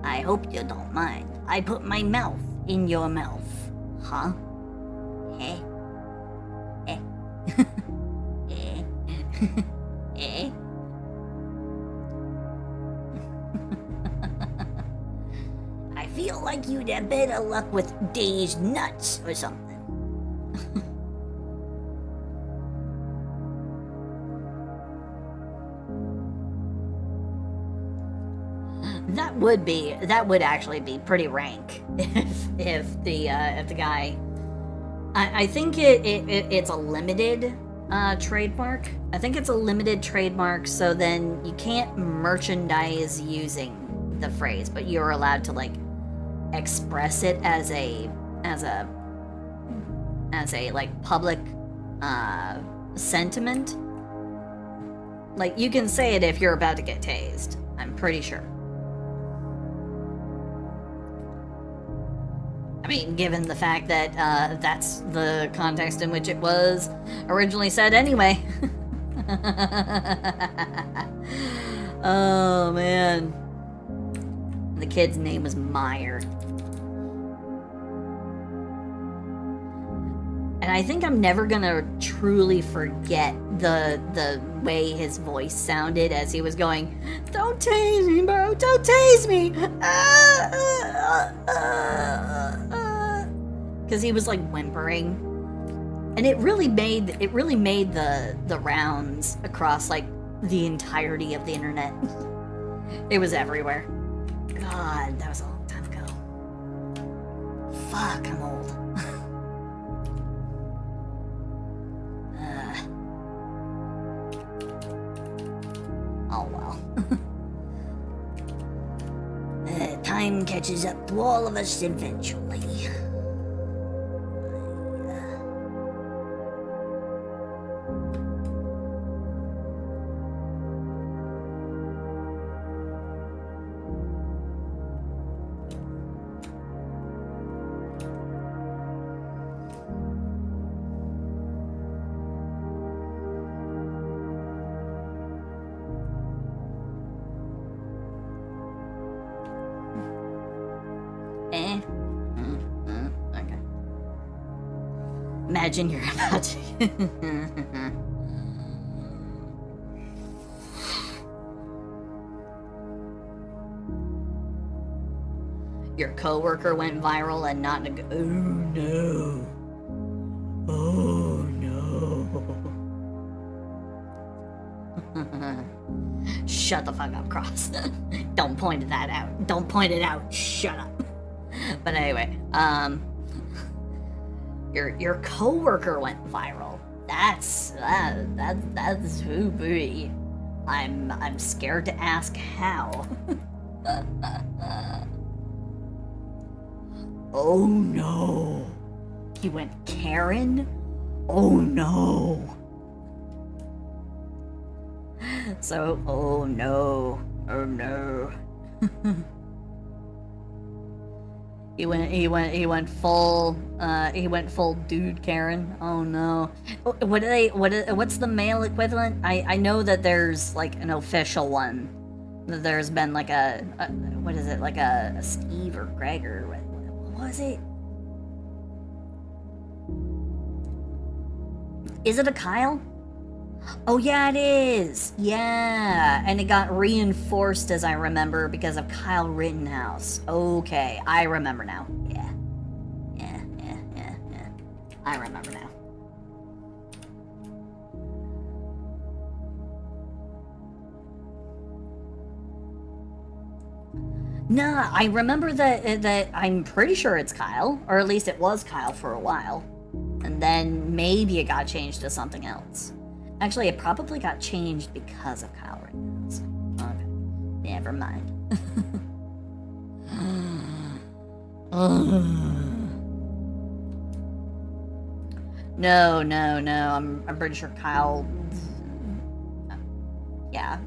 I hope you don't mind. I put my mouth in your mouth. Huh? Eh? Eh? Eh? Eh? I feel like you'd have better luck with dazed nuts or something. That would actually be pretty rank if the guy. I think it's a limited trademark. I think it's a limited trademark, so then you can't merchandise using the phrase, but you're allowed to like express it as a like public sentiment. Like you can say it if you're about to get tased. I'm pretty sure. I mean, given the fact that that's the context in which it was originally said anyway. Oh, man. The kid's name was Meyer. And I think I'm never gonna truly forget the way his voice sounded as he was going, "Don't tase me, bro! Don't tase me!" Because he was like whimpering, and it really made the rounds across like the entirety of the internet. It was everywhere. God, that was a long time ago. Fuck, I'm old. Oh well. Time catches up to all of us eventually. Okay. Imagine you're about to... Your coworker went viral and not in a... Oh no. Oh no. shut the fuck up, Cross. Don't point that out. Don't point it out. Shut up. But anyway, your coworker went viral. That's who be. I'm scared to ask how. Oh no. He went Karen? Oh no. So, oh no. Oh no. He went full dude Karen. Oh no. What's the male equivalent? I know that there's like an official one. There's been like what is it, like a Steve or Greg or what was it? Is it a Kyle? Oh yeah, it is. Yeah, and it got reinforced, as I remember, because of Kyle Rittenhouse. Okay, I remember now. Yeah. I remember now. Nah, I remember that I'm pretty sure it's Kyle, or at least it was Kyle for a while, and then maybe it got changed to something else. Actually, it probably got changed because of Kyle Rittenhouse. Okay, never mind. No. I'm pretty sure Kyle. Yeah,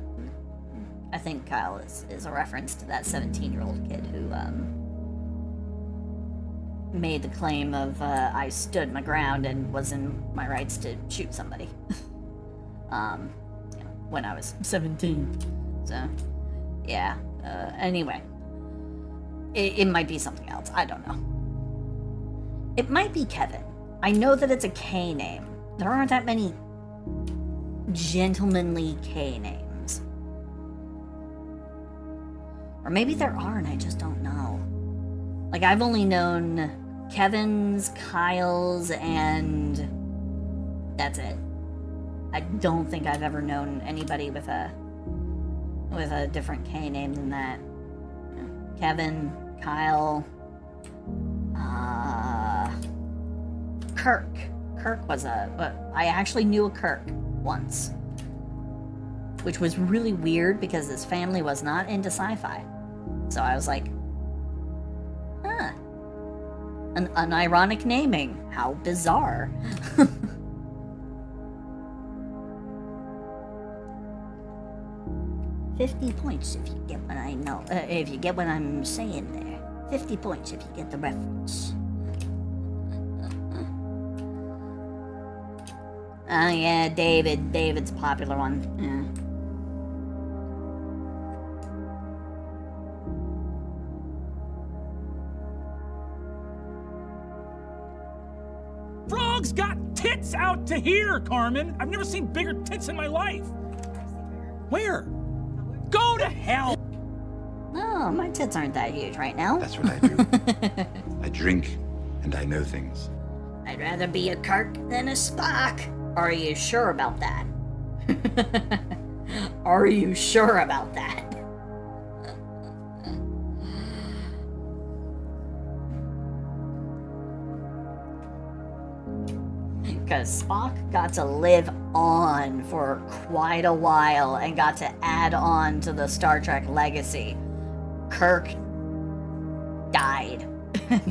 I think Kyle is a reference to that 17-year-old kid who made the claim of I stood my ground and was in my rights to shoot somebody. When I was 17. So, yeah. Anyway, it might be something else. I don't know. It might be Kevin. I know that it's a K name. There aren't that many gentlemanly K names. Or maybe there are and I just don't know. Like, I've only known Kevins, Kyles, and that's it. I don't think I've ever known anybody with a different K name than that. Kevin, Kyle, Kirk. Kirk was I actually knew a Kirk once, which was really weird because his family was not into sci-fi. So I was like, huh. An unironic naming. How bizarre. $50 points if you get what I know. If you get what I'm saying there. 50 points if you get the reference. Oh yeah, David. David's a popular one. Yeah. Frogs got tits out to here, Carmen. I've never seen bigger tits in my life. Where? Go to hell! No, my tits aren't that huge right now. That's what I do. I drink and I know things. I'd rather be a Kirk than a Spock. Are you sure about that? Are you sure about that? Because Spock got to live on for quite a while and got to add on to the Star Trek legacy. Kirk died.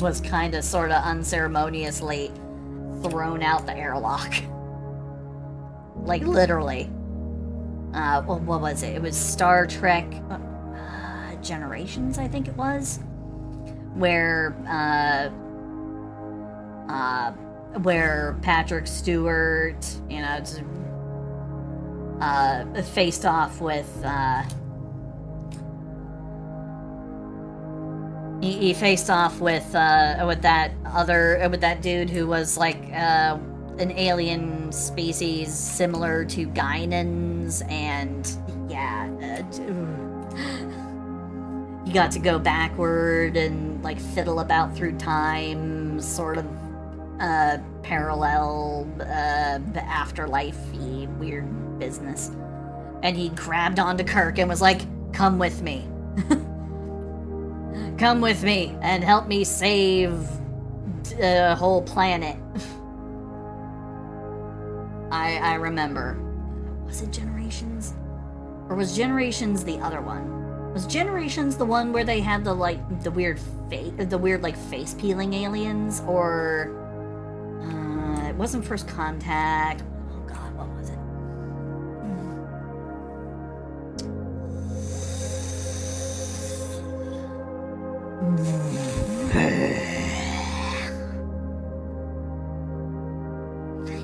Was kind of sort of unceremoniously thrown out the airlock. Like, literally. What was it? It was Star Trek Generations, I think it was. Where Patrick Stewart, faced off with, he faced off with that dude who was like, an alien species similar to Guinans, and yeah, you got to go backward and like fiddle about through time, sort of parallel afterlife-y weird business. And he grabbed onto Kirk and was like, come with me. Come with me and help me save the whole planet. I remember. Was it Generations? Or was Generations the other one? Was Generations the one where they had the weird face peeling aliens? Or it wasn't First Contact. Oh god, what was it?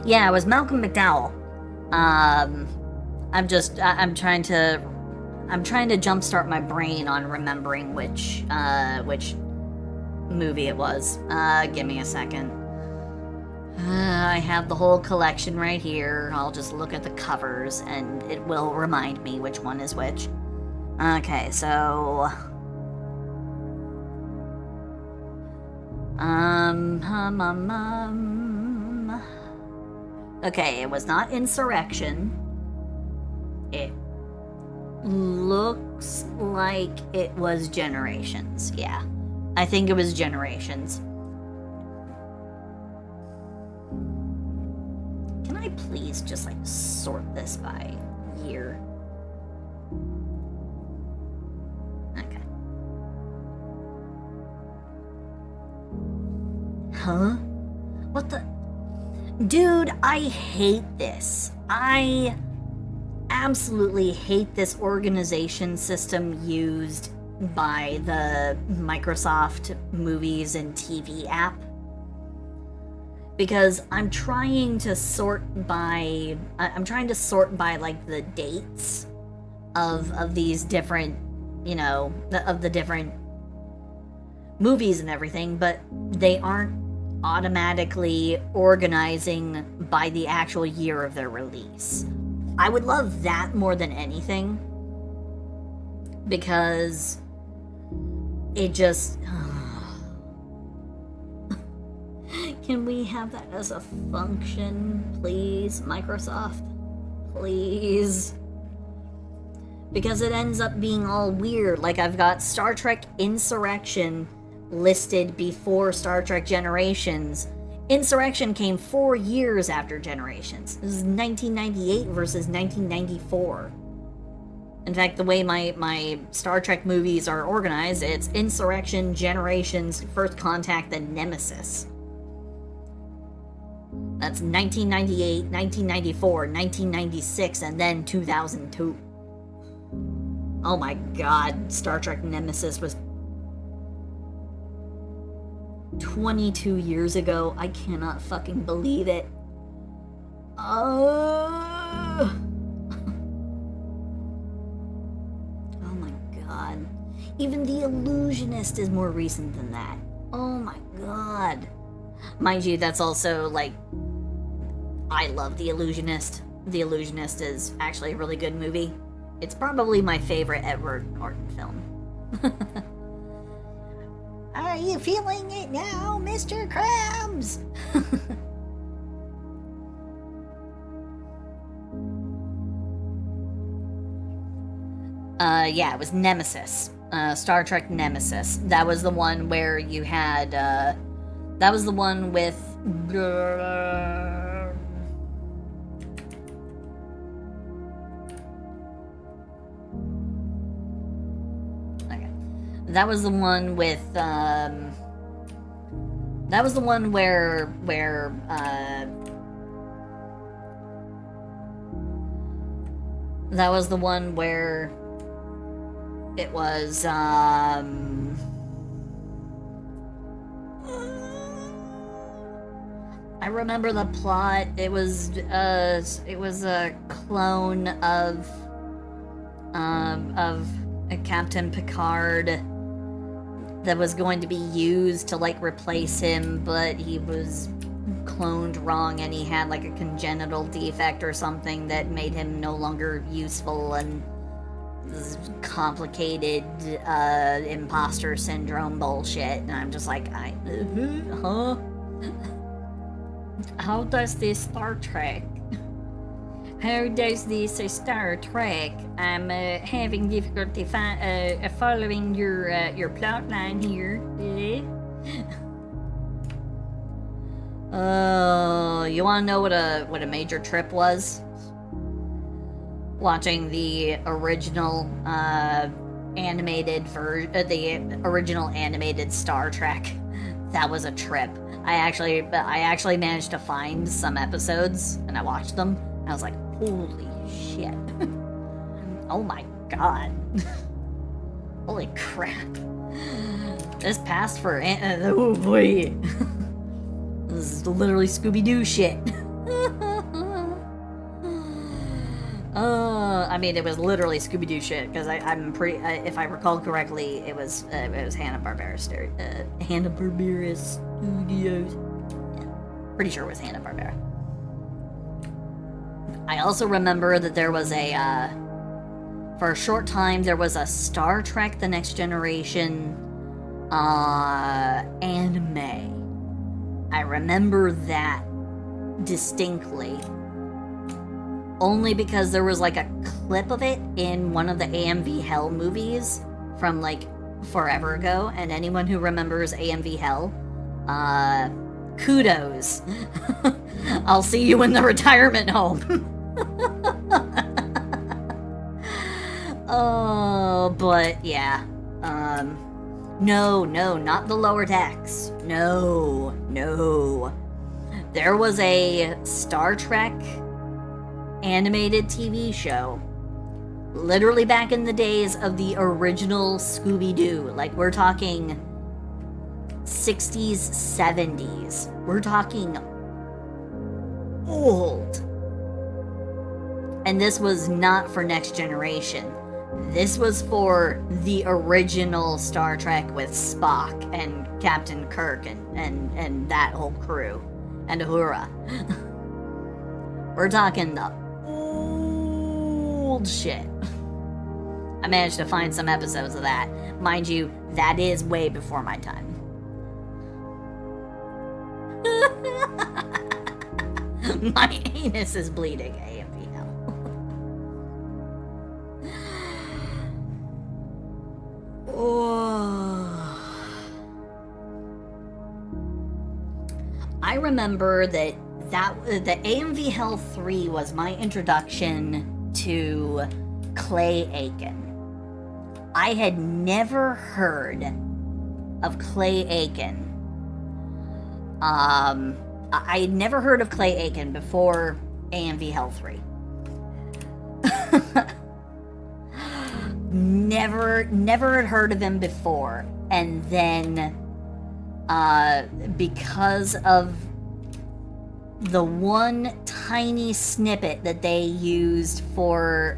Yeah, it was Malcolm McDowell. I'm trying to jumpstart my brain on remembering which movie it was. Give me a second. I have the whole collection right here. I'll just look at the covers and it will remind me which one is which. Okay, so okay, it was not Insurrection. It looks like it was Generations. Yeah, I think it was Generations. Can I please just like sort this by year? Okay. Huh? What the? Dude, I hate this. I absolutely hate this organization system used by the Microsoft Movies and TV app. Because I'm trying to sort by like the dates of these different, you know, of the different movies and everything, but they aren't automatically organizing by the actual year of their release. I would love that more than anything, because it just... Can we have that as a function, please, Microsoft? Please? Because it ends up being all weird. Like, I've got Star Trek Insurrection listed before Star Trek Generations. Insurrection came 4 years after Generations. This is 1998 versus 1994. In fact, the way my Star Trek movies are organized, it's Insurrection, Generations, First Contact, then Nemesis. That's 1998, 1994, 1996, and then 2002. Oh my god, Star Trek Nemesis was 22 years ago. I cannot fucking believe it. Oh my god. Even The Illusionist is more recent than that. Oh my god. Mind you, that's also, like, I love The Illusionist. The Illusionist is actually a really good movie. It's probably my favorite Edward Norton film. Are you feeling it now, Mr. Krabs? Yeah, it was Nemesis. Star Trek Nemesis. That was the one where you had, that was the one with... Okay. That was the one with, that was the one where, that was the one where it was, I remember the plot. It was a clone of Captain Picard that was going to be used to, like, replace him, but he was cloned wrong and he had, like, a congenital defect or something that made him no longer useful, and this complicated imposter syndrome bullshit. And I'm just like, huh? How does this Star Trek? How does this Star Trek? I'm having difficulty following your plot line here. You want to know what a major trip was? Watching the original the original animated Star Trek. That was a trip. I actually managed to find some episodes and I watched them. And I was like, holy shit. Oh my god. Holy crap. This passed for oh boy. This is literally Scooby-Doo shit. I mean, it was literally Scooby-Doo shit because I'm pretty. If I recall correctly, it was Hanna-Barbera Hanna-Barbera Studios. Yeah, pretty sure it was Hanna-Barbera. I also remember that there was for a short time, there was a Star Trek: The Next Generation anime. I remember that distinctly. Only because there was like a clip of it in one of the AMV Hell movies from like forever ago, and anyone who remembers AMV Hell, kudos. I'll see you in the retirement home. Oh, but yeah. No, not the lower decks. No. There was a Star Trek animated TV show, literally back in the days of the original Scooby-Doo. Like, we're talking 60s, 70s. We're talking old. And this was not for Next Generation. This was for the original Star Trek with Spock and Captain Kirk and that whole crew. And Uhura. We're talking the old shit. I managed to find some episodes of that. Mind you, that is way before my time. My anus is bleeding, AMV now. Oh. I remember that the AMV Hell 3 was my introduction to Clay Aiken. I had never heard of Clay Aiken. I had never heard of Clay Aiken before AMV Hell 3. Never had heard of him before. And then, because of the one tiny snippet that they used for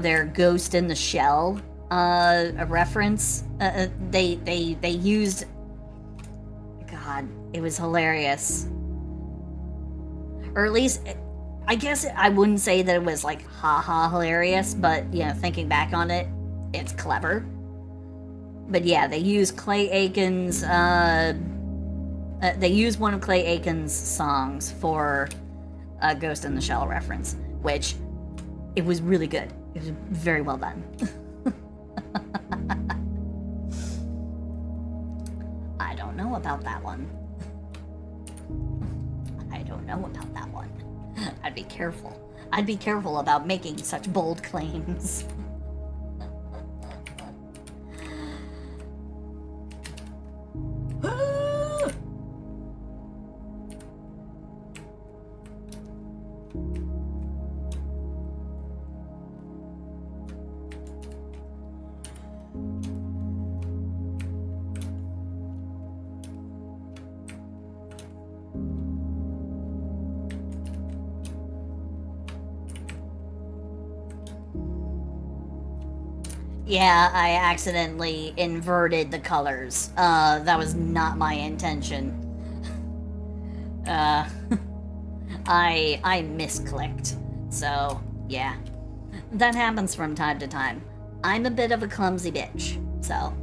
their Ghost in the Shell a reference, they used, God, it was hilarious. Or at least, I guess I wouldn't say that it was like haha hilarious, but you know, thinking back on it, it's clever. But yeah, they used Clay Aiken's they used one of Clay Aiken's songs for a Ghost in the Shell reference, which it was really good. It was very well done. I don't know about that one. I'd be careful. I'd be careful about making such bold claims. Yeah, I accidentally inverted the colors. That was not my intention. I misclicked. So, yeah. That happens from time to time. I'm a bit of a clumsy bitch, so.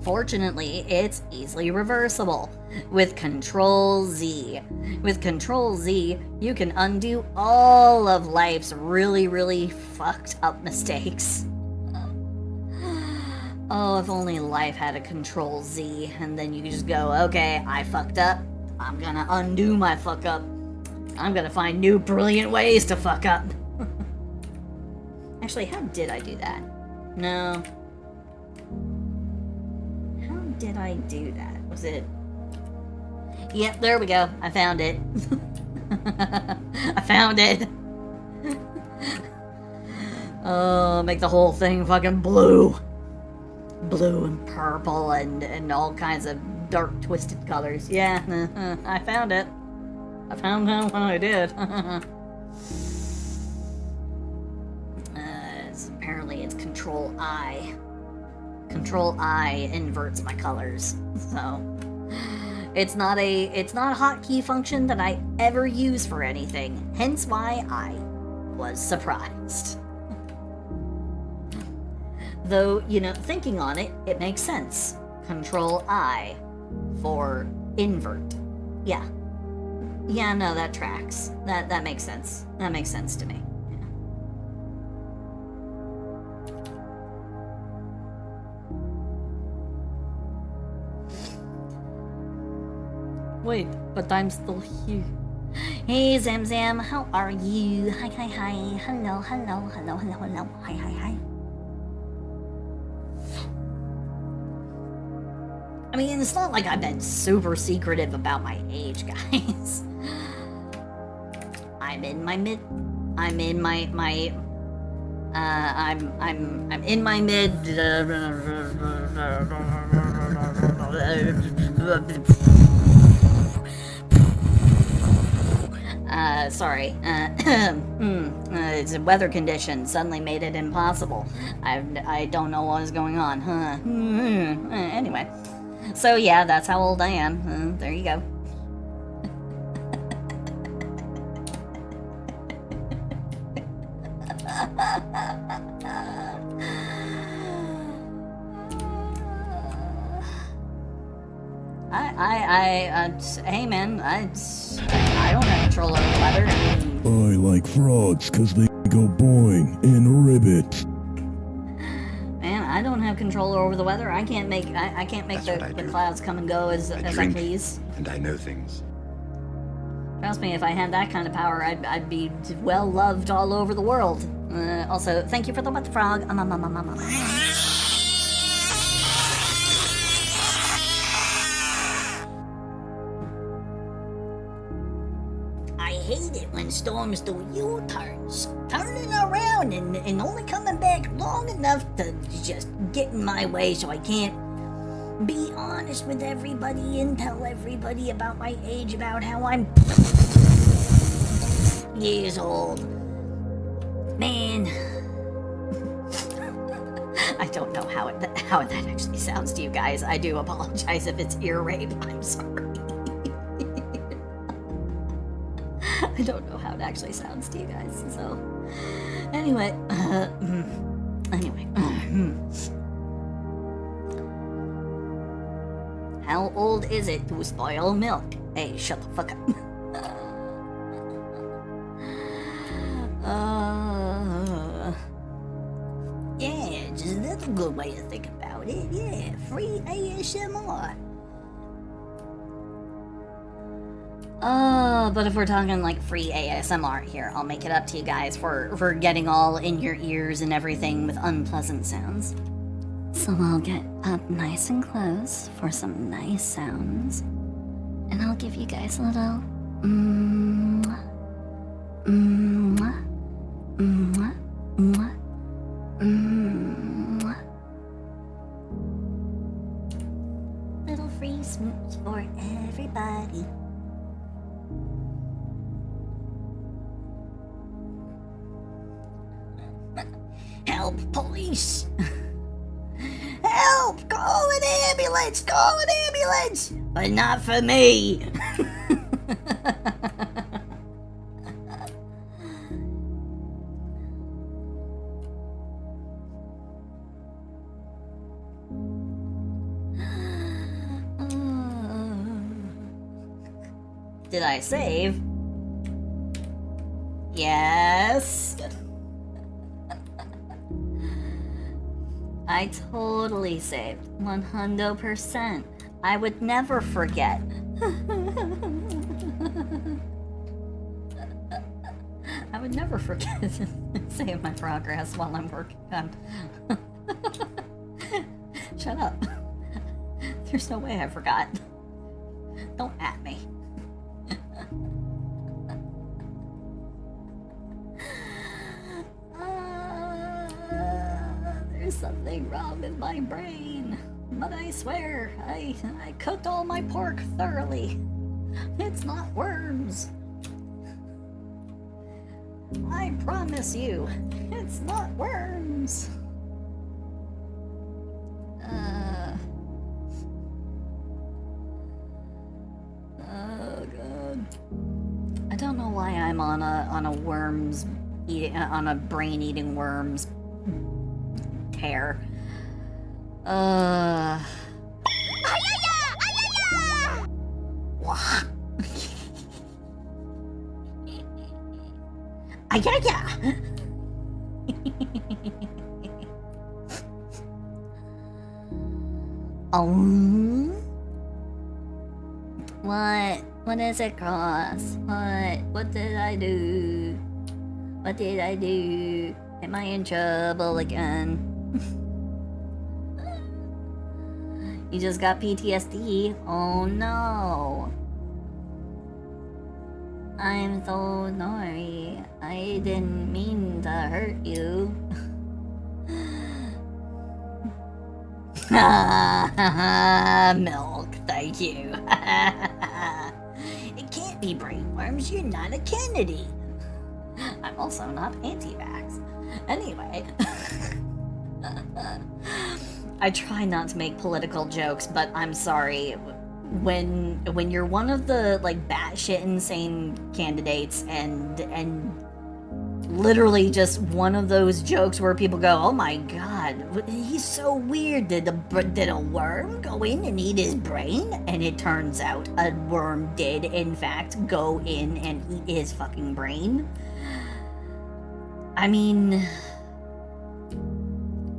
Fortunately, it's easily reversible with Control Z. With Control Z, you can undo all of life's really, really fucked up mistakes. Oh, if only life had a Control Z, and then you could just go, okay, I fucked up. I'm gonna undo my fuck up. I'm gonna find new brilliant ways to fuck up. Actually, how did I do that? No. How did I do that? Was it... Yep, there we go. I found it. I found it. Oh, make the whole thing fucking blue. Blue and purple and all kinds of dark twisted colors. Yeah, I found it. I found out when I did. Apparently it's Control I. Control I inverts my colors. So it's not a hotkey function that I ever use for anything. Hence why I was surprised. Though, you know, thinking on it, it makes sense. Control I for invert. Yeah. Yeah, no, that tracks. That makes sense. That makes sense to me. Yeah. Wait, but I'm still here. Hey, Zamzam, how are you? Hi, hi, hi. Hello, hello, hello, hello, hello. Hi, hi, hi. I mean, it's not like I've been super secretive about my age, guys. I'm in my mid. I'm in my sorry. It's a weather condition suddenly made it impossible. I don't know what is going on, huh? Anyway. So yeah, that's how old I am. There you go. Hey man, I don't have control over the weather. I like frogs because they go boing and ribbit. Man, I don't have control over the weather. I can't make the clouds come and go as I please. And I know things. Trust me, if I had that kind of power, I'd be well loved all over the world. Also, thank you for the what frog. I hate it when storms do U-turns, turning around and only coming back long enough to just get in my way so I can't be honest with everybody and tell everybody about my age, about how I'm years old. Man, I don't know how that actually sounds to you guys. I do apologize if it's ear rape. I'm sorry. I don't know how it actually sounds to you guys. So, anyway, how old is it to spoil milk? Hey, shut the fuck up. Yeah, that's a good way to think about it. Yeah, free ASMR. But if we're talking like free ASMR here, I'll make it up to you guys for getting all in your ears and everything with unpleasant sounds. So I'll get up nice and close for some nice sounds, and I'll give you guys a little little free smooch for everybody. Help, police! Help! Call an ambulance! Call an ambulance! But not for me! I save? Yes. I totally saved. 100%. I would never forget. I would never forget to save my progress while I'm working on... Shut up. There's no way I forgot. Don't at me. There's something wrong with my brain. But I swear, I cooked all my pork thoroughly. It's not worms. I promise you, it's not worms. Oh god. I don't know why I'm on a worms eating on a brain eating worms tear. Ayaya! What does it cost? What did I do? What did I do? Am I in trouble again? You just got PTSD? Oh no. I'm so sorry. I didn't mean to hurt you. Milk, thank you. It can't be brainworms, you're not a Kennedy. I'm also not anti-vax. Anyway. I try not to make political jokes, but I'm sorry. When you're one of the like batshit insane candidates and literally just one of those jokes where people go, "Oh my god, he's so weird. Did a worm go in and eat his brain?" And it turns out a worm did in fact go in and eat his fucking brain. I mean,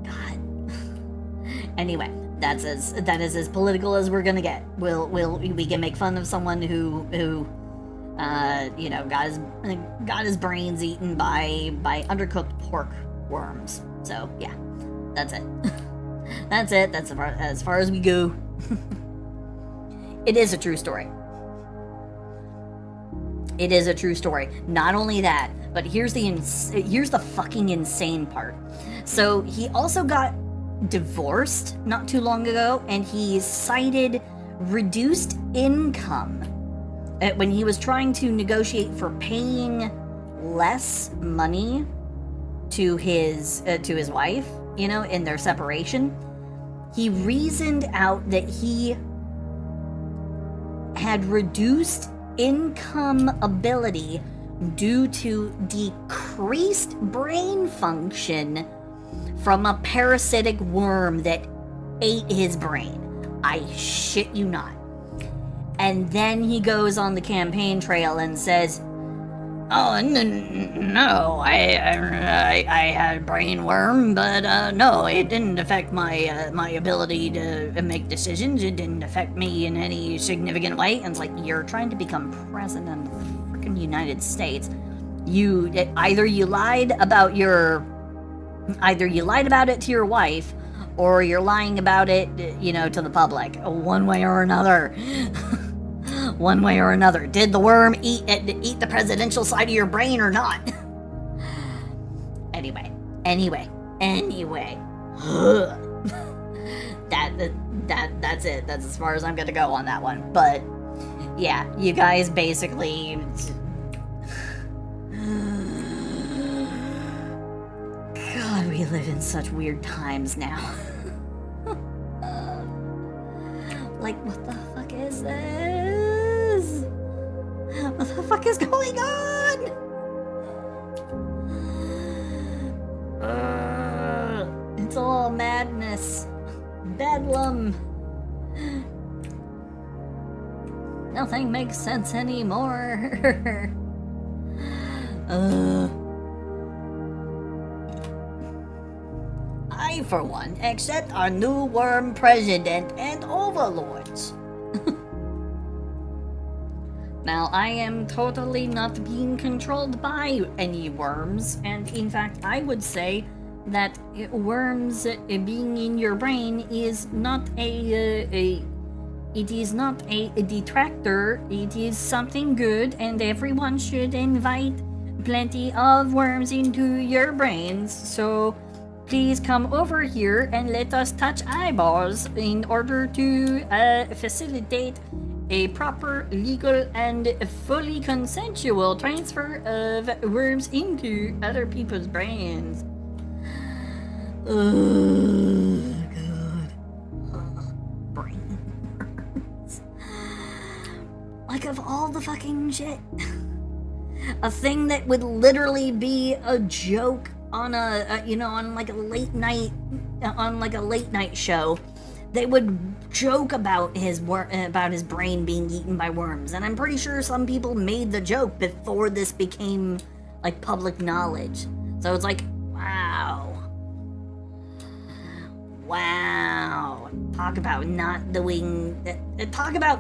God. Anyway. That is as political as we're gonna get. We can make fun of someone who you know, got his brains eaten by undercooked pork worms. So yeah, that's it. That's it. That's as far as we go. It is a true story. It is a true story. Not only that, but here's the fucking insane part. So he also got divorced not too long ago, and he cited reduced income when he was trying to negotiate for paying less money to his wife, you know, in their separation. He reasoned out that he had reduced income ability due to decreased brain function from a parasitic worm that ate his brain. I shit you not. And then he goes on the campaign trail and says, "Oh no, I had a brain worm, but no, it didn't affect my my ability to make decisions. It didn't affect me in any significant way." And it's like, you're trying to become president of the freaking United States. Either you lied about it to your wife, or you're lying about it, you know, to the public. One way or another. One way or another. Did the worm eat the presidential side of your brain or not? Anyway. That's it. That's as far as I'm gonna go on that one. But yeah, you guys basically. God, we live in such weird times now. Like, what the fuck is this? What the fuck is going on? It's all madness. Bedlam. No, nothing makes sense anymore. I, for one, accept our new worm president and overlords. Now, I am totally not being controlled by any worms, and in fact, I would say that worms being in your brain is not it is not a detractor. It is something good, and everyone should invite plenty of worms into your brains. So please come over here and let us touch eyeballs in order to facilitate a proper, legal, and fully consensual transfer of worms into other people's brains. Oh, God. Brain worms. Like, of all the fucking shit. A thing that would literally be a joke on on like a late night show. They would joke about his brain being eaten by worms, and I'm pretty sure some people made the joke before this became like public knowledge. So it's like, wow. Talk about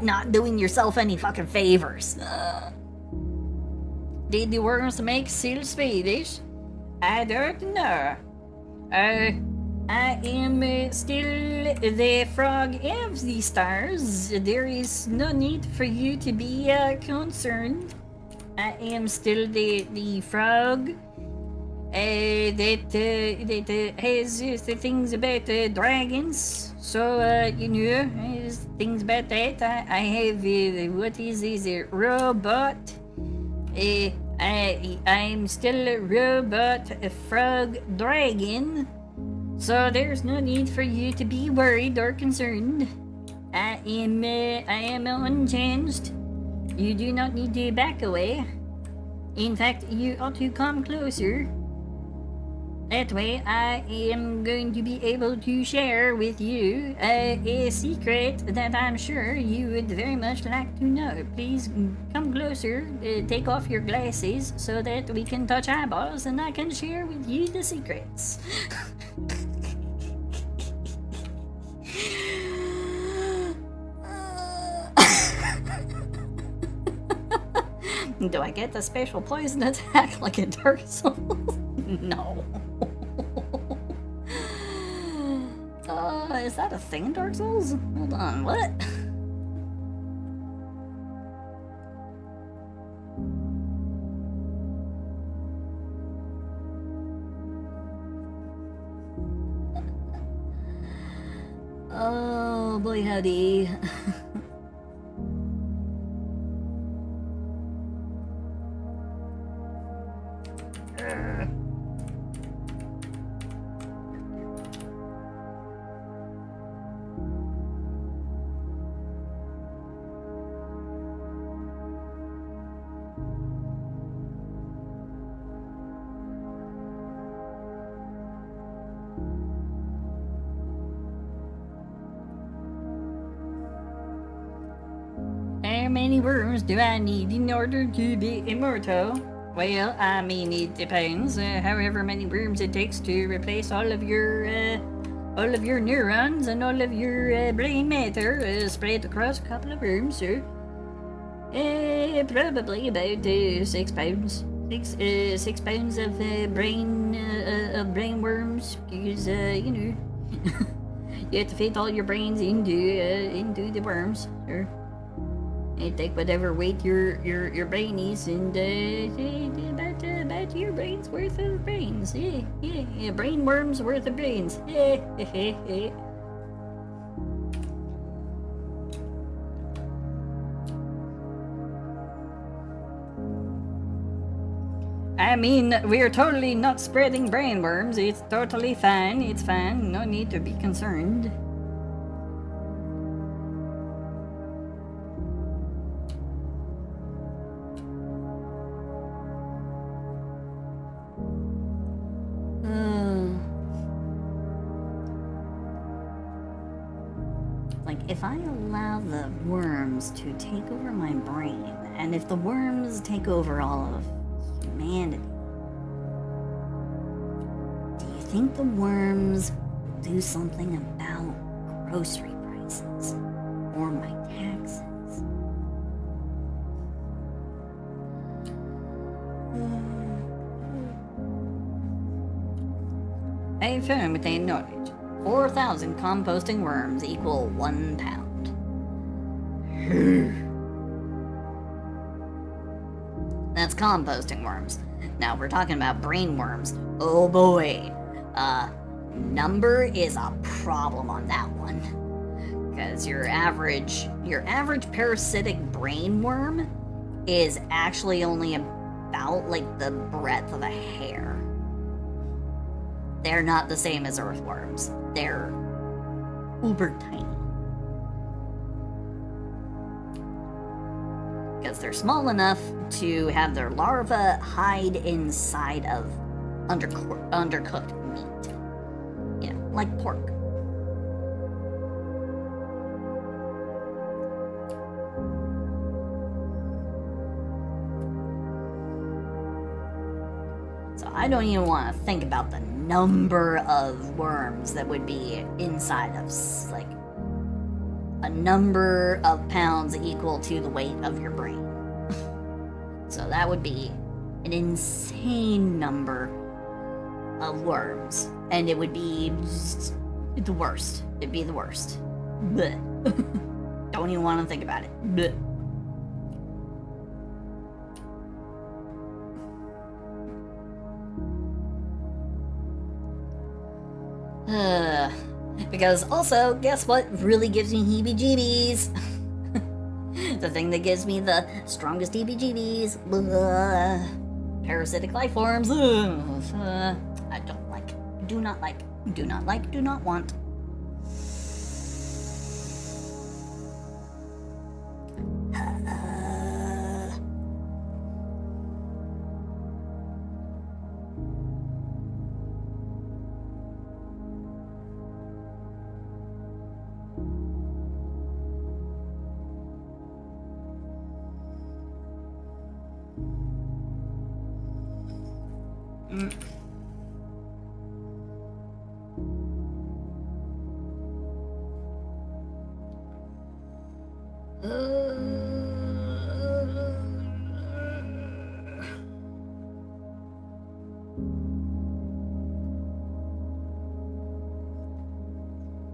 not doing yourself any fucking favors. Did the worms make seal Swedish? I don't know. I am still the frog of the stars. There is no need for you to be concerned. I am still the frog that has the things about dragons. So, things about that. I have, what is a robot? I'm still a robot, a frog dragon. So there's no need for you to be worried or concerned. I am unchanged. You do not need to back away. In fact, you ought to come closer. That way, I am going to be able to share with you a secret that I'm sure you would very much like to know. Please come closer, take off your glasses so that we can touch eyeballs and I can share with you the secrets. Do I get the special poison attack like in Dark Souls? No. Is that a thing in Dark Souls? Hold on, what? Oh boy, howdy. How many worms do I need in order to be immortal? Well, I mean, it depends. However many worms it takes to replace all of your neurons and all of your brain matter spread across a couple of worms, sir. Probably about 6 pounds. 6 pounds of brain worms, because you have to fit all your brains into the worms, sir. And take whatever weight your brain is, and about your brain's worth of brains. Yeah, brain worms worth of brains. I mean, we're totally not spreading brain worms. It's totally fine. It's fine. No need to be concerned. Like if I allow the worms to take over my brain, and if the worms take over all of humanity, do you think the worms will do something about grocery prices or my taxes? A firm retained knowledge. 4,000 composting worms equal 1 pound. That's composting worms. Now we're talking about brain worms. Oh boy. Number is a problem on that one. Because your average parasitic brain worm is actually only about like the breadth of a hair. They're not the same as earthworms. They're uber tiny. Because they're small enough to have their larvae hide inside of undercooked meat. You know, like pork. So I don't even want to think about the number of worms that would be inside of, like, a number of pounds equal to the weight of your brain. So that would be an insane number of worms. And it would be the worst. It'd be the worst. Blech. Don't even want to think about it. Blech. Because also, guess what really gives me heebie-jeebies? The thing that gives me the strongest heebie-jeebies. Parasitic life forms. I don't like. Do not like. Do not like. Do not want.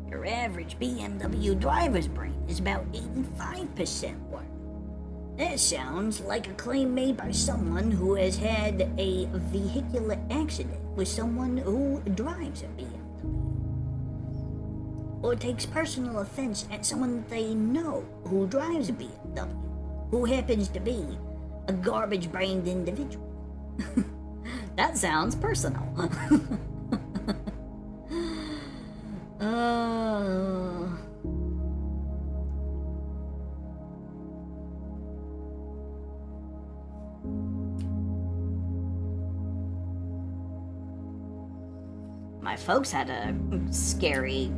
Your average BMW driver's brain is about 85% worm. That sounds like a claim made by someone who has had a vehicular accident with someone who drives a BMW. Or takes personal offense at someone they know who drives a BMW, who happens to be a garbage-brained individual. That sounds personal. My folks had a scary,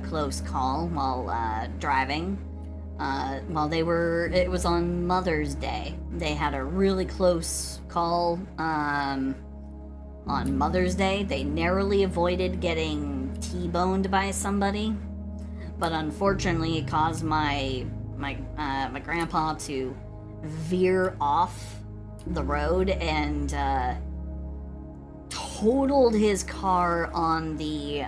close call while driving. It was on Mother's Day. They had a really close call on Mother's Day. They narrowly avoided getting T-boned by somebody, but unfortunately it caused my grandpa to veer off the road and totaled his car on the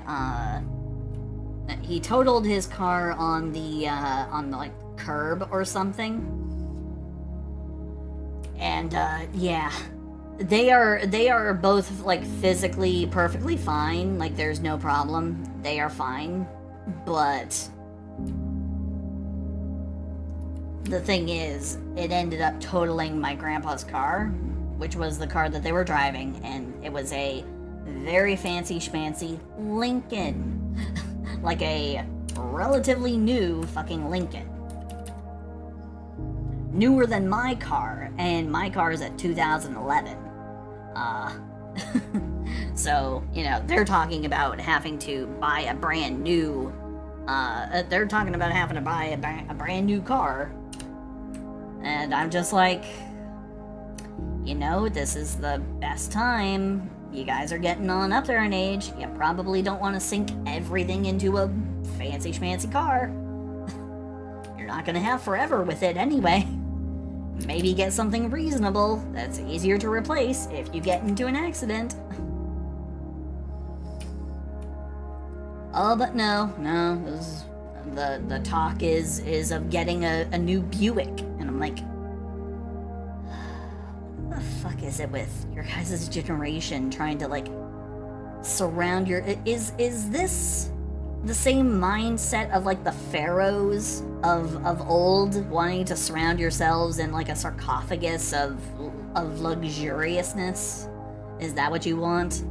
like curb or something. And yeah, they are both like physically perfectly fine, like there's no problem, they are fine, but the thing is, it ended up totaling my grandpa's car, which was the car that they were driving, and it was a very fancy schmancy Lincoln. Like a relatively new fucking Lincoln. Newer than my car, and my car is a 2011. So, you know, they're talking about having to buy a brand new They're talking about having to buy a brand new car. And I'm just like, you know, this is the best time. You guys are getting on up there in age. You probably don't want to sink everything into a fancy schmancy car. You're not gonna have forever with it anyway. Maybe get something reasonable that's easier to replace if you get into an accident. Oh, but no, the talk is of getting a new Buick, and I'm like, what the fuck is it with your guys' generation trying to like surround your? Is this the same mindset of like the pharaohs of old, wanting to surround yourselves in like a sarcophagus of luxuriousness? Is that what you want?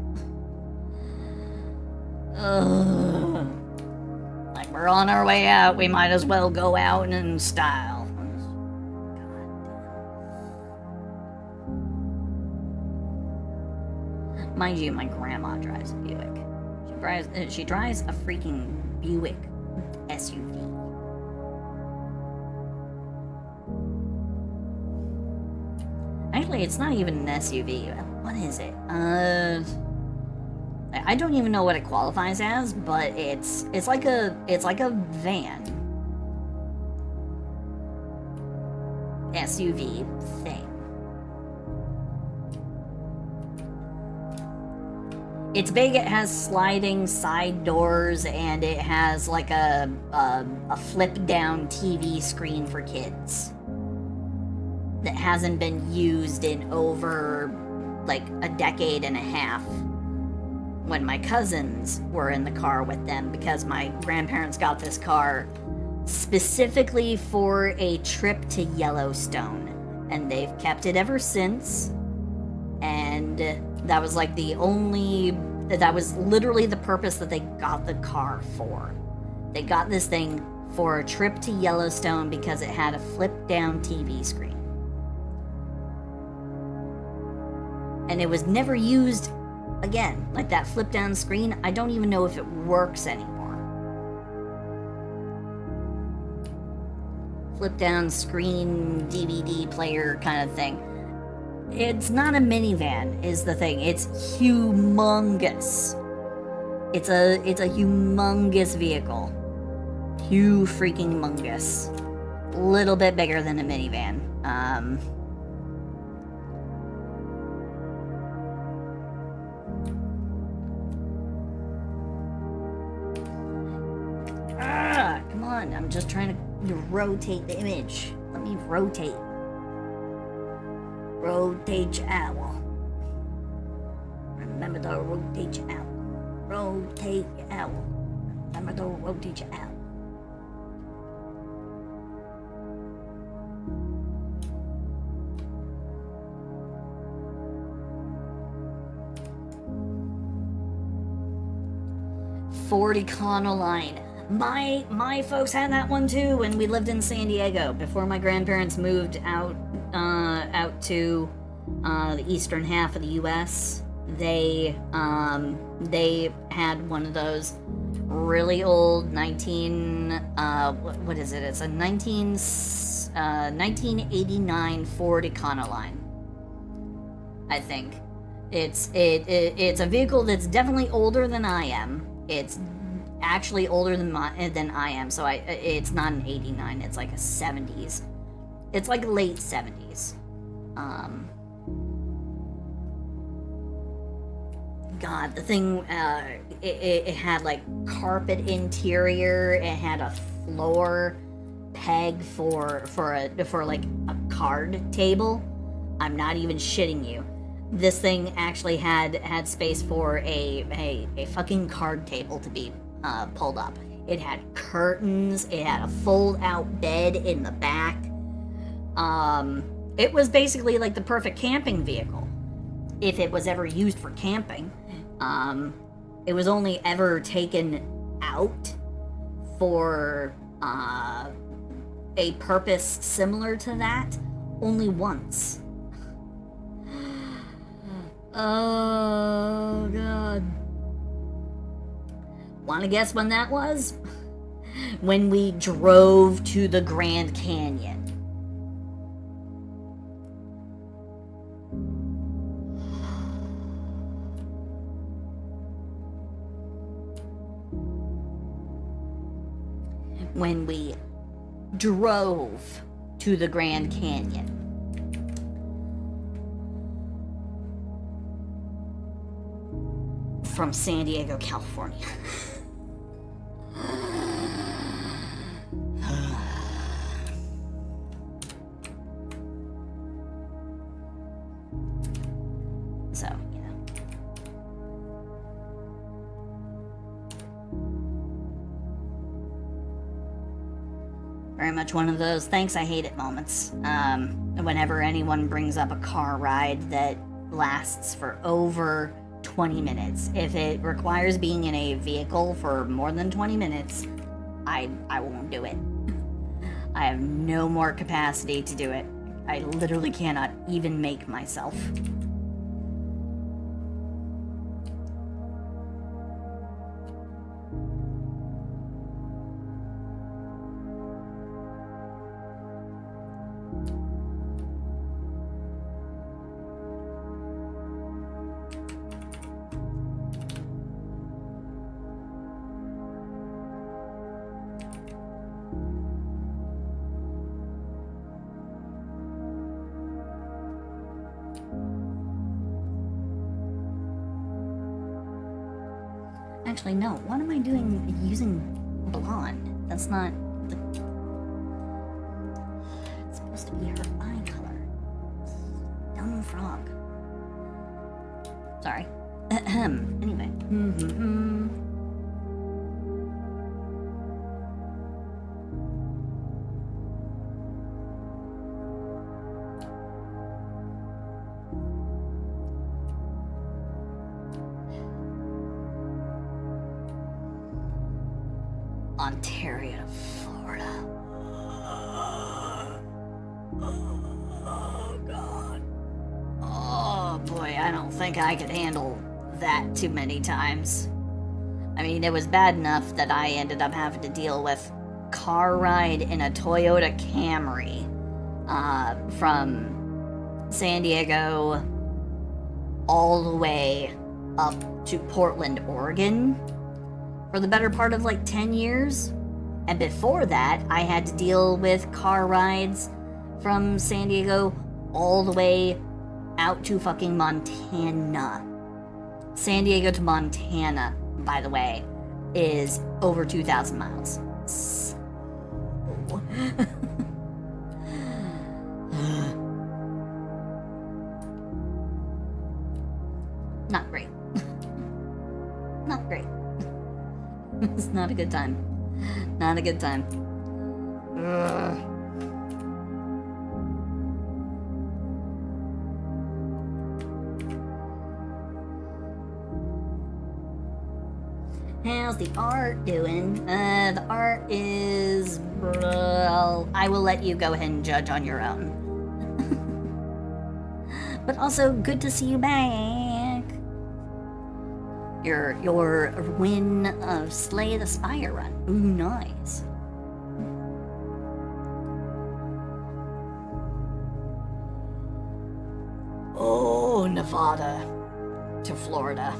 Ugh. Like, we're on our way out, we might as well go out in style. God. Mind you, my grandma drives a Buick. She drives a freaking Buick SUV. Actually, it's not even an SUV. What is it? I don't even know what it qualifies as, but it's like a van SUV thing. It's big, it has sliding side doors, and it has like a flip-down TV screen for kids that hasn't been used in over like a decade and a half when my cousins were in the car with them, because my grandparents got this car specifically for a trip to Yellowstone, and they've kept it ever since. And that was like that was literally the purpose that they got the car for. They got this thing for a trip to Yellowstone because it had a flip-down TV screen. And it was never used again. Like, that flip-down screen, I don't even know if it works anymore. Flip-down screen, DVD player kind of thing. It's not a minivan, is the thing. It's humongous. It's a humongous vehicle. Freaking humongous. A little bit bigger than a minivan. Come on, I'm just trying to rotate the image. Let me rotate. Rotate your owl. Remember to rotate your owl. Rotate your owl. Remember to rotate your owl. Ford Econoline. My folks had that one too when we lived in San Diego before my grandparents moved out to the eastern half of the U.S. They had one of those really old 1989 Ford Econoline. I think it's a vehicle that's definitely older than I am. It's actually older than I am, so it's not an 89, it's like a 70s. It's like late 70s. God, the thing, it had like carpet interior, it had a floor peg for like a card table. I'm not even shitting you. This thing actually had space for a fucking card table to be pulled up. It had curtains, it had a fold-out bed in the back. It was basically like the perfect camping vehicle, if it was ever used for camping. It was only ever taken out for a purpose similar to that only once. Oh, God. Want to guess when that was? When we drove to the Grand Canyon. When we drove to the Grand Canyon. From San Diego, California. So, you know. Very much one of those thanks I hate it moments. Whenever anyone brings up a car ride that lasts for over 20 minutes. If it requires being in a vehicle for more than 20 minutes, I won't do it. I have no more capacity to do it. I literally cannot even make myself. Actually, no. What am I doing using blonde? That's not the... It's supposed to be her eye color. Dumb frog. Sorry. Anyway. Ontario, Florida. Oh, God. Oh, boy, I don't think I could handle that too many times. I mean, it was bad enough that I ended up having to deal with car ride in a Toyota Camry from San Diego all the way up to Portland, Oregon. For the better part of like 10 years. And before that, I had to deal with car rides from San Diego all the way out to fucking Montana. San Diego to Montana, by the way, is over 2,000 miles. So... Not great. Not great. It's not a good time. Not a good time. Ugh. How's the art doing? The art is... Well, I will let you go ahead and judge on your own. But also, good to see you back. Your win of Slay the Spire run. Ooh, nice. Oh, Nevada to Florida.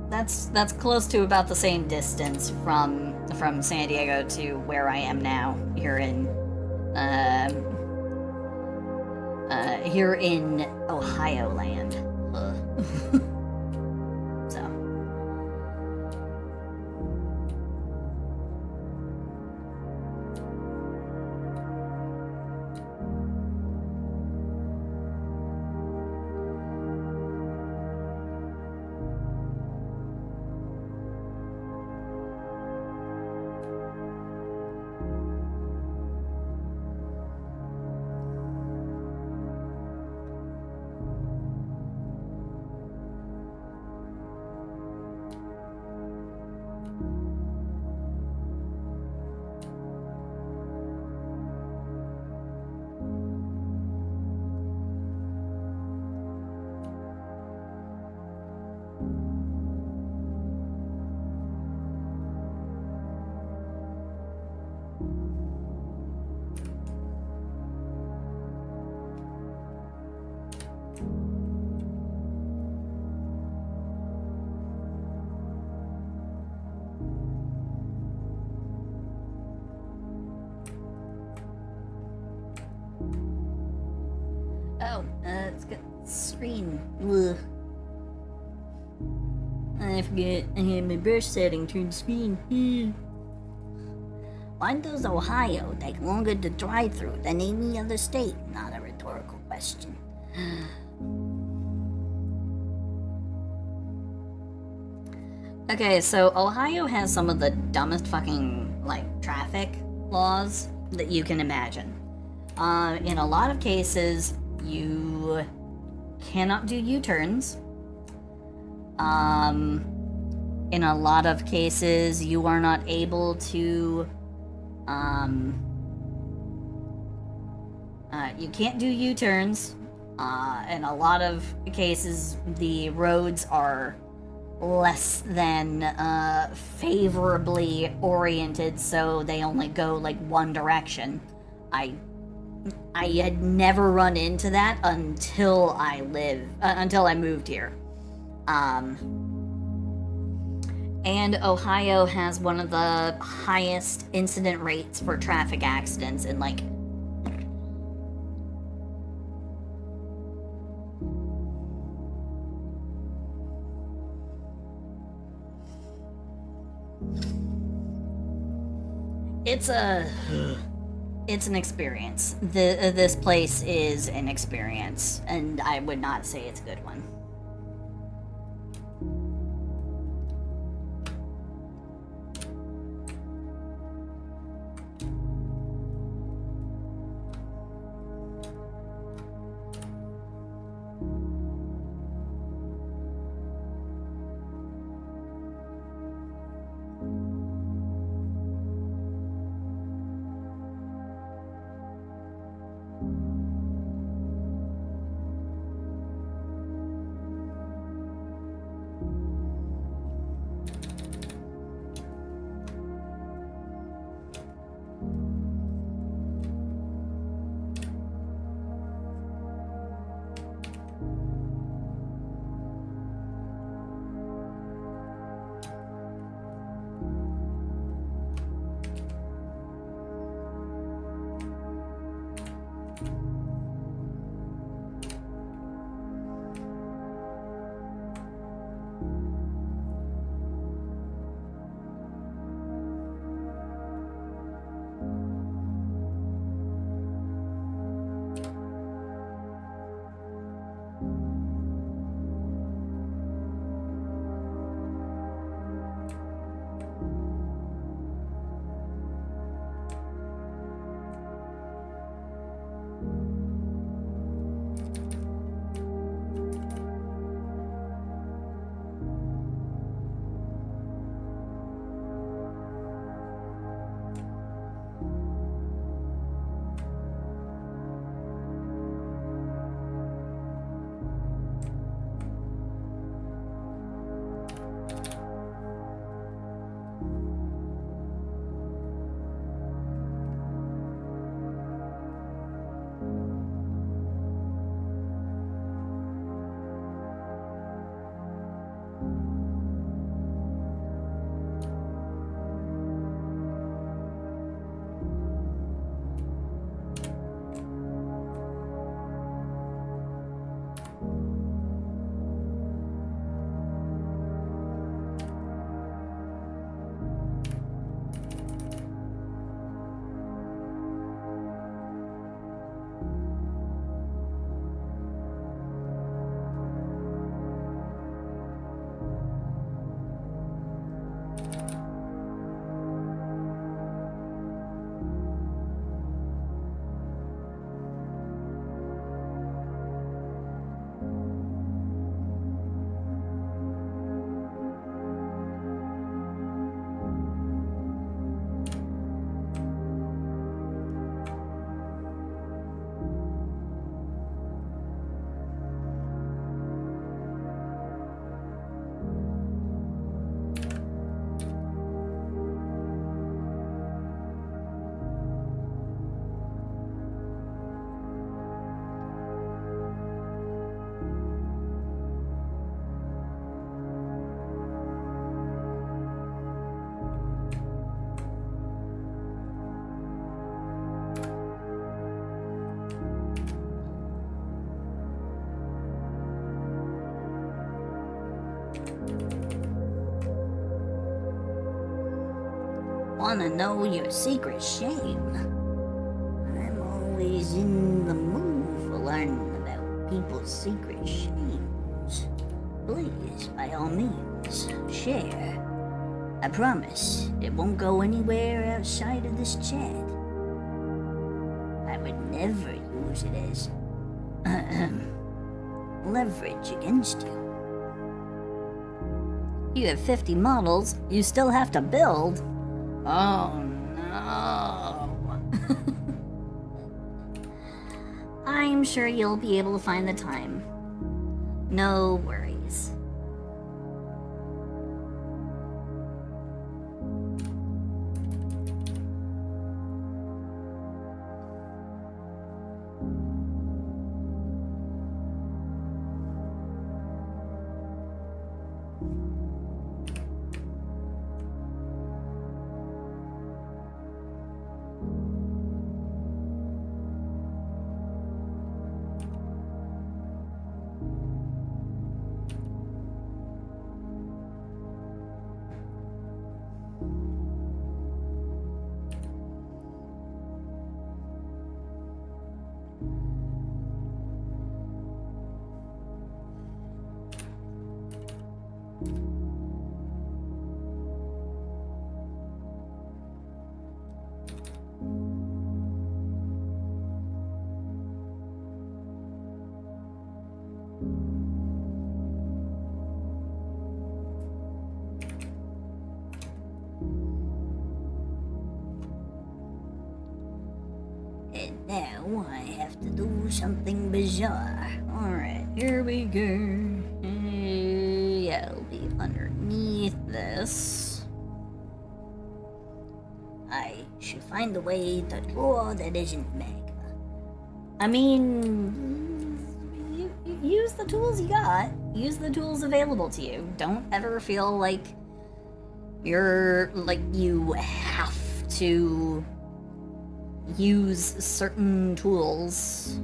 That's close to about the same distance from San Diego to where I am now here in Ohio land. So. Screen. Ugh. I forget I had my brush setting turned screen. Why does Ohio take longer to drive through than any other state? Not a rhetorical question. Okay, so Ohio has some of the dumbest fucking, like, traffic laws that you can imagine. In a lot of cases, you cannot do U-turns. In a lot of cases, you are not able to, you can't do U-turns. In a lot of cases, the roads are less than favorably oriented, so they only go like one direction. I had never run into that until I moved here. And Ohio has one of the highest incident rates for traffic accidents in like it's an experience. This place is an experience, and I would not say it's a good one. wanna know your secret shame? I'm always in the mood for learning about people's secret shames. Please, by all means, share. I promise it won't go anywhere outside of this chat. I would never use it as leverage against you. You have 50 models, you still have to build? Oh no. I'm sure you'll be able to find the time. No worries. And now I have to do something bizarre. Alright, here we go. Yeah, it'll be underneath this. I should find a way to draw that isn't magma. I mean, use the tools you got. Use the tools available to you. Don't ever feel like you have to use certain tools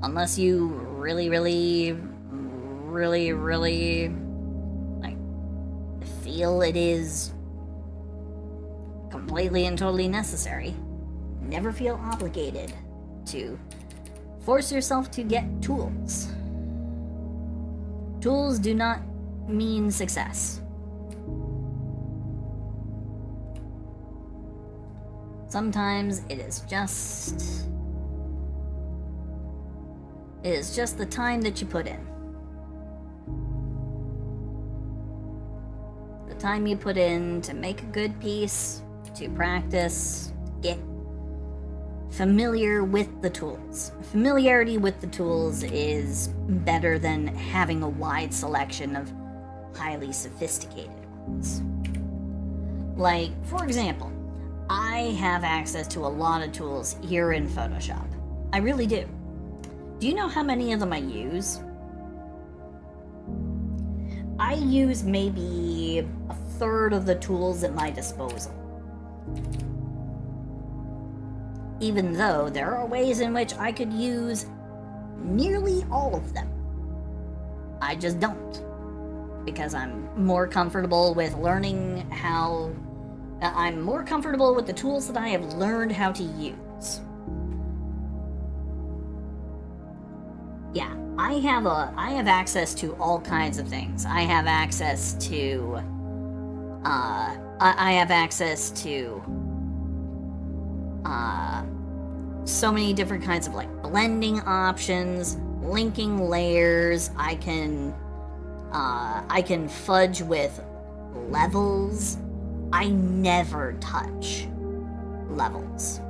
unless you really like feel it is completely and totally necessary. Never feel obligated to force yourself to get tools. Tools do not mean success. Sometimes it is just the time that you put in. The time you put in to make a good piece, to practice, to get familiar with the tools. Familiarity with the tools is better than having a wide selection of highly sophisticated ones. Like, for example, I have access to a lot of tools here in Photoshop. I really do. Do you know how many of them I use? I use maybe a third of the tools at my disposal. Even though there are ways in which I could use nearly all of them. I just don't. Because I'm more comfortable with learning how... I'm more comfortable with the tools that I have learned how to use. Yeah, I have access to all kinds of things. I have access to so many different kinds of like blending options, linking layers. I can fudge with levels. I never touch levels.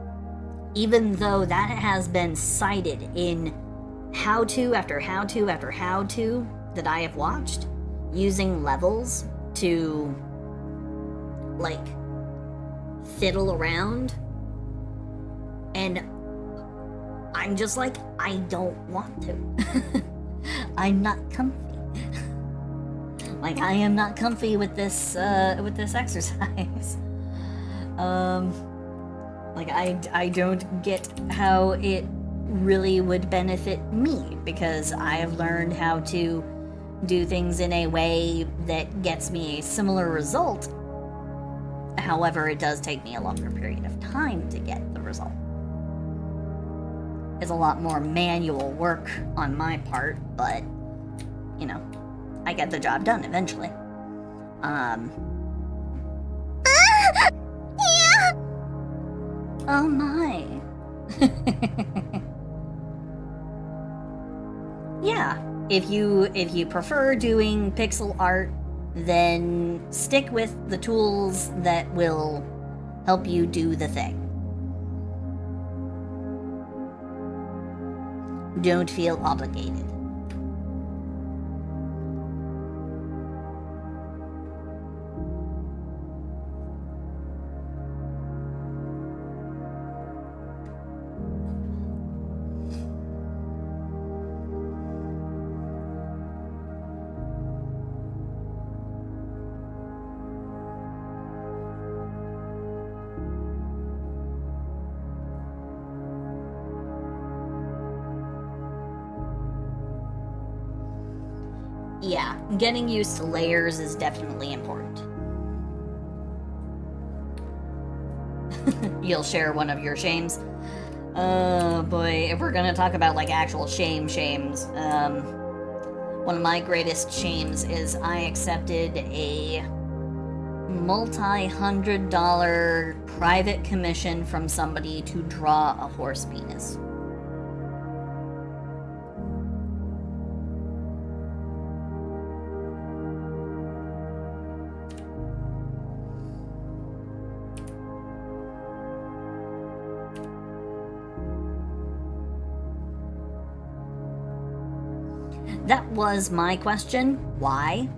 Even though that has been cited in how-to after how-to after how-to that I have watched, using levels to, like, fiddle around. And I'm just like, I don't want to. I'm not comfy. Like, I am not comfy with this exercise. Like, I don't get how it really would benefit me, because I have learned how to do things in a way that gets me a similar result However, it does take me a longer period of time to get the result. It's a lot more manual work on my part, but, you know, I get the job done eventually. Yeah. Oh my. Yeah, if you prefer doing pixel art, then stick with the tools that will help you do the thing. Don't feel obligated. Yeah, getting used to layers is definitely important. You'll share one of your shames. Oh boy, if we're gonna talk about like actual shames, one of my greatest shames is I accepted a multi-$100 private commission from somebody to draw a horse penis. That was my question. Why?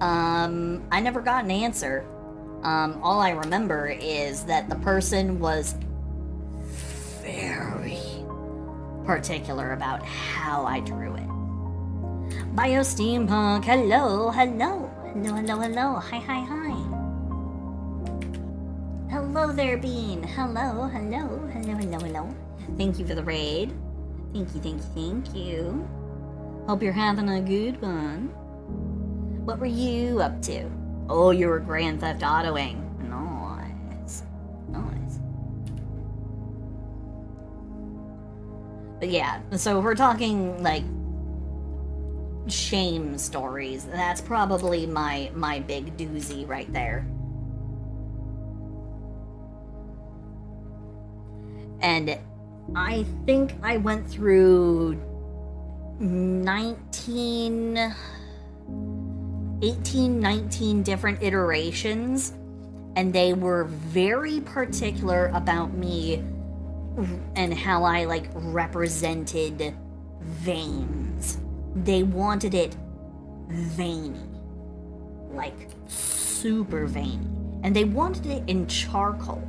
I never got an answer. All I remember is that the person was very particular about how I drew it. Biosteampunk, hello. Hi. Hello there, Bean. Hello. Thank you for the raid. Thank you. Hope you're having a good one. What were you up to? Oh, you were Grand Theft Autoing. Nice. But yeah, so if we're talking like shame stories, that's probably my big doozy right there. And I think I went through 19 different iterations, and they were very particular about me and how I like represented veins. They wanted it veiny, like super veiny, and they wanted it in charcoal.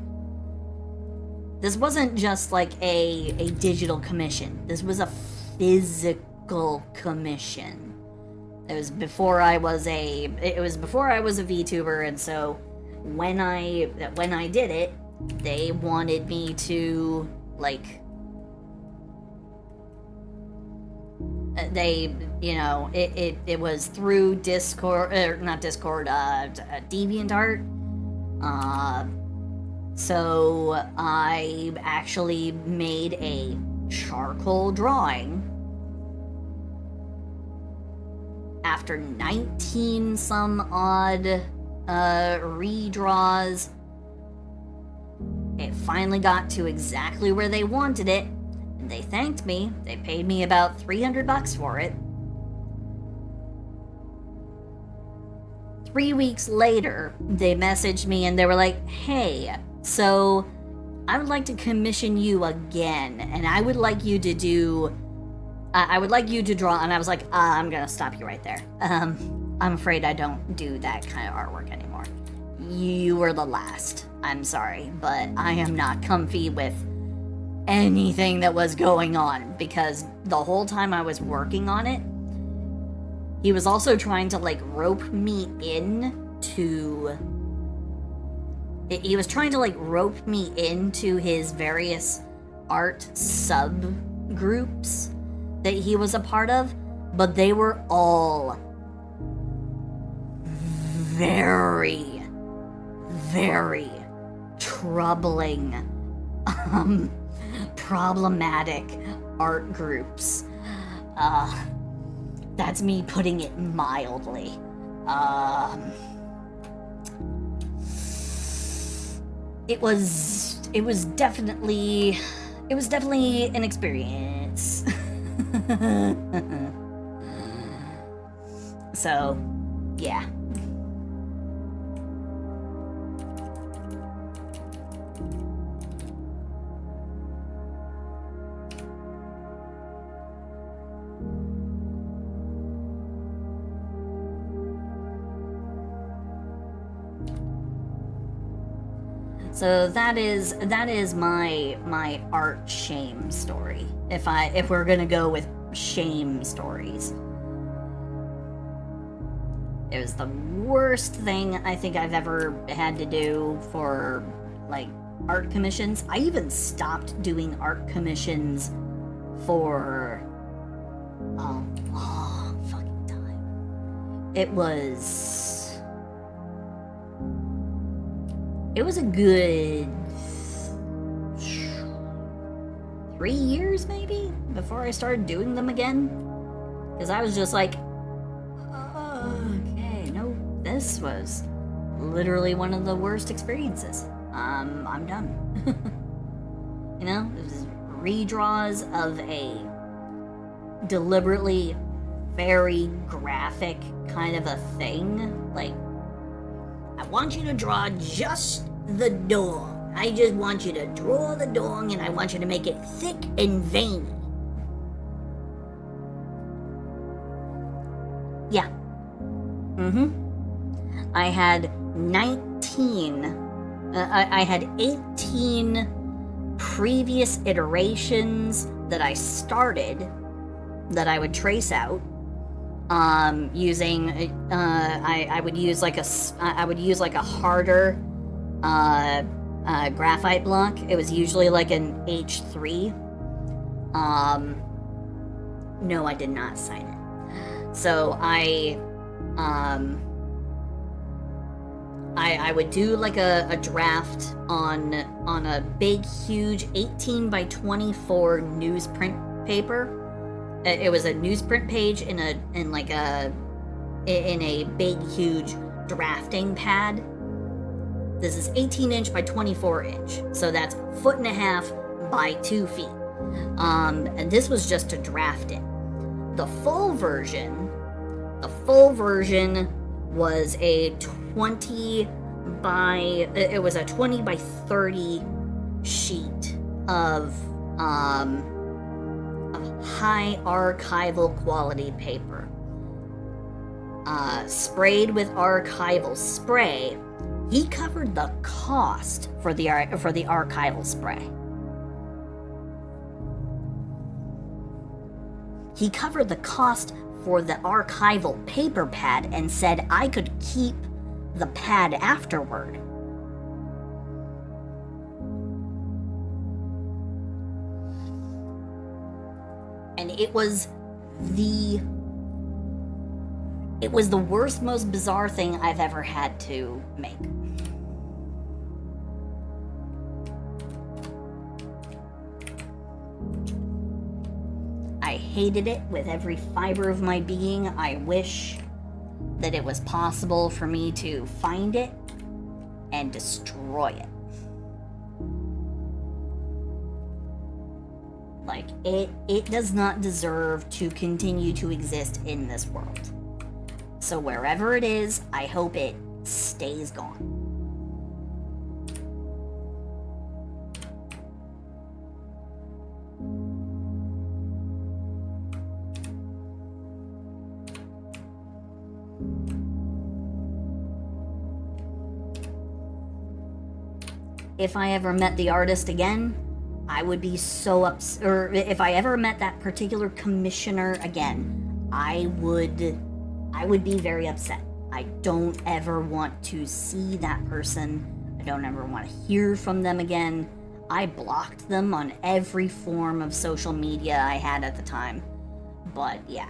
This wasn't just like a digital commission. This was a physical commission. It was before I was a VTuber, and so when I did it, they wanted me to like it was through Discord, or not Discord, DeviantArt. So I actually made a charcoal drawing after 19 some odd redraws. It finally got to exactly where they wanted it, and they thanked me. They paid me about $300 for it. 3 weeks later, they messaged me and they were like, hey, so I would like to commission you again, and I would like you to draw. And I was like, I'm gonna stop you right there. I'm afraid I don't do that kind of artwork anymore. You were the last. I'm sorry, but I am not comfy with anything that was going on, because the whole time I was working on it, he was also trying to like rope me into his various art subgroups that he was a part of, but they were all very, very troubling, problematic art groups. That's me putting it mildly. It was definitely an experience. So, yeah. So that is my art shame story. If we're gonna go with shame stories, it was the worst thing I think I've ever had to do for like art commissions. I even stopped doing art commissions for a long fucking time. It was a good 3 years maybe before I started doing them again, because I was just like, okay, no, this was literally one of the worst experiences. I'm done. You know, it was redraws of a deliberately very graphic kind of a thing. Like, I want you to draw just the dong. I just want you to draw the dong, and I want you to make it thick and veiny. Yeah. I had 18 previous iterations that I started that I would trace out. Using I would use like a harder graphite block. It was usually like an H3. No, I did not sign it. So I would do like a draft on a big, huge 18 by 24 newsprint paper. It was a newsprint page in a big, huge drafting pad. This is 18 inch by 24 inch, so that's 1.5 by 2 feet. And this was just to draft it. The full version was a 20 by 30 sheet of high archival quality paper, sprayed with archival spray. He covered the cost for the archival spray. He covered the cost for the archival paper pad and said I could keep the pad afterward. And it was the worst, most bizarre thing I've ever had to make. I hated it with every fiber of my being. I wish that it was possible for me to find it and destroy it. Like, it does not deserve to continue to exist in this world. So wherever it is, I hope it stays gone. If I ever met the artist again, I would be so upset. Or if I ever met that particular commissioner again, I would be very upset. I don't ever want to see that person. I don't ever want to hear from them again. I blocked them on every form of social media I had at the time. But yeah,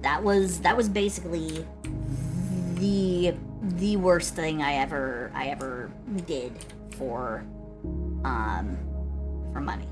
that was basically the worst thing I ever did for money.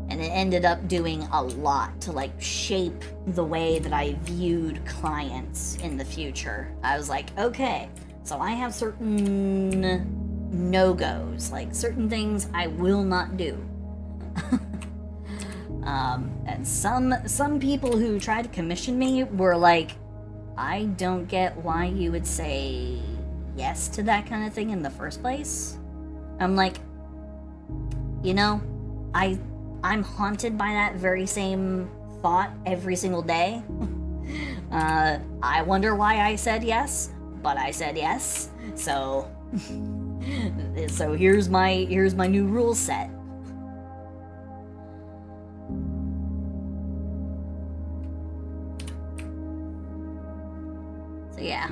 And it ended up doing a lot to like shape the way that I viewed clients in the future. I was like, okay, so I have certain no-goes, like certain things I will not do. And some people who tried to commission me were like, I don't get why you would say yes to that kind of thing in the first place. I'm like, you know, I'm haunted by that very same thought every single day. I wonder why I said yes, but I said yes. So here's my new rule set. So yeah.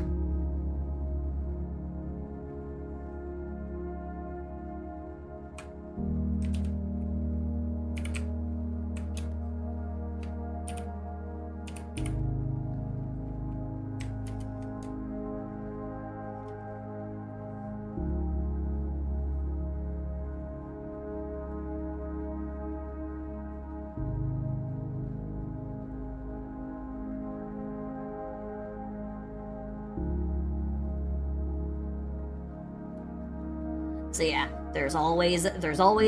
So yeah, there's always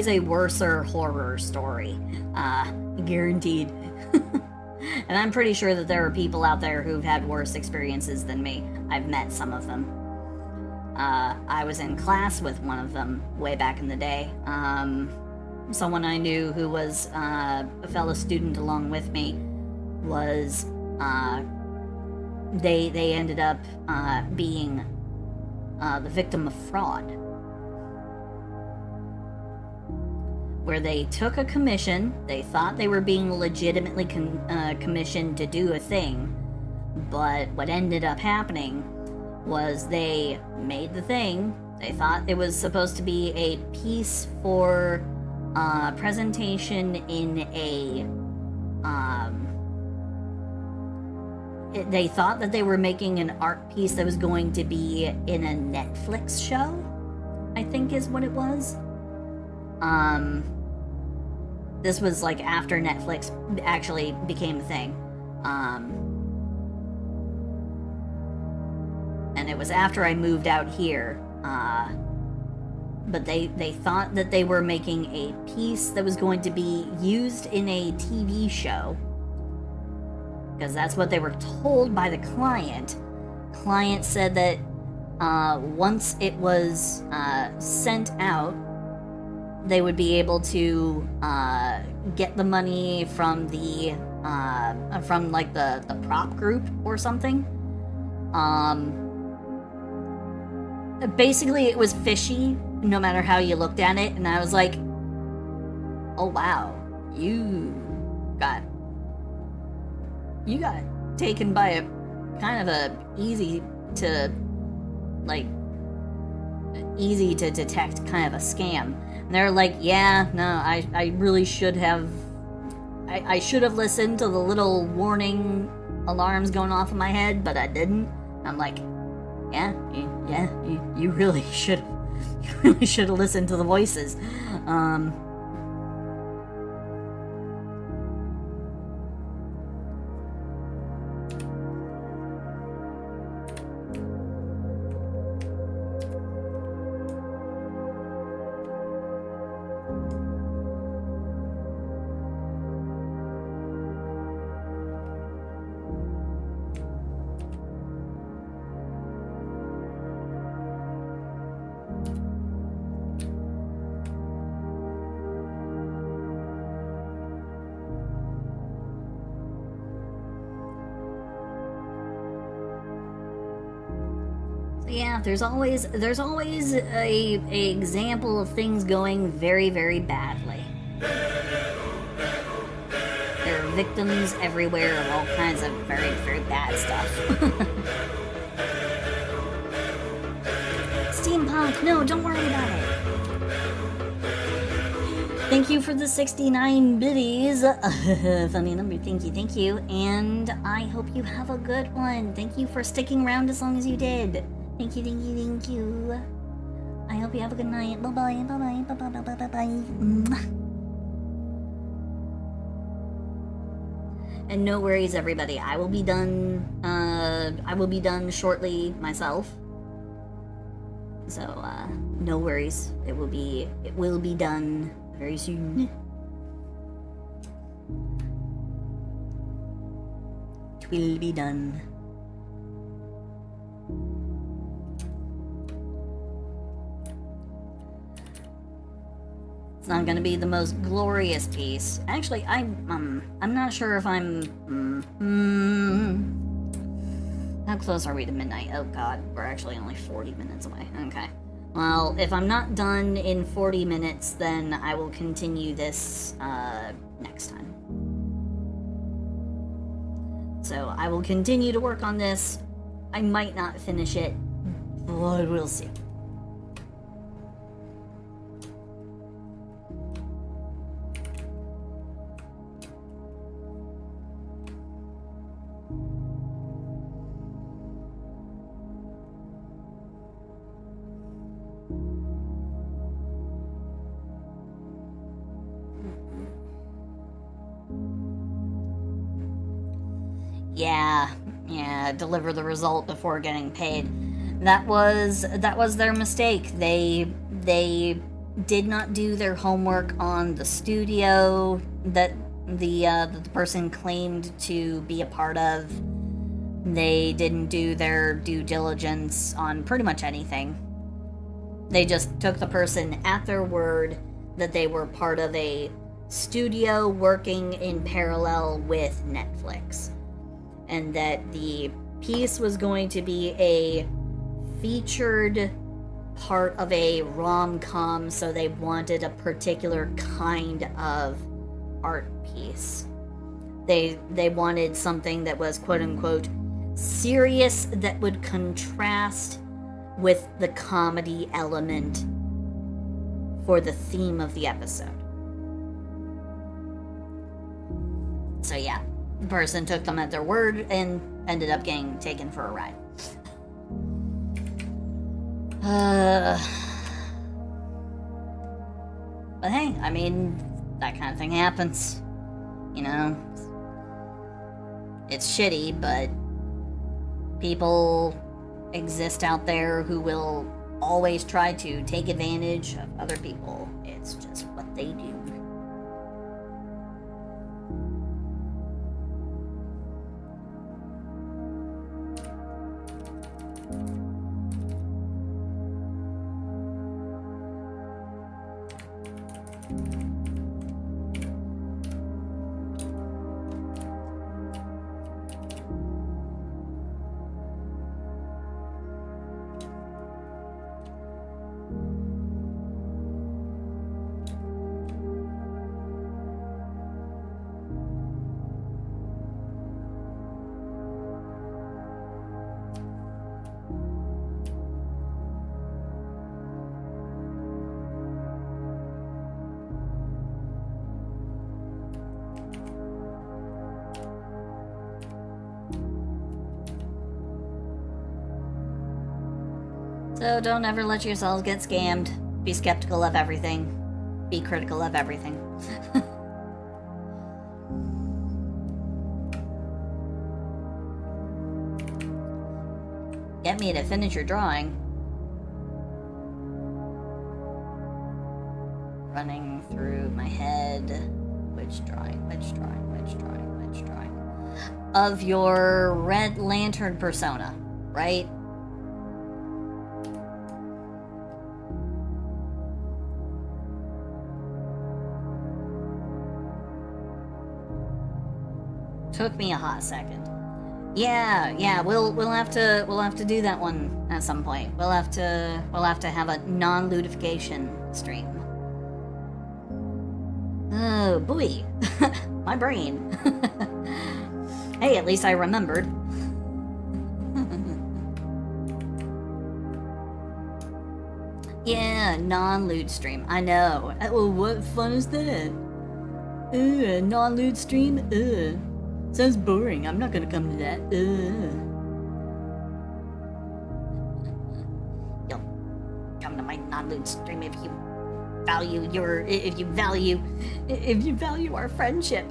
a worser horror story, guaranteed. And I'm pretty sure that there are people out there who've had worse experiences than me. I've met some of them. I was in class with one of them way back in the day. Someone I knew who was a fellow student along with me was they ended up being the victim of fraud. Where they took a commission, they thought they were being legitimately commissioned to do a thing, but what ended up happening was they made the thing, they thought it was supposed to be a piece for presentation in a, they thought that they were making an art piece that was going to be in a Netflix show, I think is what it was. This was like after Netflix actually became a thing. And it was after I moved out here. But they thought that they were making a piece that was going to be used in a TV show. Because that's what they were told by the client. Client said that once it was sent out, they would be able to get the money from the like the prop group or something. Basically it was fishy no matter how you looked at it, and I was like, oh wow, you got taken by a kind of a easy to detect kind of a scam. And they're like, yeah, no, I really should have, I should have listened to the little warning alarms going off in my head, but I didn't. I'm like, you really should have listened to the voices. Yeah, there's always a example of things going very, very badly. There are victims everywhere of all kinds of very, very bad stuff. Steam Pop Honk, no, don't worry about it. Thank you for the 69 biddies. Funny number, thank you. And I hope you have a good one. Thank you for sticking around as long as you did. Thank you. I hope you have a good night. Bye-bye. And no worries, everybody. I will be done shortly myself. So, no worries. It will be done very soon. It will be done. It's not gonna be the most glorious piece. Actually, I'm not sure if I'm. How close are we to midnight? Oh god, we're actually only 40 minutes away. Okay. Well, if I'm not done in 40 minutes, then I will continue this next time. So I will continue to work on this. I might not finish it, but we'll see. Yeah, deliver the result before getting paid. That was their mistake. They did not do their homework on the studio that the person claimed to be a part of. They didn't do their due diligence on pretty much anything. They just took the person at their word that they were part of a studio working in parallel with Netflix. And that the piece was going to be a featured part of a rom-com, so they wanted a particular kind of art piece. They wanted something that was quote-unquote serious, that would contrast with the comedy element for the theme of the episode. So yeah. The person took them at their word and ended up getting taken for a ride. But hey, I mean, that kind of thing happens. You know? It's shitty, but people exist out there who will always try to take advantage of other people. It's just what they do. So don't ever let yourselves get scammed. Be skeptical of everything. Be critical of everything. Get me to finish your drawing. Running through my head. Which drawing? Of your Red Lantern persona, right? Took me a hot second. Yeah, we'll have to do that one at some point. We'll have to have a non-ludification stream. Oh boy, my brain. Hey, at least I remembered. Yeah, non-lewd stream. I know. Well, what fun is that? Non-lewd stream? Sounds boring. I'm not gonna come to that. You'll come to my non-lewd stream if you value our friendship.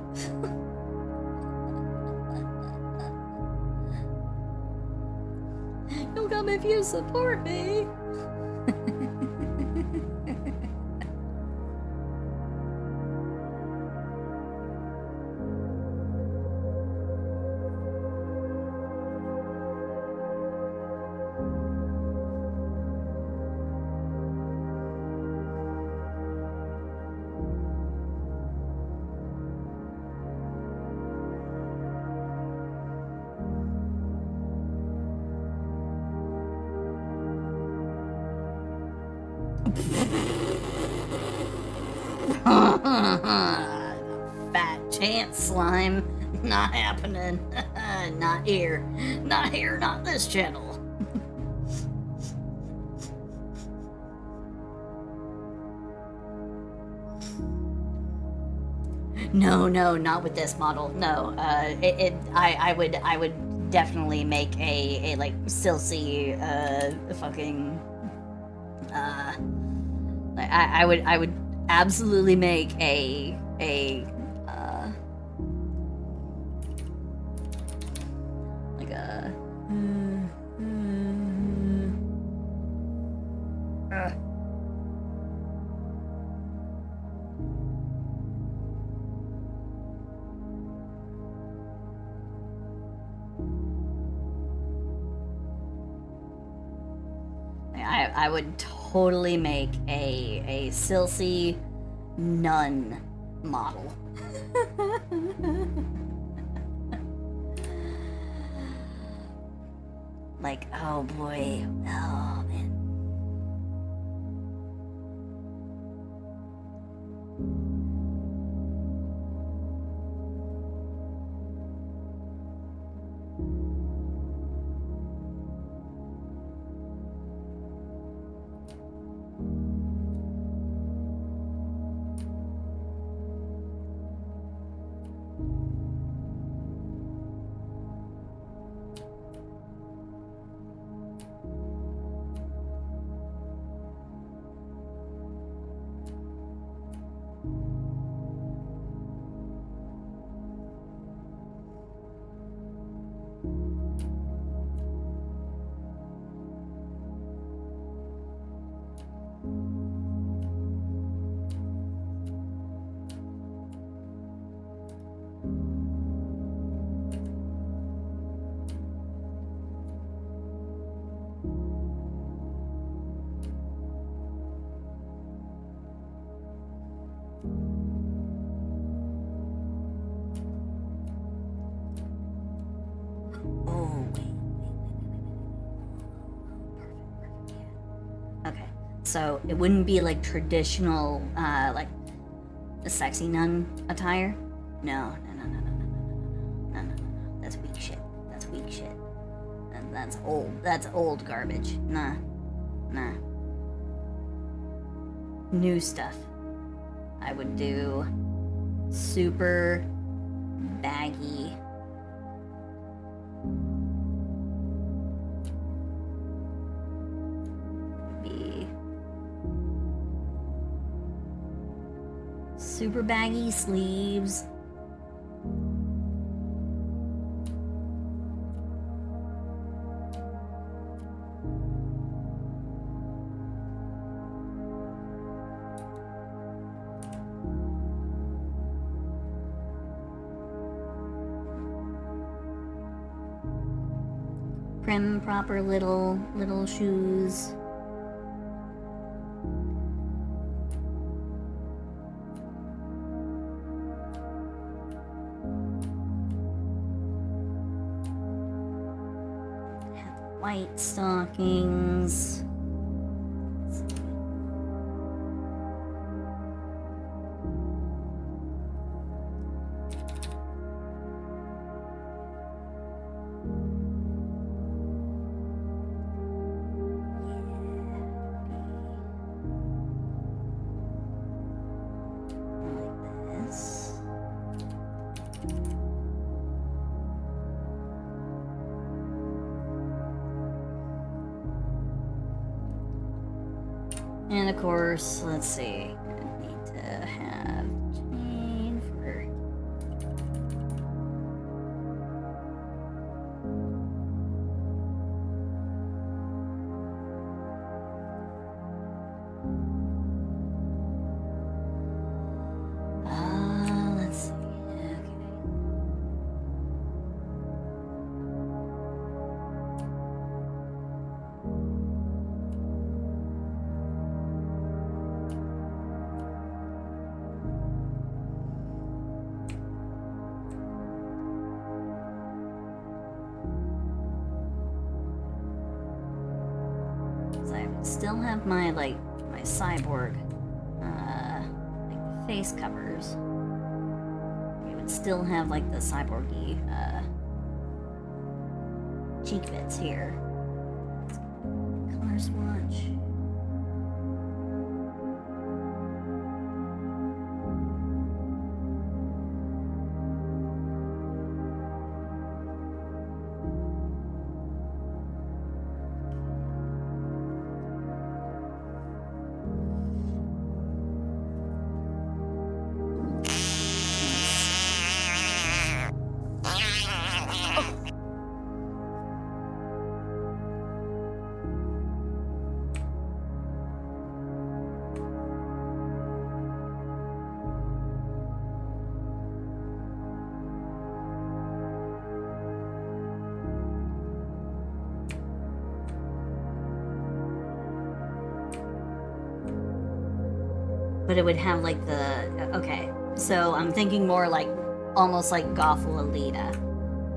You'll come if you support me. Fat chance slime. Not happening. Not here. Not here, not this channel. No, not with this model. No, I would definitely make a like silsy fucking I would absolutely make a like a I would totally make a silsy nun model. Like, oh boy, oh man. So it wouldn't be like traditional, like a sexy nun attire. No. That's weak shit. That's weak shit. That's old. That's old garbage. Nah. New stuff. I would do super baggy. Super baggy sleeves. Prim, proper little shoes. White stockings. And of course, let's see. I need to have chain for. Let's see. Okay. So I would still have my my cyborg like face covers. We would still have like the cyborgy cheek bits here. Color swatch. But it would have like the okay. So I'm thinking more like almost like Goth Lolita,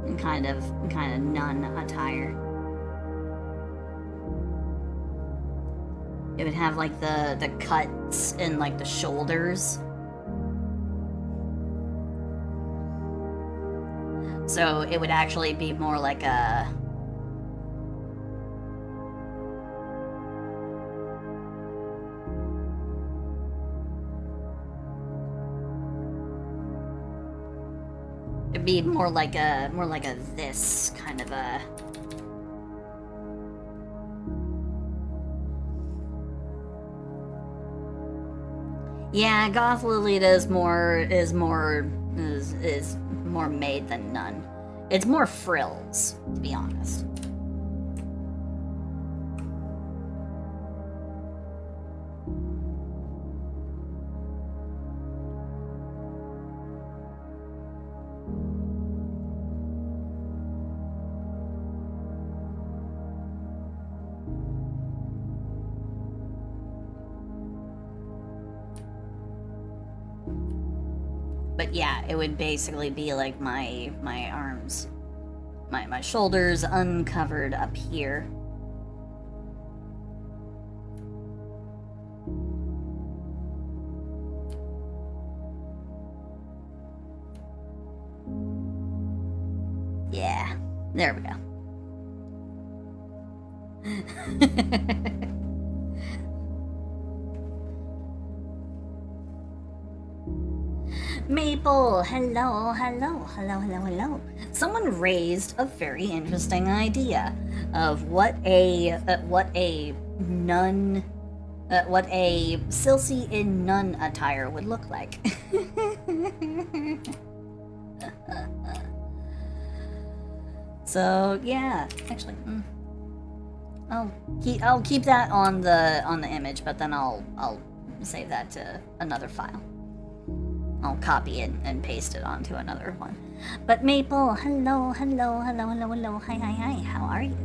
and kind of nun attire. It would have like the cuts in like the shoulders. So it would actually be more like a it'd be more like a this kind of a yeah, Goth Lolita is more made than none. It's more frills, to be honest. But yeah, it would basically be like my arms, my shoulders uncovered up here. Yeah, there we go. Maple, hello. Someone raised a very interesting idea of what a nun, what a Silsey in nun attire would look like. So yeah, actually, I'll keep that on the image, but then I'll save that to another file. I'll copy it and paste it onto another one. But Maple, hello, hi, how are you?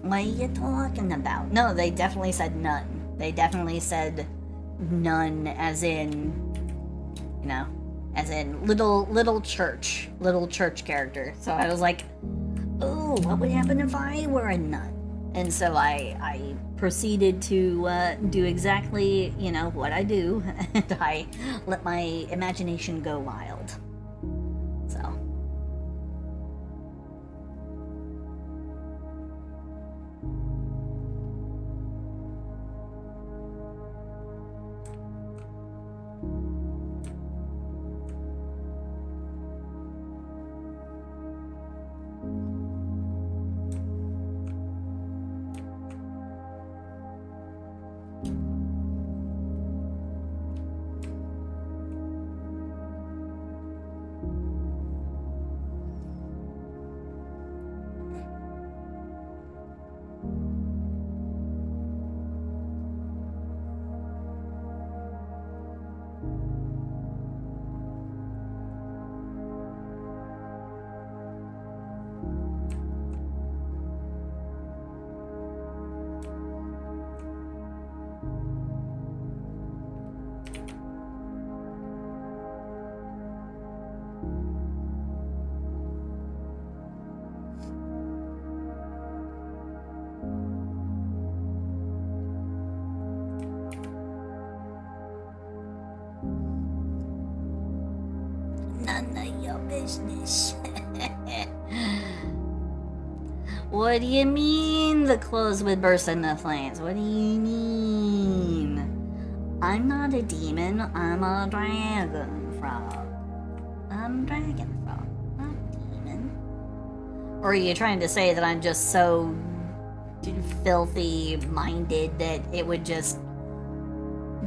What are you talking about? No, they definitely said nun. They definitely said nun as in, you know, as in little church character. So I was like, oh, what would happen if I were a nun? And so I proceeded to do exactly, you know, what I do, and I let my imagination go wild. So. your business. What do you mean the clothes would burst into flames? What do you mean? I'm not a demon, I'm a dragon frog. I'm a dragon frog, not a demon. Or are you trying to say that I'm just so filthy minded that it would just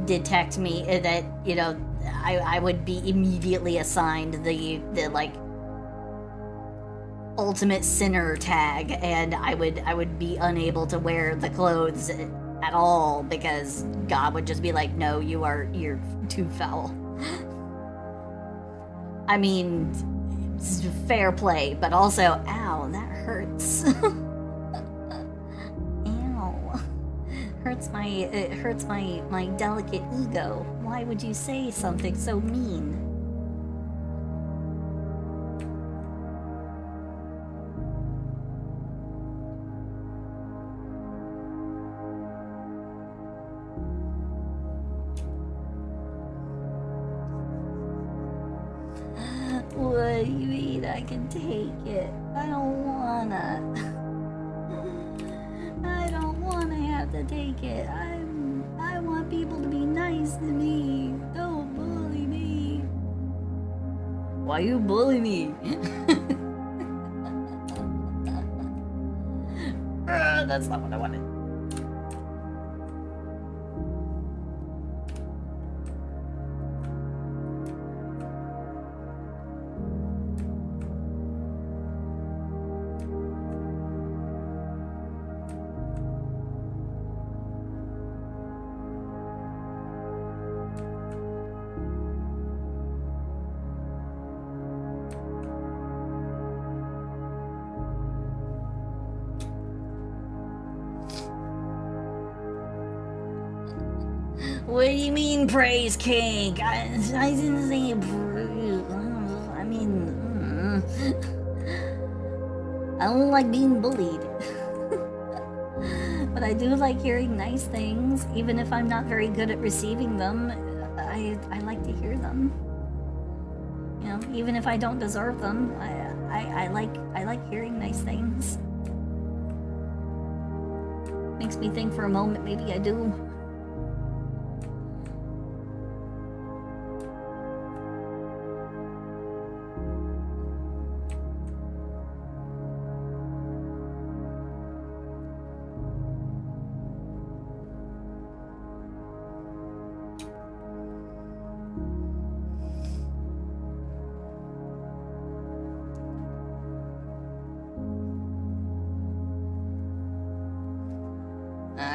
detect me, that, you know, I would be immediately assigned the like ultimate sinner tag, and I would be unable to wear the clothes at all because God would just be like, no, you're too foul. I mean, it's fair play, but also, ow, that hurts. Ow. It hurts my delicate ego. Why would you say something so mean? What do you mean I can take it? I don't wanna. I don't wanna have to take it. I want people to be nice to me. Don't bully me. Why you bully me? That's not what I wanted. What do you mean, praise cake? I didn't say praise. I mean, I don't like being bullied. But I do like hearing nice things, even if I'm not very good at receiving them. I like to hear them. You know, even if I don't deserve them, I like hearing nice things. Makes me think for a moment, maybe I do.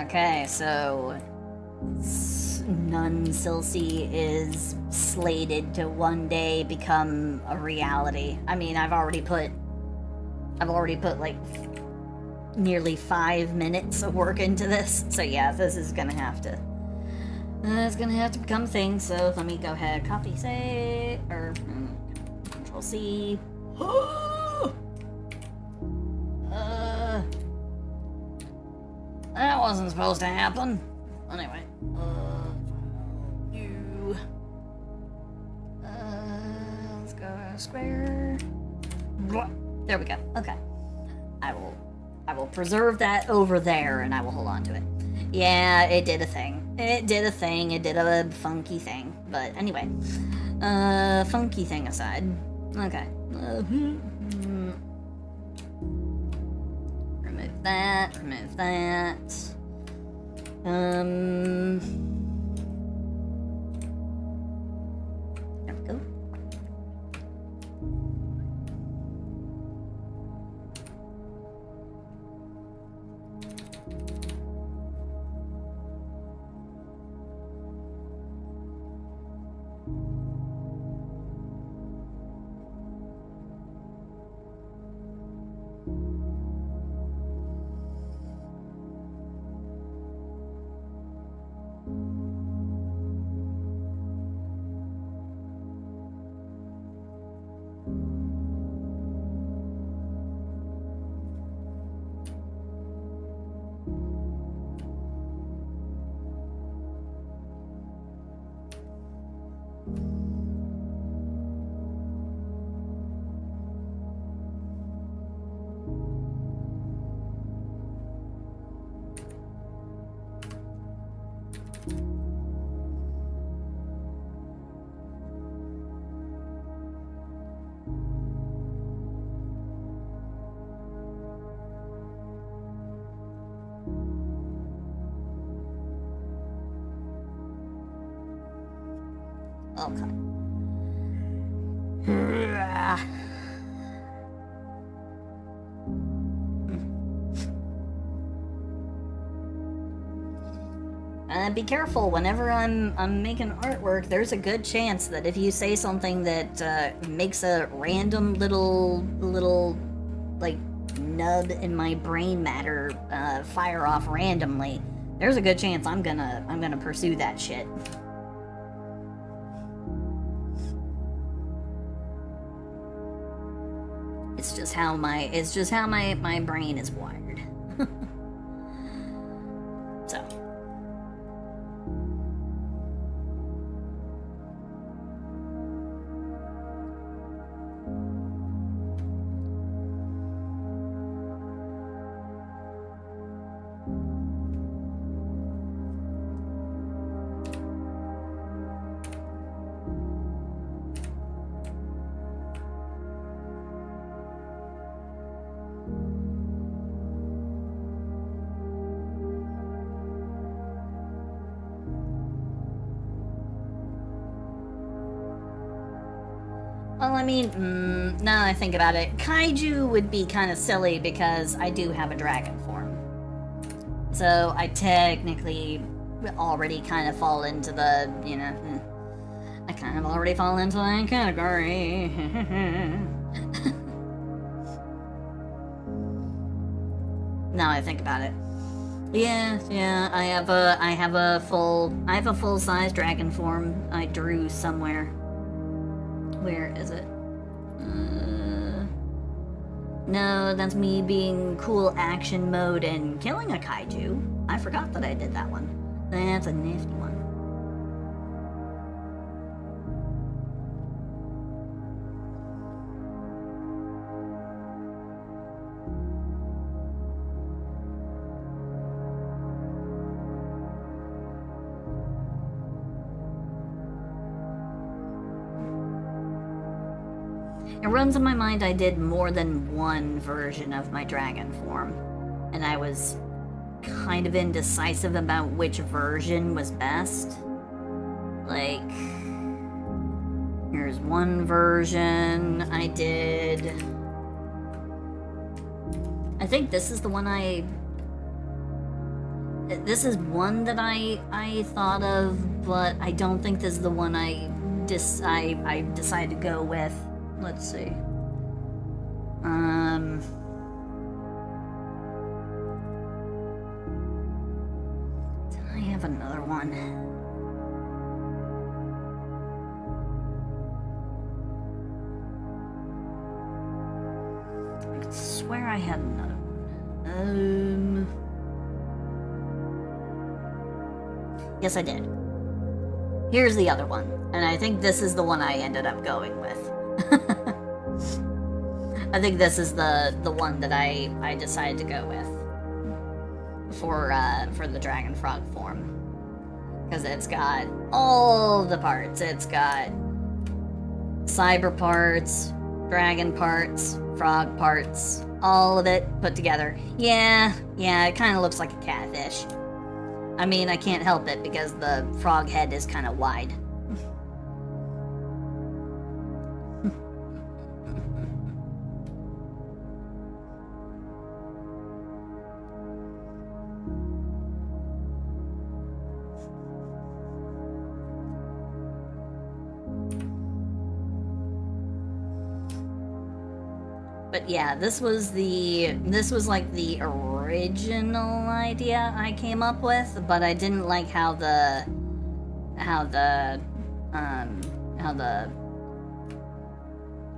Okay, so Nun Silsey is slated to one day become a reality. I mean, I've already put like nearly 5 minutes of work into this. So yeah, this is gonna have to it's gonna have to become a thing. So let me go ahead, copy save, or Control C. That wasn't supposed to happen. Anyway, let's go square. There we go. Okay, I will preserve that over there, and I will hold on to it. Yeah, it did a thing. It did a thing. It did a funky thing. But anyway, funky thing aside. Okay. Remove that. Remove that. There we go. Okay. Be careful whenever I'm making artwork. There's a good chance that if you say something that makes a random little like nub in my brain matter fire off randomly, there's a good chance I'm gonna pursue that shit. It's just how my brain is wired. So. Well, I mean, now that I think about it, kaiju would be kind of silly because I do have a dragon form. So I technically already kind of fall into the, you know, I kind of already fall into that category. Now I think about it. Yeah, I have a full-size dragon form I drew somewhere. Where is it? No, that's me being cool action mode and killing a kaiju. I forgot that I did that one. That's a nifty one. It runs in my mind I did more than one version of my dragon form, and I was kind of indecisive about which version was best. Like, here's one version I did. I think this is the one this is one that I thought of, but I don't think this is the one I decided to go with. Let's see. Did I have another one? I could swear I had another one. Yes, I did. Here's the other one, and I think this is the one I ended up going with. I think this is the one that I decided to go with for the dragon frog form, because it's got all the parts. It's got cyber parts, dragon parts, frog parts, all of it put together. Yeah, it kind of looks like a catfish. I mean, I can't help it because the frog head is kind of wide. But yeah, this was like the original idea I came up with, but I didn't like how the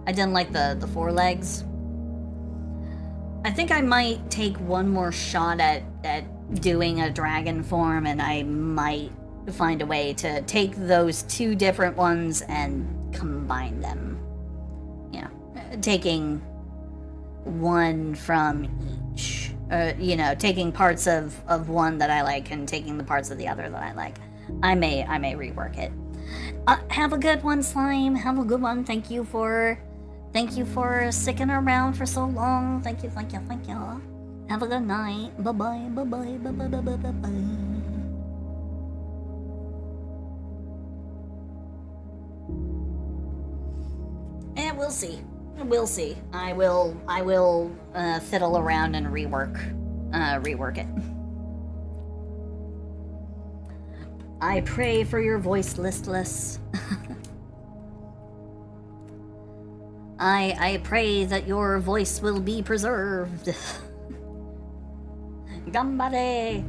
I didn't like the forelegs. I think I might take one more shot at doing a dragon form, and I might find a way to take those two different ones and combine them. You know, taking one from each. You know, taking parts of one that I like and taking the parts of the other that I like. I may rework it. Have a good one, Slime. Have a good one. Thank you for sticking around for so long. Thank you. Have a good night. Bye-bye. Bye-bye. we'll see. We'll see. I will fiddle around and rework it. I pray for your voice, listless. I pray that your voice will be preserved. Gambare!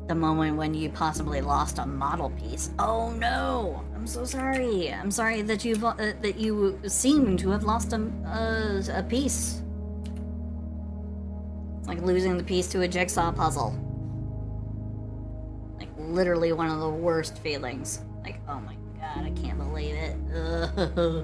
The moment when you possibly lost a model piece. Oh no! I'm so sorry. I'm sorry that you seem to have lost a piece. It's like losing the piece to a jigsaw puzzle. Like literally one of the worst feelings. Like, oh my god, I can't believe it. Ugh.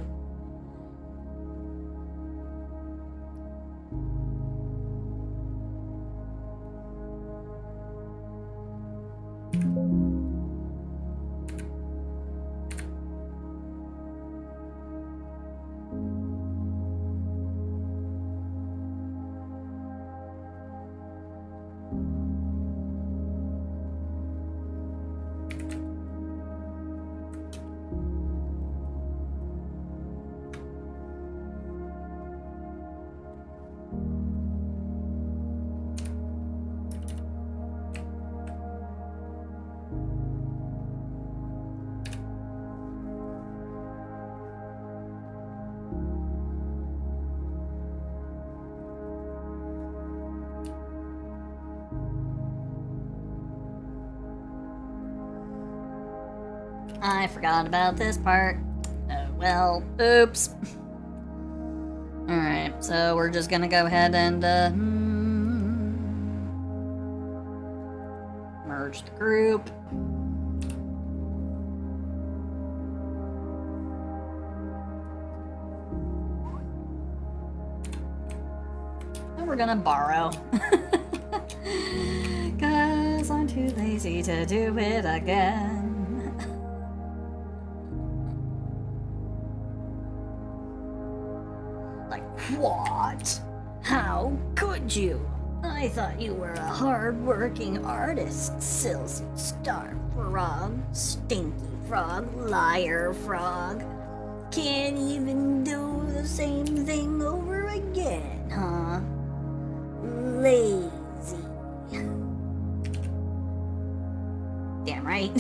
I forgot about this part. Oh, well, oops. Alright, so we're just gonna go ahead and, merge the group. And we're gonna borrow. 'Cause I'm too lazy to do it again. What? How could you? I thought you were a hard-working artist, Silsy Star Frog, Stinky Frog, Liar Frog. Can't even do the same thing over again, huh? Lazy. Damn right.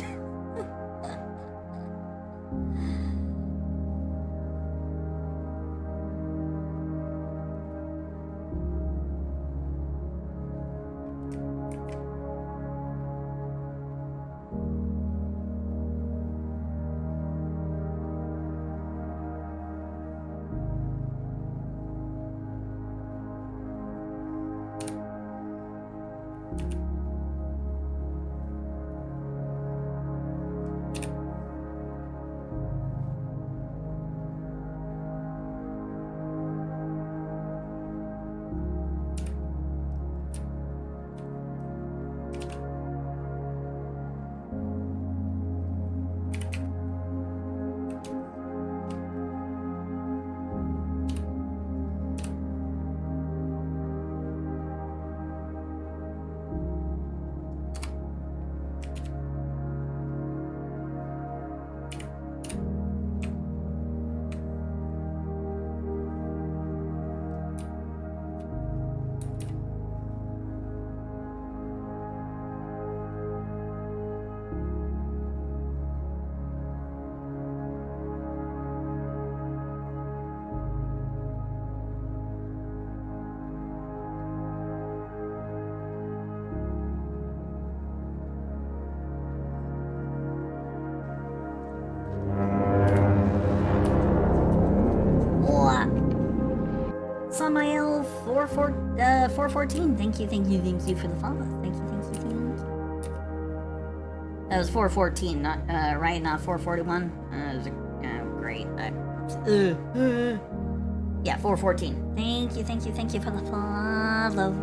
414. Thank you for the follow. Thank you. That was 414, not right, not 441. Great. Yeah, 414. Thank you for the follow.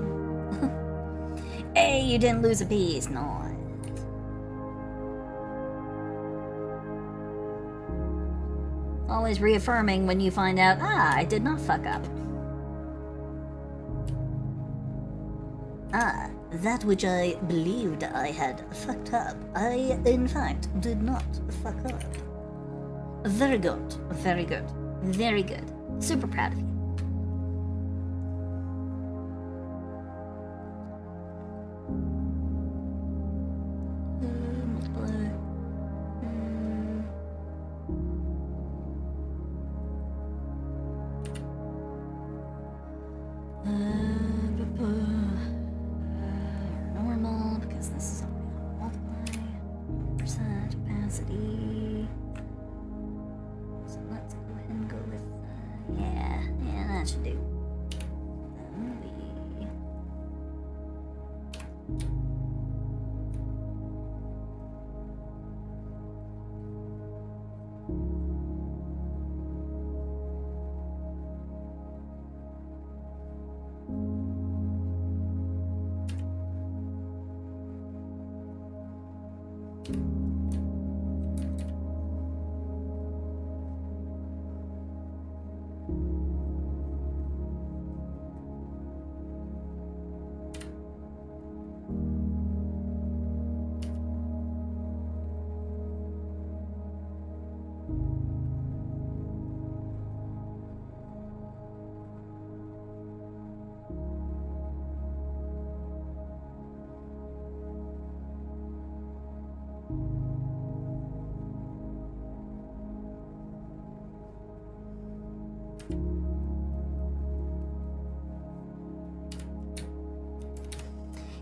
Hey, you didn't lose a piece. Nice. Always reaffirming when you find out, I did not fuck up. That which I believed I had fucked up, I, in fact, did not fuck up. Very good. Super proud of you. Normal, because this is only multiply percent capacity. So let's go ahead and go with yeah, that should do. Then we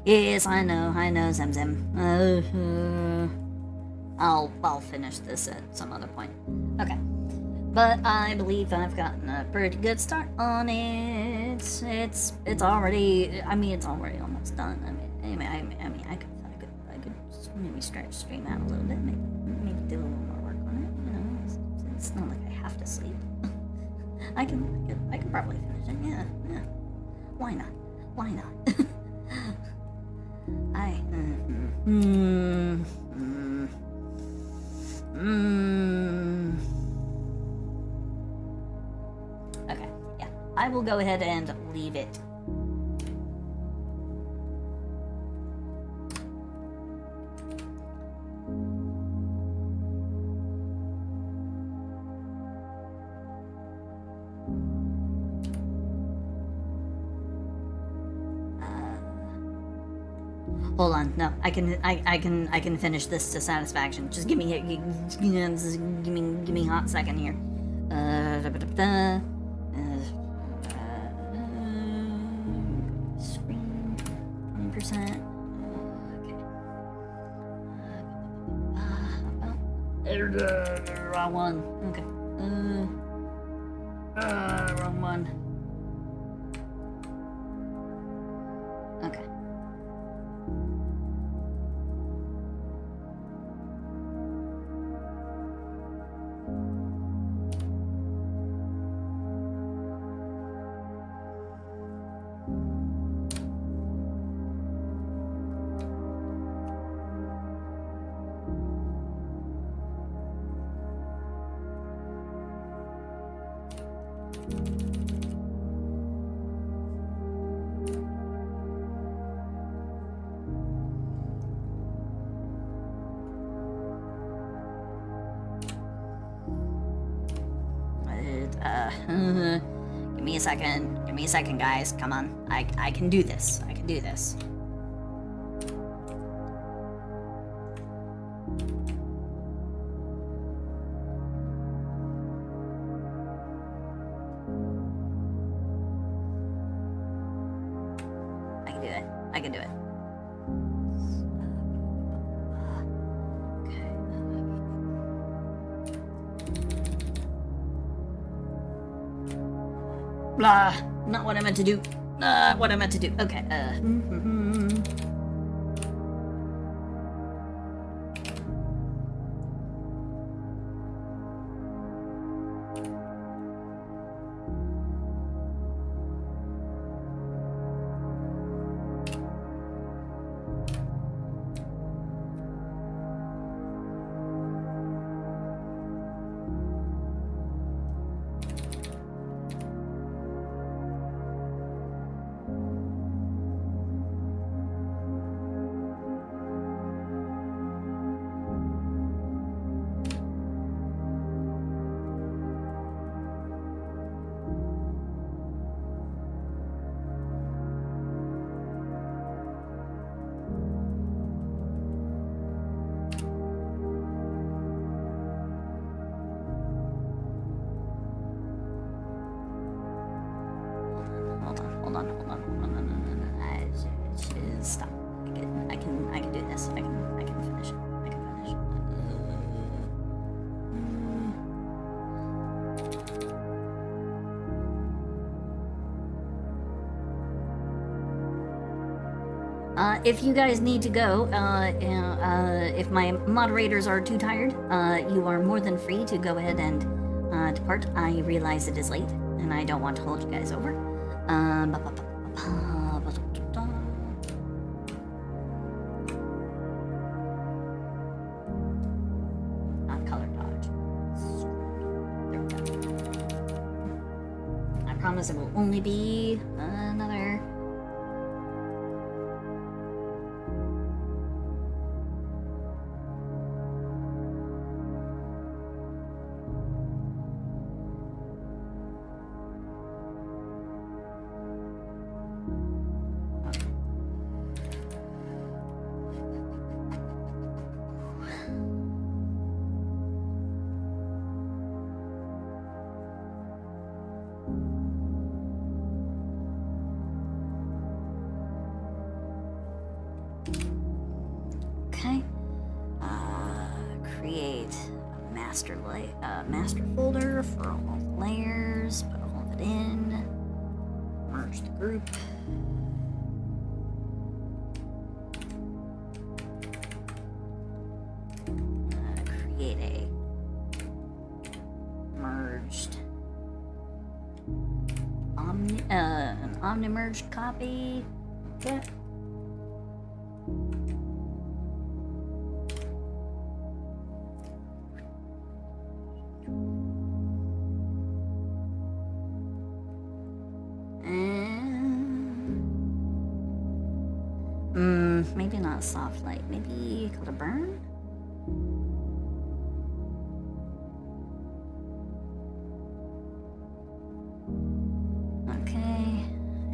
yes, I know, Zem. I'll finish this at some other point. Okay. But I believe I've gotten a pretty good start on it. It's already, it's already almost done. I could maybe stretch stream out a little bit, maybe do a little more work on it. It's not like I have to sleep. I can probably finish it. Yeah. Why not? Okay, yeah. I will go ahead and leave it. Hold on, no, I can finish this to satisfaction. Just give me a hot second here. Screen 20%. Okay. Wrong one. Okay. Wrong one. Okay. Give me a second, guys. Come on. I can do this. I can do this. I can do it. Blah, not what I meant to do. What I meant to do. Okay. Hold on. Stop. I can do this. I can finish it. If you guys need to go, if my moderators are too tired, you are more than free to go ahead and depart. I realize it is late, and I don't want to hold you guys over. Color dodge. There we go. I promise it will only be another. Okay. Create a master folder for all the layers. Put all of it in. Merge the group. Create a merged an omni-merged copy. Okay. Maybe not soft light. Maybe color burn? Okay.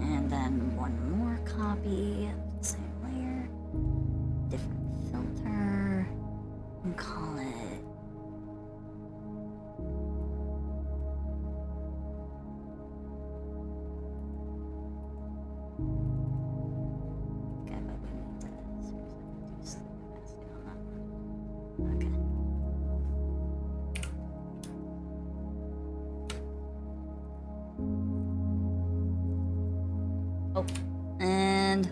And then one more copy of the same layer. Different filter. And call it. Oh, and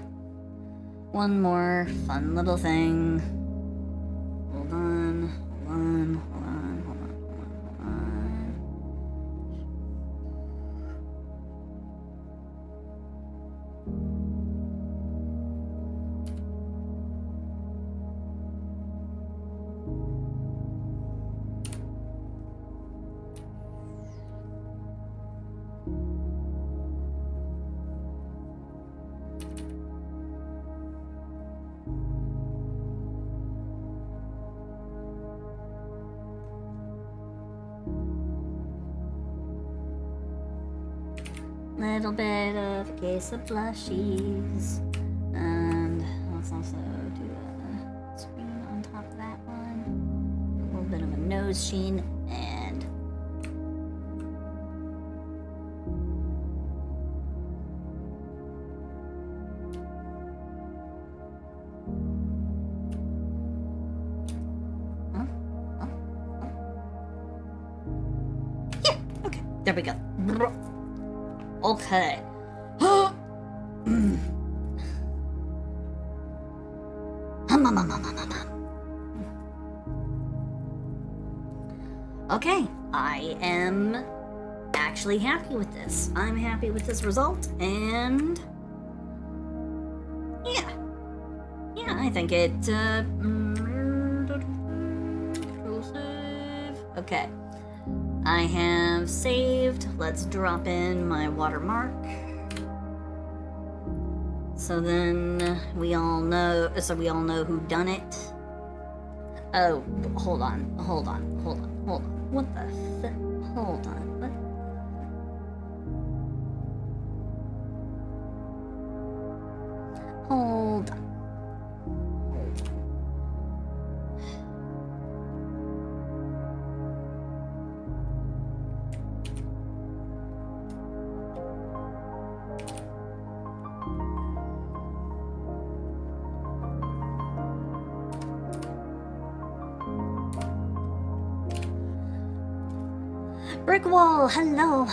one more fun little thing. Hold on. Little bit of a case of blushies, and let's also do a screen on top of that one. A little bit of a nose sheen, and yeah, okay, there we go. Okay. Okay, I am actually happy with this. I'm happy with this result, and yeah, I think it. Okay, I have saved. Let's drop in my watermark. So then we all know. So we all know who done it. Oh, hold on. What the? Hold on. What? Hold on. Brick wall, hello.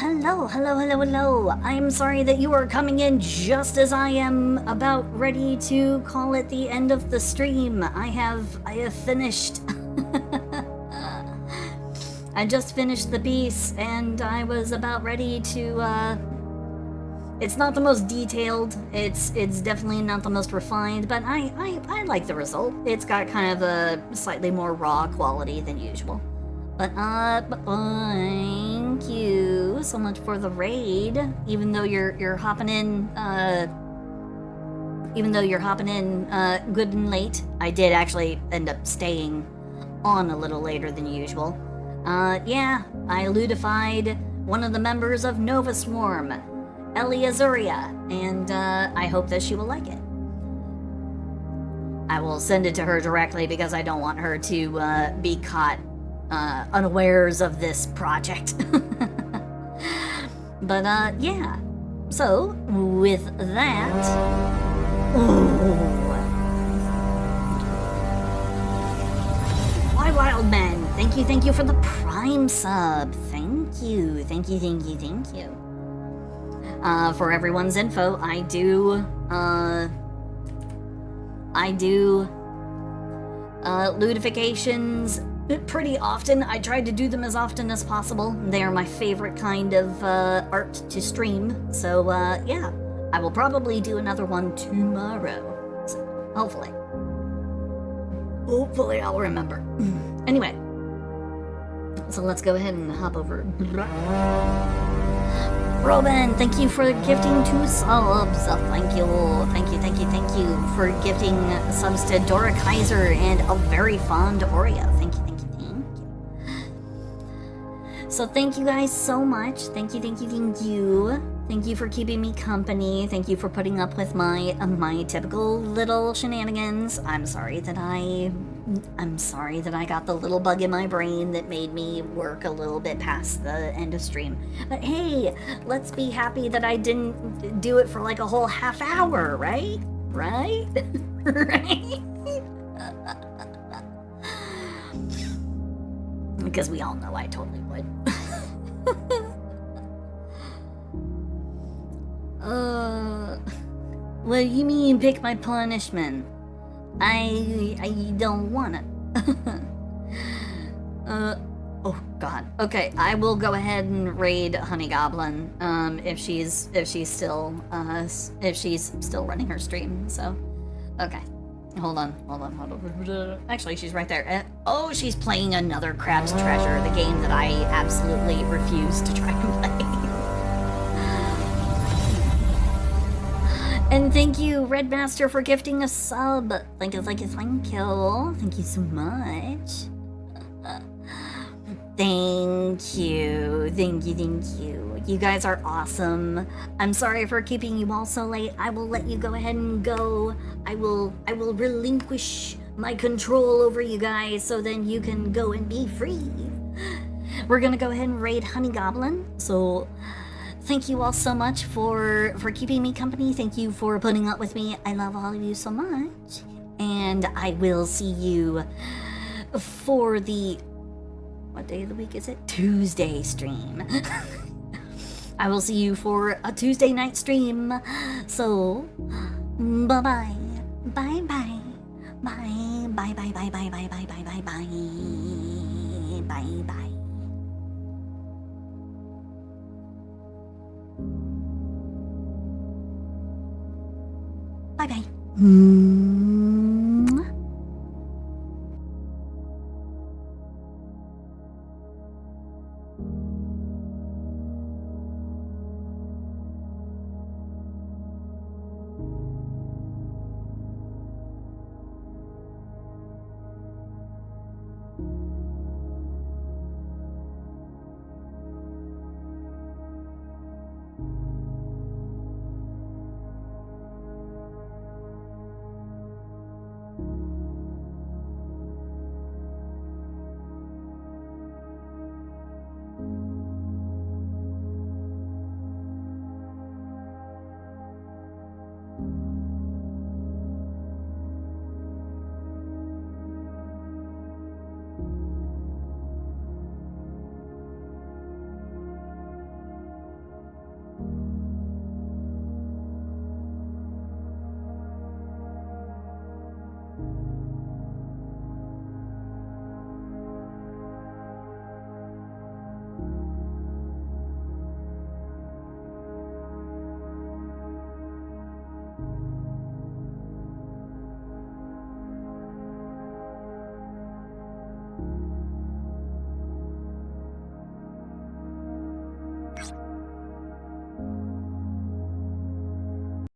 I'm sorry that you are coming in just as I am about ready to call it the end of the stream. I have finished. I just finished the piece and I was about ready to, it's not the most detailed, it's definitely not the most refined, but I like the result. It's got kind of a slightly more raw quality than usual. But thank you so much for the raid. Even though you're hopping in, good and late. I did actually end up staying on a little later than usual. Yeah, I ludified one of the members of Nova Swarm, Ellie Azuria, and I hope that she will like it. I will send it to her directly because I don't want her to be caught unawares of this project. But yeah, so with that, why Wild Man, thank you for the Prime sub. Thank you. For everyone's info, I do ludifications pretty often. I try to do them as often as possible. They are my favorite kind of art to stream. So yeah, I will probably do another one tomorrow. So hopefully I'll remember. Anyway, so let's go ahead and hop over. Robin, thank you for gifting 2 subs. Thank you for gifting subs to Dora Kaiser and a very fond Oreo. Thank you. So thank you guys so much. Thank you. Thank you for keeping me company. Thank you for putting up with my typical little shenanigans. I'm sorry that I got the little bug in my brain that made me work a little bit past the end of stream. But hey, let's be happy that I didn't do it for like a whole half hour, right? Right? Because we all know I totally would. What do you mean pick my punishment? I don't wanna. Oh god. Okay, I will go ahead and raid Honey Goblin, if she's still running her stream. So, okay. Hold on. Actually, she's right there. Oh, she's playing another Crab's Treasure, the game that I absolutely refuse to try and play. And thank you, Red Master, for gifting a sub. Thank you. Thank you so much. Thank you. You guys are awesome. I'm sorry for keeping you all so late. I will let you go ahead and go. I will relinquish my control over you guys so then you can go and be free. We're gonna go ahead and raid Honey Goblin. So thank you all so much for keeping me company. Thank you for putting up with me. I love all of you so much. And I will see you for the... what day of the week is it? Tuesday stream. I will see you for a Tuesday night stream. So, bye-bye. Bye-bye. Bye. Bye, bye, bye, bye, bye, bye, bye, bye, bye. Bye, bye. Bye-bye.